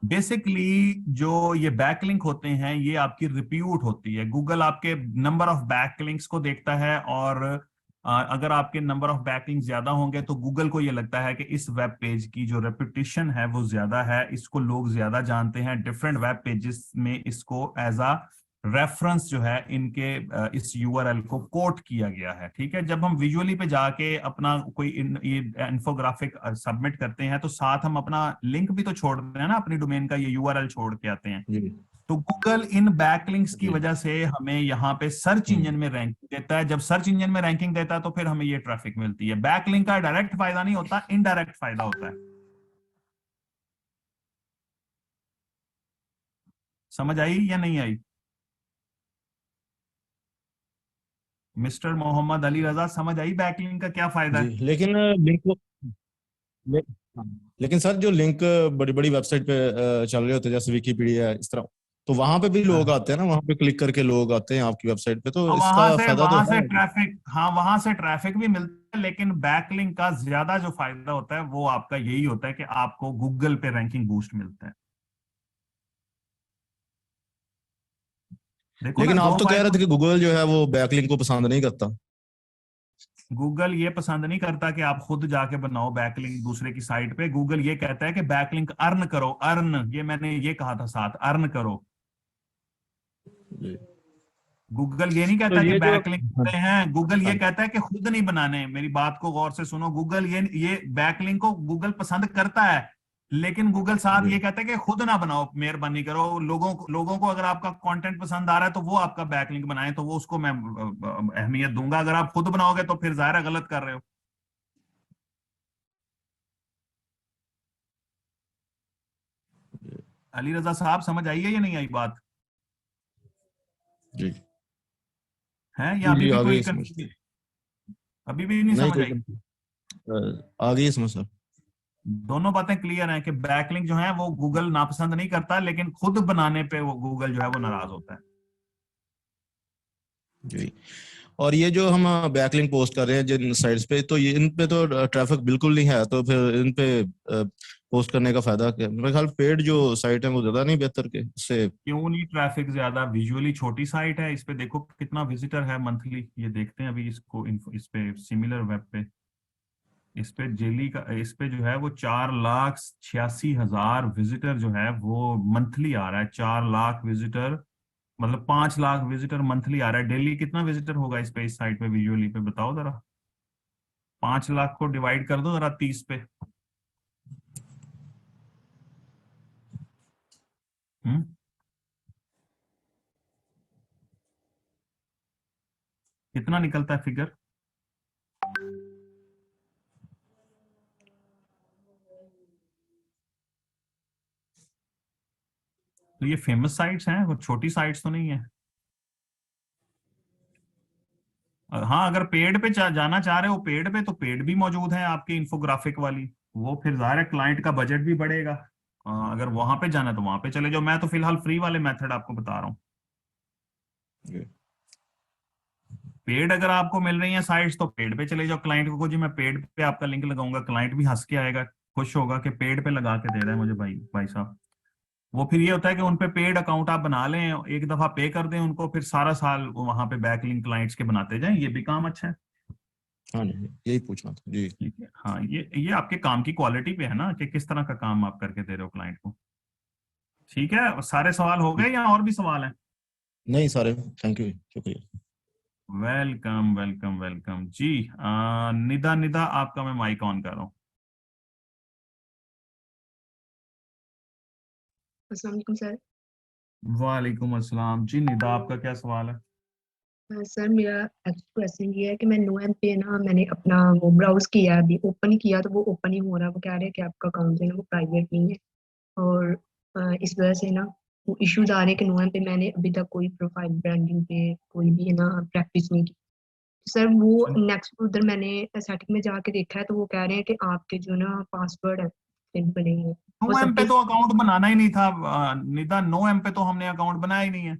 बेसिकली जो ये बैकलिंक होते हैं ये आपकी रिप्यूट होती है। गूगल आपके नंबर ऑफ बैकलिंक्स को देखता है, और अगर आपके नंबर ऑफ बैकलिंक्स ज्यादा होंगे तो गूगल को ये लगता है कि इस वेब पेज की जो रेपुटेशन है वो ज्यादा है, इसको लोग ज्यादा जानते हैं, डिफरेंट वेब पेजेस में इसको एज अ रेफरेंस जो है इनके इस यूआरएल को कोट किया गया है, ठीक है। जब हम विजुअली पे जाके अपना कोई ये इन्फोग्राफिक सबमिट करते हैं तो साथ हम अपना लिंक भी तो छोड़ते हैं ना, अपनी डोमेन का ये यूआरएल छोड़ के आते हैं। जी तो गूगल इन बैकलिंक्स की जी वजह से हमें यहाँ पे सर्च इंजन में रैंकिंग देता है। जब सर्च इंजन में रैंकिंग देता है तो फिर हमें ये ट्रैफिक मिलती है। बैकलिंक का डायरेक्ट फायदा नहीं होता, इनडायरेक्ट फायदा होता है। समझ आई या नहीं आई? मिस्टर मोहम्मद अली रजा, समझ आई बैकलिंक का क्या फायदा जी। है? लेकिन लिंक ले, लेकिन सर जो लिंक बड़ी बड़ी वेबसाइट पे चल रहे होते हैं जैसे विकिपीडिया इस तरह, तो वहां पे भी लोग आते हैं ना, वहां पे क्लिक करके लोग आते हैं आपकी वेबसाइट पे, तो इसका फायदा तो वहां है। से ट्रैफिक, हाँ वहां से ट्रैफिक भी मिलता है, लेकिन बैकलिंक का ज्यादा जो फायदा होता है वो आपका यही होता है कि आपको गूगल पे रैंकिंग बूस्ट मिलता है। देखो ना, लेकिन आप दो तो कह रहे थे फायदे। कि गूगल जो है वो बैकलिंक को पसंद नहीं करता। गूगल ये पसंद नहीं करता कि आप खुद जाके बनाओ बैकलिंक दूसरे की साइट पे। गूगल ये कहता है कि बैकलिंक अर्न करो, अर्न, ये मैंने ये कहा था साथ, अर्न करो। जी। गूगल ये नहीं तो कहता कि ये जो बैकलिंक होते हैं, गूगल ये हाँ, कहता है कि खुद नहीं बनाने। मेरी बात को गौर से सुनो, गूगल ये बैकलिंक को गूगल पसंद करता है, लेकिन गूगल साथ जी ये कहता है कि खुद ना बनाओ, मेहरबानी करो। लोगों को अगर आपका कंटेंट पसंद आ रहा है तो वो आपका बैकलिंक बनाए, तो वो उसको मैं अहमियत दूंगा। अगर आप खुद बनाओगे तो फिर जाहिर है गलत कर रहे हो। अली रजा साहब, समझ आई है या नहीं आई बात? जी है या अभी जी भी आ कोई गई समझ। कंफ्यूजन? अभी भी नहीं नहीं समझ कोई आई? आ गई समझ सर। दोनों बातें क्लियर हैं कि बैकलिंक जो है वो गूगल नापसंद नहीं करता, लेकिन खुद बनाने पे वो गूगल जो है वो नाराज होता है। जी। और ये जो हम बैकलिंक पोस्ट कर रहे हैं जिन साइट्स पे, तो ये इन पे तो ट्रैफिक बिल्कुल नहीं है, तो फिर इन पे पोस्ट करने का फायदा क्या? मेरे ख्याल पेड जो साइट है वो ज्यादा नहीं बेहतर के इससे? क्यों नहीं ट्रैफिक ज्यादा? विजुअली छोटी साइट है, इस पे देखो कितना विजिटर है मंथली। ये देखते हैं अभी इसको, इस पे सिमिलर वेब पे, इस पे जेली का, इस पे जो है वो 4,86,000 विजिटर जो है वो मंथली आ रहा है। 4 लाख विजिटर, मतलब 5 लाख विजिटर मंथली आ रहा है। डेली कितना विजिटर होगा इस पे, इस साइट पे विजुअली पे बताओ जरा। 5 लाख को डिवाइड कर दो जरा 30 पे। कितना निकलता है फिगर? तो ये फेमस साइट्स हैं, वो छोटी साइट्स तो नहीं है। हाँ, अगर पेड पे जाना चाह रहे हो पेड पे, तो पेड भी मौजूद है आपकी इन्फोग्राफिक वाली। वो फिर जाहिर है क्लाइंट का बजट भी बढ़ेगा। अगर वहां पे जाना है तो वहां पे चले जाओ। मैं तो फिलहाल फ्री वाले मेथड आपको बता रहा हूँ। पेड अगर आपको मिल रही है साइट्स तो पेड पे चले जाओ। क्लाइंट को जी मैं पेड पे आपका लिंक लगाऊंगा, क्लाइंट भी हंस के आएगा, खुश होगा कि पेड पे लगा के दे रहे हैं मुझे भाई साहब। वो फिर ये होता है कि उन पे पेड अकाउंट आप बना लें, एक दफा पे कर दें उनको, फिर सारा साल वहां पे बैकलिंक क्लाइंट्स के बनाते जाएं, ये भी काम अच्छा है। हाँ जी, यही पूछना था जी। ठीक है, हाँ, ये आपके काम की क्वालिटी पे है ना कि किस तरह का काम आप करके दे रहे हो क्लाइंट को। ठीक है, सारे सवाल हो गए या और भी सवाल हैं? नहीं सारे, थैंक यू, शुक्रिया। वेलकम वेलकम वेलकम जी। निदा निदा आपका मैं माइक ऑन कर रहा हूँ। अस्सलाम वालेकुम सर। वालेकुम अस्सलाम जी। निदा आपका क्या सवाल है? सर मेरा क्वेश्चन ये है कि मैं नो एम पे ना मैंने अपना वो ब्राउज किया, अभी ओपन ही किया तो वो ओपन ही हो रहा है। वो कह रहे हैं कि आपका अकाउंट जो है ना वो प्राइवेट नहीं है, और इस वजह से ना वो इश्यूज आ रहे हैं कि नो एम पे मैंने अभी तक कोई प्रोफाइल ब्रांडिंग पे कोई भी है ना प्रैक्टिस नहीं की। सर वो नेक्स्ट उधर मैंने सेटिंग में जाके देखा है तो वो कह रहे हैं कि आपके जो ना पासवर्ड है बने हुए हैं नो और एम पे सबके। तो अकाउंट बनाना ही नहीं था निदा, नो एम पे तो हमने अकाउंट बनाया ही नहीं है।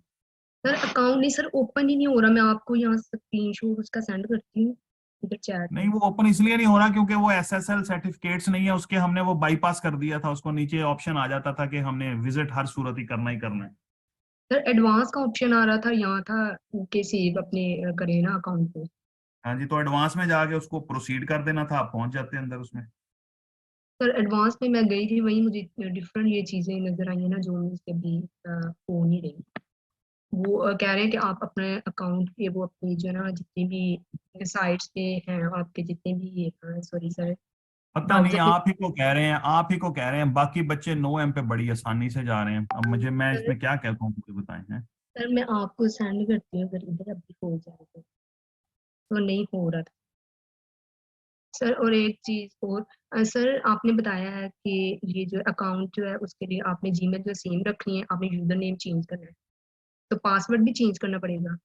सर अकाउंट नहीं सर, ओपन ही नहीं हो रहा। मैं आपको यहाँ स्क्रीनशॉट उसका सेंड करती हूँ इधर चैट नहीं, में। वो ओपन इसलिए नहीं हो रहा क्योंकि वो SSL सर्टिफिकेट्स नहीं है उसके, हमने वो बाईपास कर दिया था उसको। नीचे ऑप्शन आ जाता था कि हमने विजिट हर सूरत ही करना ही करना है। सर एडवांस का ऑप्शन आ रहा था, यहाँ था कि सेव अपने करें ना अकाउंट को। हाँ जी, तो एडवांस में जाके उसको प्रोसीड कर देना था, आप पहुंच जाते अंदर उसमें। सर एडवांस में मैं गई थी, वही मुझे डिफरेंट ये चीजें नजर आई है ना जो मुझसे भी हो नहीं रही। वो कह रहे हैं कि आप अपने अकाउंट के वो अपनी जो है ना जितनी भी साइट्स पे हैं आपके जितने भी, सॉरी सर, पता नहीं, ब्राउजर पे। आप ही को कह रहे हैं, आप ही को कह रहे हैं, बाकी बच्चे नो एम पे बड़ी आसानी से जा रहे हैं। अब मैं सर इसमें क्या कहता हूँ, मुझे बताएं हैं। सर मैं आपको सेंड करती हूँ, अगर इधर अभी हो जाए तो नहीं हो रहा था सर। और एक चीज और, सर आपने बताया है कि ये जो अकाउंट जो है उसके लिए आपने जीमेल जो सेम रखनी है, आपने यूजर नेम चेंज करना है, तो पासवर्ड भी चेंज करना पड़ेगा।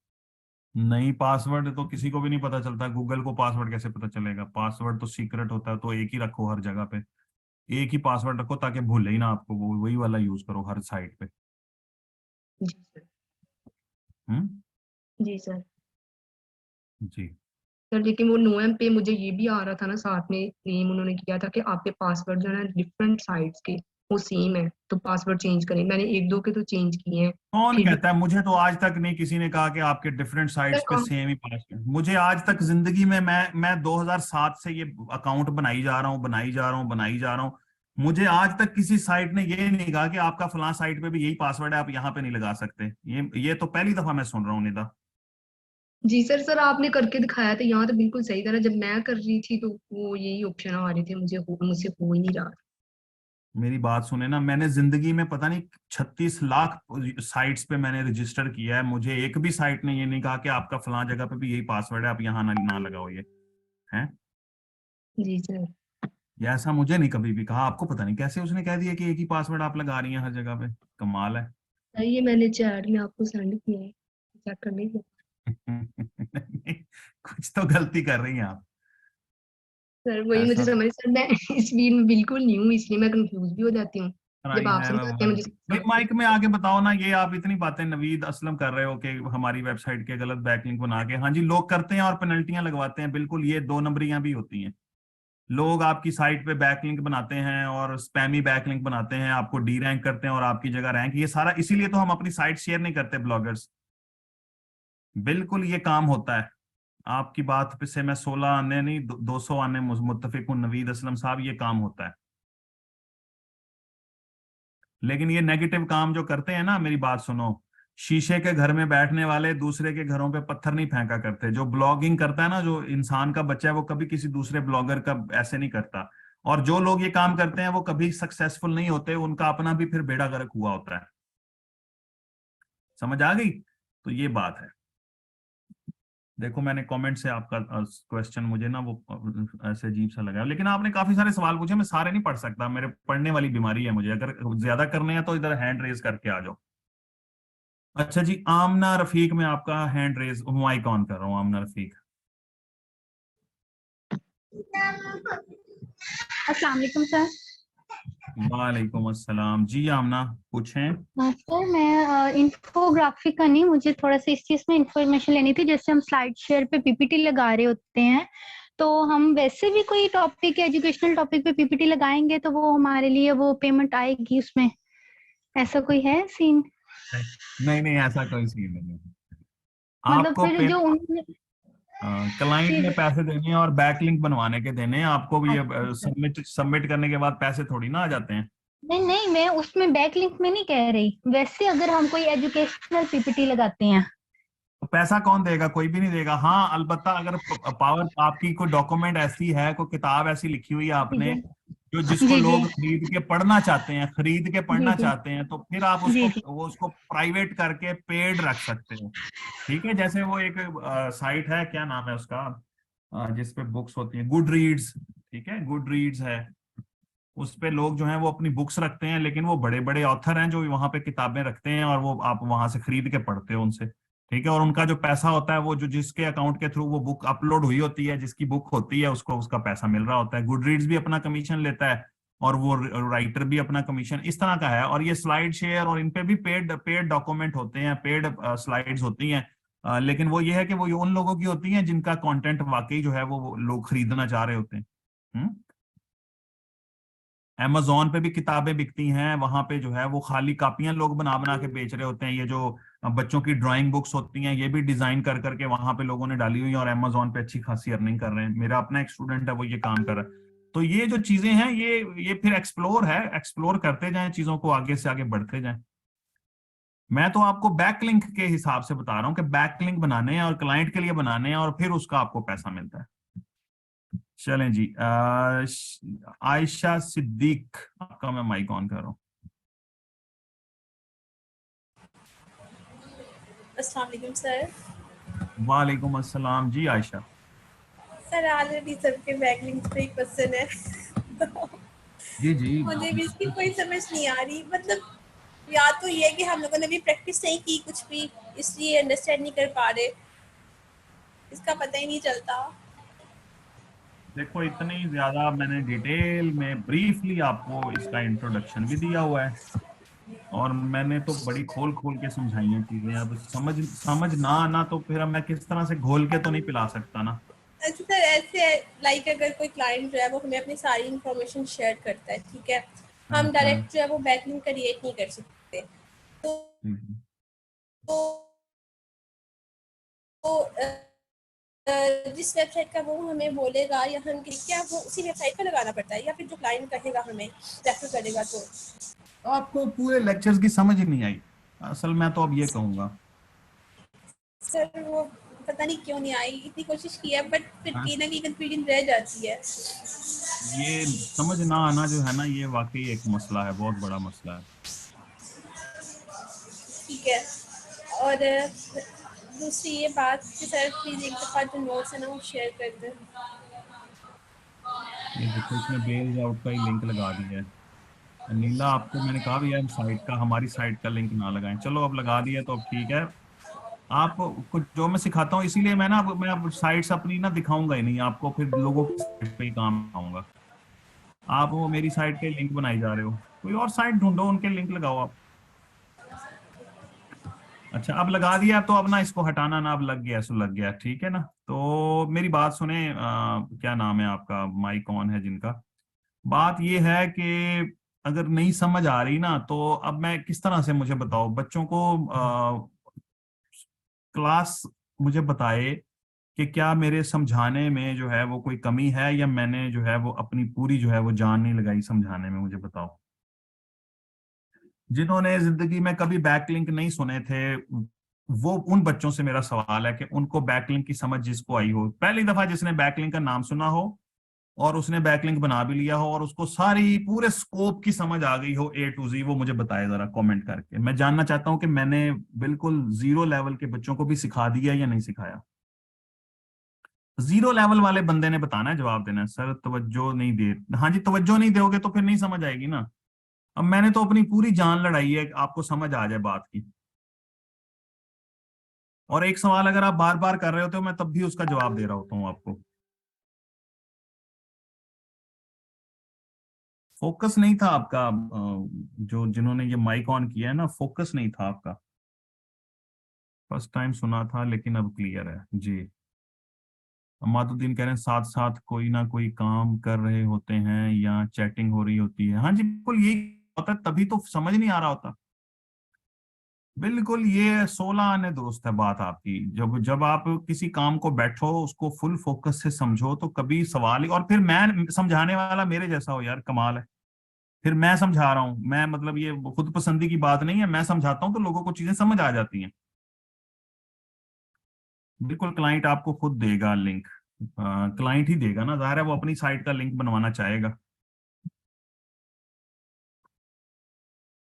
नहीं, पासवर्ड तो किसी को भी नहीं पता चलता, गूगल को पासवर्ड कैसे पता चलेगा? पासवर्ड तो सीक्रेट होता है, तो एक ही रखो हर जगह पे। एक ही पासवर्ड रखो ताकि भूले ही ना आपको, वो वही वाला यूज करो हर साइट पे। जी सर। हम्म। जी सर। जी। सर लेकिन वो नोएम पे मुझे ये भी आ रहा था ना साथ में, क्लेम उन्होंने किया था कि आपके पासवर्ड जो है ना डिफरेंट साइट्स के वो सेम है, तो पासवर्ड चेंज करें। मैंने एक दो के तो चेंज किए हैं कौन फिर भी। कहता है? मुझे तो आज तक नहीं किसी ने कहा कि आपके डिफरेंट सर साइट्स पे सेम ही पासवर्ड। मुझे आज तक जिंदगी में, मैं 2007 से ये अकाउंट बनाई जा रहा हूँ, बनाई जा रहा हूँ, बनाई जा रहा हूँ। मुझे आज तक किसी साइट ने ये नहीं कहा कि आपका फलां साइट पे भी यही पासवर्ड है, आप यहाँ पे नहीं लगा सकते। ये तो पहली दफा मैं सुन रहा हूँ निदा। जी सर। सर आपने करके दिखाया था, यहाँ तो बिल्कुल सही था ना, जब मैं कर रही थी तो वो यही ऑप्शन आ रहे थे, मुझसे हो ही नहीं रहा। मेरी बात सुने ना, मैंने जिंदगी में पता नहीं 36 लाख साइट्स पे मैंने रजिस्टर किया है, मुझे एक भी साइट ने ये नहीं कहा कि आपका फलां जगह पे भी यही पासवर्ड है, आप यहाँ ना लगाओ ये है। जी सर। ये ऐसा मुझे नहीं कभी भी कहा। आपको पता नहीं कैसे उसने कह दिया कि एक ही पासवर्ड आप लगा रही हैं हर जगह पे। कमाल है। सर ये मैंने चैट में आपको सेंड किया है, चेक कर लीजिए। कुछ तो गलती कर रही हैं आप। सर वही मुझे ऐसा समझ, सर मैं इस फील्ड में बिल्कुल नहीं हूँ, इसलिए मैं कंफ्यूज भी हो जाती हूँ जब आई आप हैव समझाते हैं मुझे भाई, समझ माइक में आके बताओ ना, ये आप इतनी बातें नवीद असलम कर रहे हो कि हमारी वेबसाइट के गलत बैकलिंक बना के। हाँ जी, लोग करते हैं और पेनल्टियां लगवाते हैं, बिल्कुल, ये 2 नंबरियां भी होती हैं। लोग आपकी साइट पे बैकलिंक बनाते हैं और स्पैमी बैकलिंक बनाते हैं, आपको डी रैंक करते हैं और आपकी जगह रैंक, ये सारा इसीलिए तो हम अपनी साइट शेयर नहीं करते ब्लॉगर्स। बिल्कुल ये काम होता है। आपकी बात पे से मैं 16 आने नहीं 200 आने मुत्तफिक हूं नवीद असलम साहब, ये काम होता है। लेकिन ये नेगेटिव काम जो करते हैं ना, मेरी बात सुनो, शीशे के घर में बैठने वाले दूसरे के घरों पे पत्थर नहीं फेंका करते। जो ब्लॉगिंग करता है ना, जो इंसान का बच्चा है, वो कभी किसी दूसरे ब्लॉगर का ऐसे नहीं करता। और जो लोग ये काम करते हैं वो कभी सक्सेसफुल नहीं होते, उनका अपना भी फिर बेड़ा गर्क हुआ होता है। समझ आ गई? तो ये बात है। देखो, मैंने कमेंट से आपका क्वेश्चन मुझे ना वो ऐसे अजीब सा लगा, लेकिन आपने काफी सारे सवाल पूछे, मैं सारे नहीं पढ़ सकता, मेरे पढ़ने वाली बीमारी है मुझे। अगर ज्यादा करने हैं तो इधर हैंड रेज करके आ जाओ। अच्छा जी, आमना रफीक, मैं आपका हैंड रेज माइक ऑन कर रहा हूँ। आमना रफीक, अस्सलाम वालेकुम सर। वालेकुम अस्सलाम जी। आमना पूछें। सर मैं इन्फोग्राफी का नहीं, मुझे थोड़ा सा इस चीज में इंफॉर्मेशन लेनी थी। जैसे हम स्लाइड शेयर पे पीपीटी लगा रहे होते हैं, तो हम वैसे भी कोई टॉपिक, एजुकेशनल टॉपिक पे पीपीटी लगाएंगे तो वो हमारे लिए वो पेमेंट आएगी उसमें, ऐसा कोई है सीन? नहीं नहीं, ऐसा कोई सीन नहीं है। मतलब आपको फिर जो उन्होंने क्लाइंट ने पैसे देने हैं और बैकलिंक बनवाने के देने हैं आपको। ये अच्छा सर। सबमिट करने के बाद पैसे थोड़ी ना आ जाते हैं। नहीं नहीं, मैं उसमें बैकलिंक में नहीं कह रही, वैसे अगर हम कोई एजुकेशनल पीपीटी लगाते हैं तो पैसा कौन देगा? कोई भी नहीं देगा। हाँ, अलबत्ता अगर पावर आपकी कोई डॉक्यूमेंट ऐसी है, कोई किताब ऐसी लिखी हुई है आपने जी जो जिसको जी जी लोग खरीद के पढ़ना चाहते हैं, जी जी तो फिर आप जी उसको जी वो उसको प्राइवेट करके पेड रख सकते हो। ठीक है, जैसे वो एक साइट है, क्या नाम है उसका, जिस पे बुक्स होती हैं, गुड रीड्स। ठीक है, गुड रीड्स है, उस पे लोग जो हैं वो अपनी बुक्स रखते हैं, लेकिन वो बड़े बड़े ऑथर हैं जो वहां पे किताबें रखते हैं और वो आप वहां से खरीद के पढ़ते हो उनसे। ठीक है, और उनका जो पैसा होता है वो जो जिसके अकाउंट के थ्रू वो बुक अपलोड हुई होती है, जिसकी बुक होती है, उसको उसका पैसा मिल रहा होता है। गुड रीड्स भी अपना कमीशन लेता है और वो राइटर भी अपना कमीशन, इस तरह का है। और ये स्लाइड शेयर और इन पे भी पेड पेड डॉक्यूमेंट होते हैं, पेड स्लाइड्स होती हैं। लेकिन वो ये है कि वो ये उन लोगों की होती हैं जिनका कंटेंट वाकई जो है वो लोग खरीदना चाह रहे होते हैं। Amazon पे भी किताबें बिकती हैं, वहां पे जो है वो खाली कापियां लोग बना बना के बेच रहे होते हैं। ये जो बच्चों की ड्राइंग बुक्स होती हैं, ये भी डिजाइन कर करके वहां पे लोगों ने डाली हुई है और Amazon पे अच्छी खासी अर्निंग कर रहे हैं। मेरा अपना एक स्टूडेंट है, वो ये काम कर रहा है। तो ये जो चीजें हैं, ये फिर एक्सप्लोर है, एक्सप्लोर करते जाएं चीजों को, आगे से आगे बढ़ते जाएं। मैं तो आपको बैकलिंक के हिसाब से बता रहा हूँ कि बैकलिंक बनाने हैं और क्लाइंट के लिए बनाने हैं और फिर उसका आपको पैसा मिलता है। चलें जी, आयशा सिद्दीक, आपका मैं माइक ऑन कर रहा हूँ। अस्सलाम वालेकुम सर। वालेकुम अस्सलाम जी आयशा। सर ऑलरेडी सबके बैकलिंक्स पे ही क्वेश्चन है तो जी जी, मुझे भी इसकी कोई समझ नहीं आ रही। मतलब या तो ये कि हम लोगों ने भी प्रैक्टिस नहीं की कुछ भी, इसलिए अंडरस्टैंड नहीं कर पा रहे, इसका पता ही नहीं चलता। देखो इतनी ज्यादा मैंने डिटेल में ब्रीफली आपको इसका इंट्रोडक्शन भी दिया हुआ है और मैंने तो बड़ी खोल खोल के समझाई हैं चीजें। अब समझ ना आना तो फिर मैं किस तरह से घोल के तो नहीं पिला सकता ना। अच्छा सर, ऐसे लाइक अगर कोई क्लाइंट जो है वो हमें अपनी सारी इंफॉर्मेशन शेयर करता है, ठीक है, हम डायरेक्ट जो है वो बैकलिंक क्रिएट नहीं कर सकते, तो जिस वेबसाइट का वो हमें बोलेगा या हम क्या वो उसी वेबसाइट पर लगाना पड़ता है, या फिर जो क्लाइंट कहेगा हमें रेफर करेगा तो आपको पूरे लेक्चर्स की समझ ही नहीं आई असल। मैं तो अब ये कहूंगा सर, वो पता नहीं क्यों नहीं आई, इतनी कोशिश की है बट फिर कहीं ना कहीं कंफ्यूजन रह जाती है। ये समझ ना आना जो है ना, ये वाकई एक मसला है, बहुत बड़ा मसला है। ठीक है, और दूसरी ये बात कि सर प्लीज एक दफा जो नोट्स है ना वो शेयर कर दें। ये देखो इसने बेल्स आउट का ही लिंक लगा दिया है। नीला, आपको मैंने कहा भी है साइट का, हमारी साइट का लिंक ना लगाएं। चलो अब लगा दिया तो अब ठीक है। आप कुछ जो मैं सिखाता हूँ, इसीलिए मैं अब साइट्स अपनी ना दिखाऊंगा ही नहीं आपको, फिर लोगों की साइट पे ही काम आऊंगा। आप वो मेरी साइट के लिंक बनाई जा रहे हो, कोई और साइट ढूंढो, उनके लिंक लगाओ आप। अच्छा, अब लगा दिया तो अब ना इसको हटाना ना, अब लग गया सो लग गया, ठीक है ना। तो मेरी बात सुने, क्या नाम है आपका, माइक ऑन है जिनका। बात ये है कि अगर नहीं समझ आ रही ना, तो अब मैं किस तरह से, मुझे बताओ, बच्चों को क्लास मुझे बताए कि क्या मेरे समझाने में जो है वो कोई कमी है, या मैंने जो है वो अपनी पूरी जो है वो जान नहीं लगाई समझाने में, मुझे बताओ। जिन्होंने जिंदगी में कभी बैकलिंक नहीं सुने थे, वो उन बच्चों से मेरा सवाल है कि उनको बैकलिंक की समझ जिसको आई हो, पहली दफा जिसने बैकलिंक का नाम सुना हो और उसने बैकलिंक बना भी लिया हो और उसको सारी पूरे स्कोप की समझ आ गई हो A to Z, वो मुझे बताए जरा कमेंट करके। मैं जानना चाहता हूं कि मैंने बिल्कुल जीरो लेवल के बच्चों को भी सिखा दिया या नहीं सिखाया। जीरो लेवल वाले बंदे ने बताना है, जवाब देना है। सर तवज्जो नहीं दे, हाँ जी, तवज्जो नहीं दोगे तो फिर नहीं समझ आएगी ना। अब मैंने तो अपनी पूरी जान लड़ाई है आपको समझ आ जाए बात की, और एक सवाल अगर आप बार बार कर रहे होते हो मैं तब भी उसका जवाब दे रहा होता हूँ आपको। फोकस नहीं था आपका, जो जिन्होंने ये माइक ऑन किया है ना, फोकस नहीं था आपका। फर्स्ट टाइम सुना था लेकिन अब क्लियर है जी। अमादुद्दीन कह रहे हैं साथ साथ कोई ना कोई काम कर रहे होते हैं या चैटिंग हो रही होती है। हाँ जी, बिल्कुल यही होता है, तभी तो समझ नहीं आ रहा होता। बिल्कुल, ये 16 आने दुरुस्त है बात आपकी। जब जब आप किसी काम को बैठो, उसको फुल फोकस से समझो, तो कभी सवाल ही, और फिर मैं समझाने वाला मेरे जैसा हो यार, कमाल है। फिर मैं समझा रहा हूँ, मैं मतलब ये खुद पसंदी की बात नहीं है, मैं समझाता हूँ तो लोगों को चीजें समझ आ जाती हैं। बिल्कुल, क्लाइंट आपको खुद देगा लिंक, क्लाइंट ही देगा ना, जाहिर है वो अपनी साइट का लिंक बनवाना चाहेगा।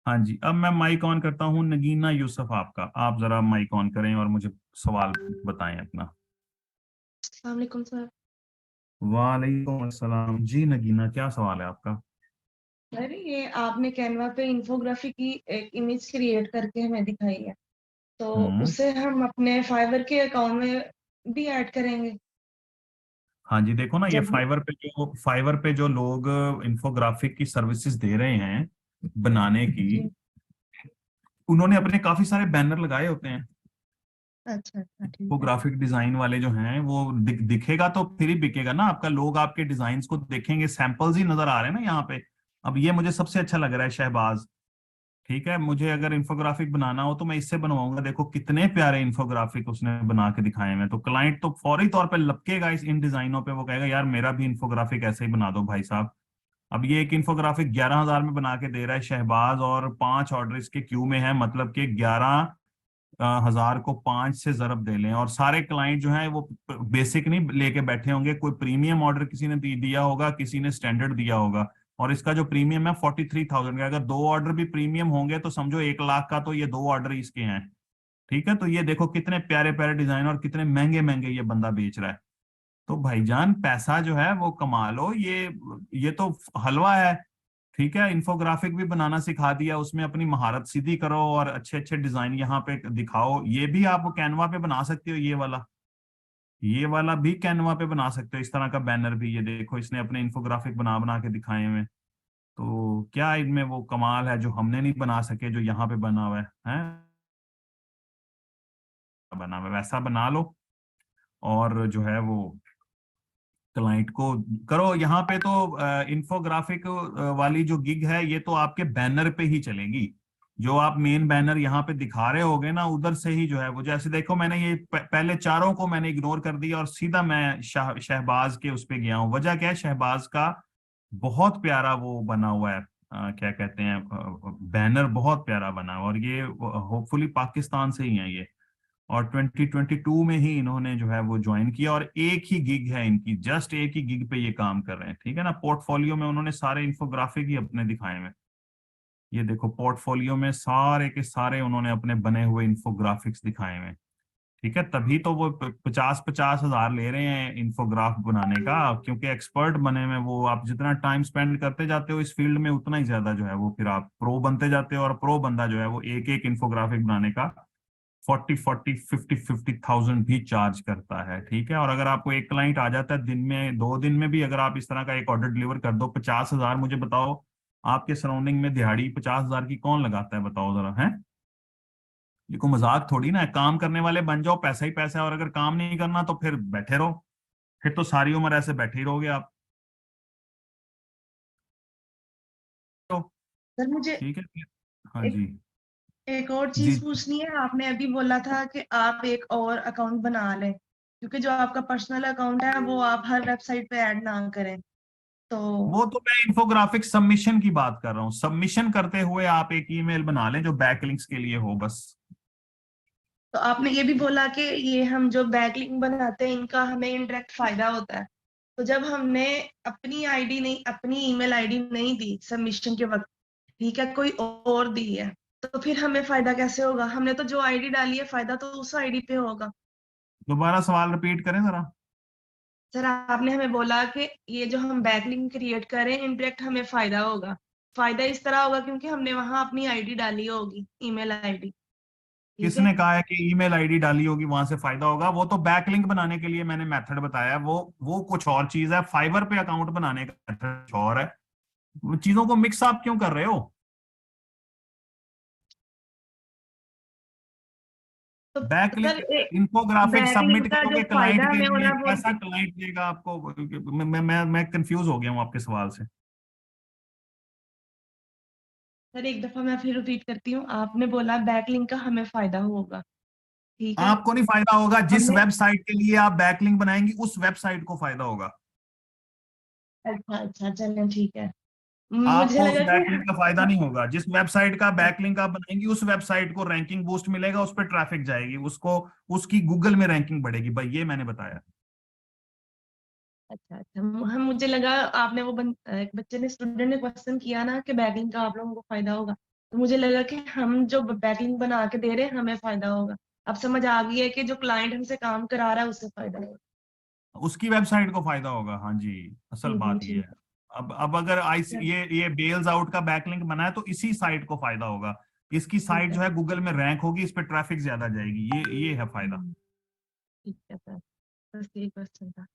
हाँ जी, अब मैं माइक ऑन करता हूँ। नगीना यूसुफ, आपका, आप जरा माइक ऑन करें और मुझे सवाल बताएं अपना। अस्सलाम वालेकुम सर। वालेकुम अस्सलाम जी। नगीना, क्या सवाल है आपका? सर ये आपने कैनवा पे इंफोग्राफी की एक इमेज क्रिएट करके हमें दिखाई है, तो उसे हम अपने फाइवर के अकाउंट में भी ऐड करेंगे हाँ जी, देखो ना, ये जब फाइवर पे जो लोग इंफोग्राफिक की सर्विसेज दे रहे हैं बनाने की, जी। उन्होंने अपने काफी सारे बैनर लगाए होते हैं। अच्छा अच्छा, ठीक वो है। ग्राफिक डिजाइन वाले जो हैं, वो दिखेगा तो फिर ही बिकेगा ना आपका। लोग आपके डिजाइन को देखेंगे, सैंपल्स ही नजर आ रहे हैं ना यहाँ पे। अब ये मुझे सबसे अच्छा लग रहा है, शहबाज। ठीक है, मुझे अगर इंफोग्राफिक बनाना हो तो मैं इससे बनवाऊंगा। देखो कितने प्यारे इंफोग्राफिक उसने बना के दिखाए हैं, तो क्लाइंट तो फौरी तौर पे लपकेगा इन डिजाइनों पे। वो कहेगा यार मेरा भी इंफोग्राफिक ऐसे ही बना दो भाई साहब। अब ये एक इंफोग्राफिक 11,000 में बना के दे रहा है शहबाज, और 5 ऑर्डर इसके क्यू में है, मतलब कि 11,000 को 5 से जरब दे लें। और सारे क्लाइंट जो हैं वो बेसिक नहीं लेके बैठे होंगे, कोई प्रीमियम ऑर्डर किसी ने दिया होगा, किसी ने स्टैंडर्ड दिया होगा। और इसका जो प्रीमियम है 43,000 का। अगर 2 ऑर्डर भी प्रीमियम होंगे तो समझो 1 लाख का तो ये 2 ऑर्डर इसके हैं। ठीक है, तो ये देखो कितने प्यारे प्यारे डिजाइन और कितने महंगे महंगे ये बंदा बेच रहा है। तो भाईजान, पैसा जो है वो कमा लो। ये तो हलवा है। ठीक है, इंफोग्राफिक भी बनाना सिखा दिया, उसमें अपनी महारत सीधी करो और अच्छे अच्छे डिजाइन यहाँ पे दिखाओ। ये भी आप कैनवा पे बना सकते हो, ये वाला भी कैनवा पे बना सकते हो, इस तरह का बैनर भी। ये देखो, इसने अपने इंफोग्राफिक बना बना के दिखाए हुए हैं। तो क्या इनमें वो कमाल है जो हमने नहीं बना सके, जो यहाँ पे बना हुआ है? बना हुआ है, वैसा बना लो। और जो है वो क्लाइंट को करो। यहाँ पे तो इंफोग्राफिक वाली जो गिग है, ये तो आपके बैनर पे ही चलेगी। जो आप मेन बैनर यहाँ पे दिखा रहे होगे ना, उधर से ही जो है वो, जैसे देखो मैंने ये पहले चारों को मैंने इग्नोर कर दिया और सीधा मैं शहबाज के उस पे गया हूँ। वजह क्या है? शहबाज का बहुत प्यारा वो बना हुआ है, क्या कहते हैं, बैनर बहुत प्यारा बना हुआ। और ये होपफुली पाकिस्तान से ही है ये। और 2022 में ही इन्होंने जो है वो ज्वाइन किया, और एक ही गिग है इनकी, जस्ट एक ही गिग पे ये काम कर रहे हैं। ठीक है ना, पोर्टफोलियो में उन्होंने सारे इंफोग्राफिक ही अपने दिखाए हुए। ये देखो, पोर्टफोलियो में सारे के सारे उन्होंने अपने बने हुए इंफोग्राफिक्स दिखाए हुए। ठीक है, तभी तो वो 50-50 हजार ले रहे हैं इंफोग्राफ बनाने का, क्योंकि एक्सपर्ट बने हुए वो। आप जितना टाइम स्पेंड करते जाते हो इस फील्ड में, उतना ही ज्यादा जो है वो फिर आप प्रो बनते जाते हो। और प्रो बंदा जो है वो एक एक इंफोग्राफिक बनाने का 40-50,000 भी चार्ज करता है। ठीक है, और अगर आपको एक क्लाइंट आ जाता है दिन में, 2 दिन में भी, अगर आप इस तरह का एक ऑर्डर डिलीवर कर दो 50,000, मुझे बताओ आपके सराउंडिंग में दिहाड़ी 50,000 की कौन लगाता है? बताओ जरा। है ये कोई मजाक थोड़ी ना है। काम करने वाले बन जाओ, पैसा ही पैसा है। और अगर काम नहीं करना तो फिर बैठे रहो, फिर तो सारी उम्र ऐसे बैठे ही रहोगे आप। तो सर मुझे ठीक है, हाँ एक जी। एक और जी, चीज पूछनी है। आपने अभी बोला था कि आप एक और अकाउंट बना लें, क्योंकि जो आपका पर्सनल अकाउंट है वो आप हर वेबसाइट पे ऐड ना करें। तो वो तो मैं इंफोग्राफिक सबमिशन की बात कर रहा हूँ। सबमिशन करते हुए आप एक ईमेल बना लें जो बैकलिंक्स के लिए हो, बस। तो आपने ये भी बोला कि ये हम जो बैकलिंक बनाते हैं इनका हमें इनडायरेक्ट फायदा होता है। तो जब हमने अपनी ईमेल आईडी नहीं दी सबमिशन के वक्त, ठीक है, कोई और दी है, तो फिर हमें फायदा कैसे होगा? हमने तो जो आईडी डाली है, फायदा तो उस आईडी पे होगा। दोबारा सवाल रिपीट करें जरा। सर आपने हमें बोला कि ये जो हम बैकलिंक क्रिएट करें इनडायरेक्ट हमें फायदा होगा। फायदा इस तरह होगा क्योंकि हमने वहां अपनी आईडी डाली होगी, ईमेल आईडी। ठीक है, किसने कहा है कि ईमेल आईडी डाली होगी वहां से फायदा होगा? वो तो बैकलिंक बनाने के लिए मैंने मेथड बताया है, वो कुछ और चीज है। फाइवर पे अकाउंट बनाने का मेथड कुछ और है। वो चीजों को मिक्स आप क्यों कर रहे हो? तो backlink, sir infographic submit backlink का जो करोगे क्लाइंट फायदा के हमें हो रहा लिए, है वो कैसा क्लाइंट देगा आपको? मैं कंफ्यूज हो गया हूँ आपके सवाल से। सर एक दफा मैं फिर रिपीट करती हूँ, आपने बोला बैकलिंक का हमें फायदा होगा, ठीक है? आपको नहीं फायदा होगा, जिस हमने वेबसाइट के लिए आप बैकलिंक बनाएंगी उस वेबसाइट को फायदा होगा। अच्छा अच्छा चलें ठीक है। मुझे आपको उस लगा कि बैकलिंक का फायदा नहीं होगा। जिस वेबसाइट का बैकलिंक आप बनाएंगी उस वेबसाइट को रैंकिंग बूस्ट मिलेगा, उस पर ट्रैफिक जाएगी, उसको उसकी गूगल में रैंकिंग बढ़ेगी भाई, ये मैंने बताया। अच्छा अच्छा हम मुझे लगा आपने एक बच्चे ने स्टूडेंट ने क्वेश्चन किया ना कि बैकलिंक का आप लोगों को फायदा होगा, तो मुझे लगा कि हम जो बैकलिंक बना के दे रहे हैं हमें फायदा होगा। अब समझ आ गई है कि जो क्लाइंट हमसे काम करा रहा है उससे फायदा होगा। उसकी वेबसाइट को फायदा होगा, हाँ जी, असल बात ये ठीक है। अब अगर आई है ये बेल्स आउट का बैकलिंक बनाए तो इसी साइट को फायदा होगा। इसकी ठीक साइट है जो है गूगल में रैंक होगी, इस पे ट्रैफिक ज्यादा जाएगी, ये है फायदा। हम्म, ठीक है सर, बस यही क्वेश्चन था।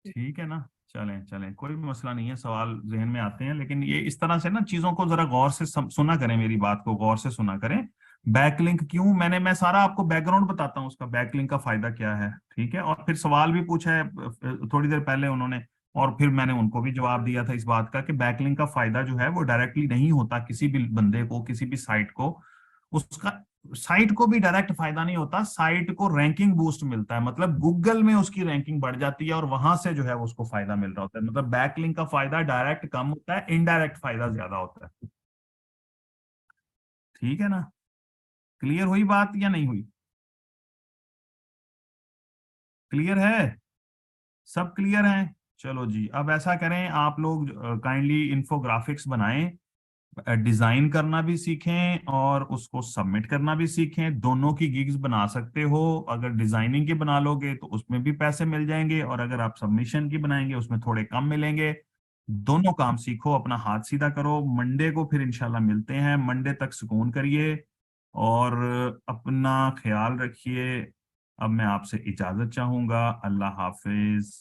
ठीक ठीक है ना, चलें चलें, कोई भी मसला नहीं है, सवाल जहन में आते हैं, लेकिन ये इस तरह से ना चीजों को जरा गौर से सुना करें, मेरी बात को गौर से सुना करें। बैकलिंक क्यों, मैं सारा आपको बैकग्राउंड बताता हूँ उसका, बैकलिंक का फायदा क्या है, ठीक है। और फिर सवाल भी पूछा है थोड़ी देर पहले उन्होंने, और फिर मैंने उनको भी जवाब दिया था इस बात का कि बैकलिंक का फायदा जो है वो डायरेक्टली नहीं होता किसी भी बंदे को, किसी भी साइट को। उसका साइट को भी डायरेक्ट फायदा नहीं होता, साइट को रैंकिंग बूस्ट मिलता है, मतलब गूगल में उसकी रैंकिंग बढ़ जाती है और वहां से जो है उसको फायदा मिल रहा होता है। मतलब बैकलिंक का फायदा डायरेक्ट कम होता है, इनडायरेक्ट फायदा ज्यादा होता है। ठीक है ना, क्लियर हुई बात या नहीं हुई? क्लियर है, सब क्लियर है? चलो जी, अब ऐसा करें, आप लोग काइंडली इन्फोग्राफिक्स बनाएं, डिजाइन करना भी सीखें और उसको सबमिट करना भी सीखें। दोनों की गिग्स बना सकते हो, अगर डिजाइनिंग की बना लोगे तो उसमें भी पैसे मिल जाएंगे, और अगर आप सबमिशन की बनाएंगे उसमें थोड़े कम मिलेंगे। दोनों काम सीखो, अपना हाथ सीधा करो। मंडे को फिर इंशाल्लाह मिलते हैं, मंडे तक सुकून करिए और अपना ख्याल रखिए। अब मैं आपसे इजाजत चाहूंगा, अल्लाह हाफिज।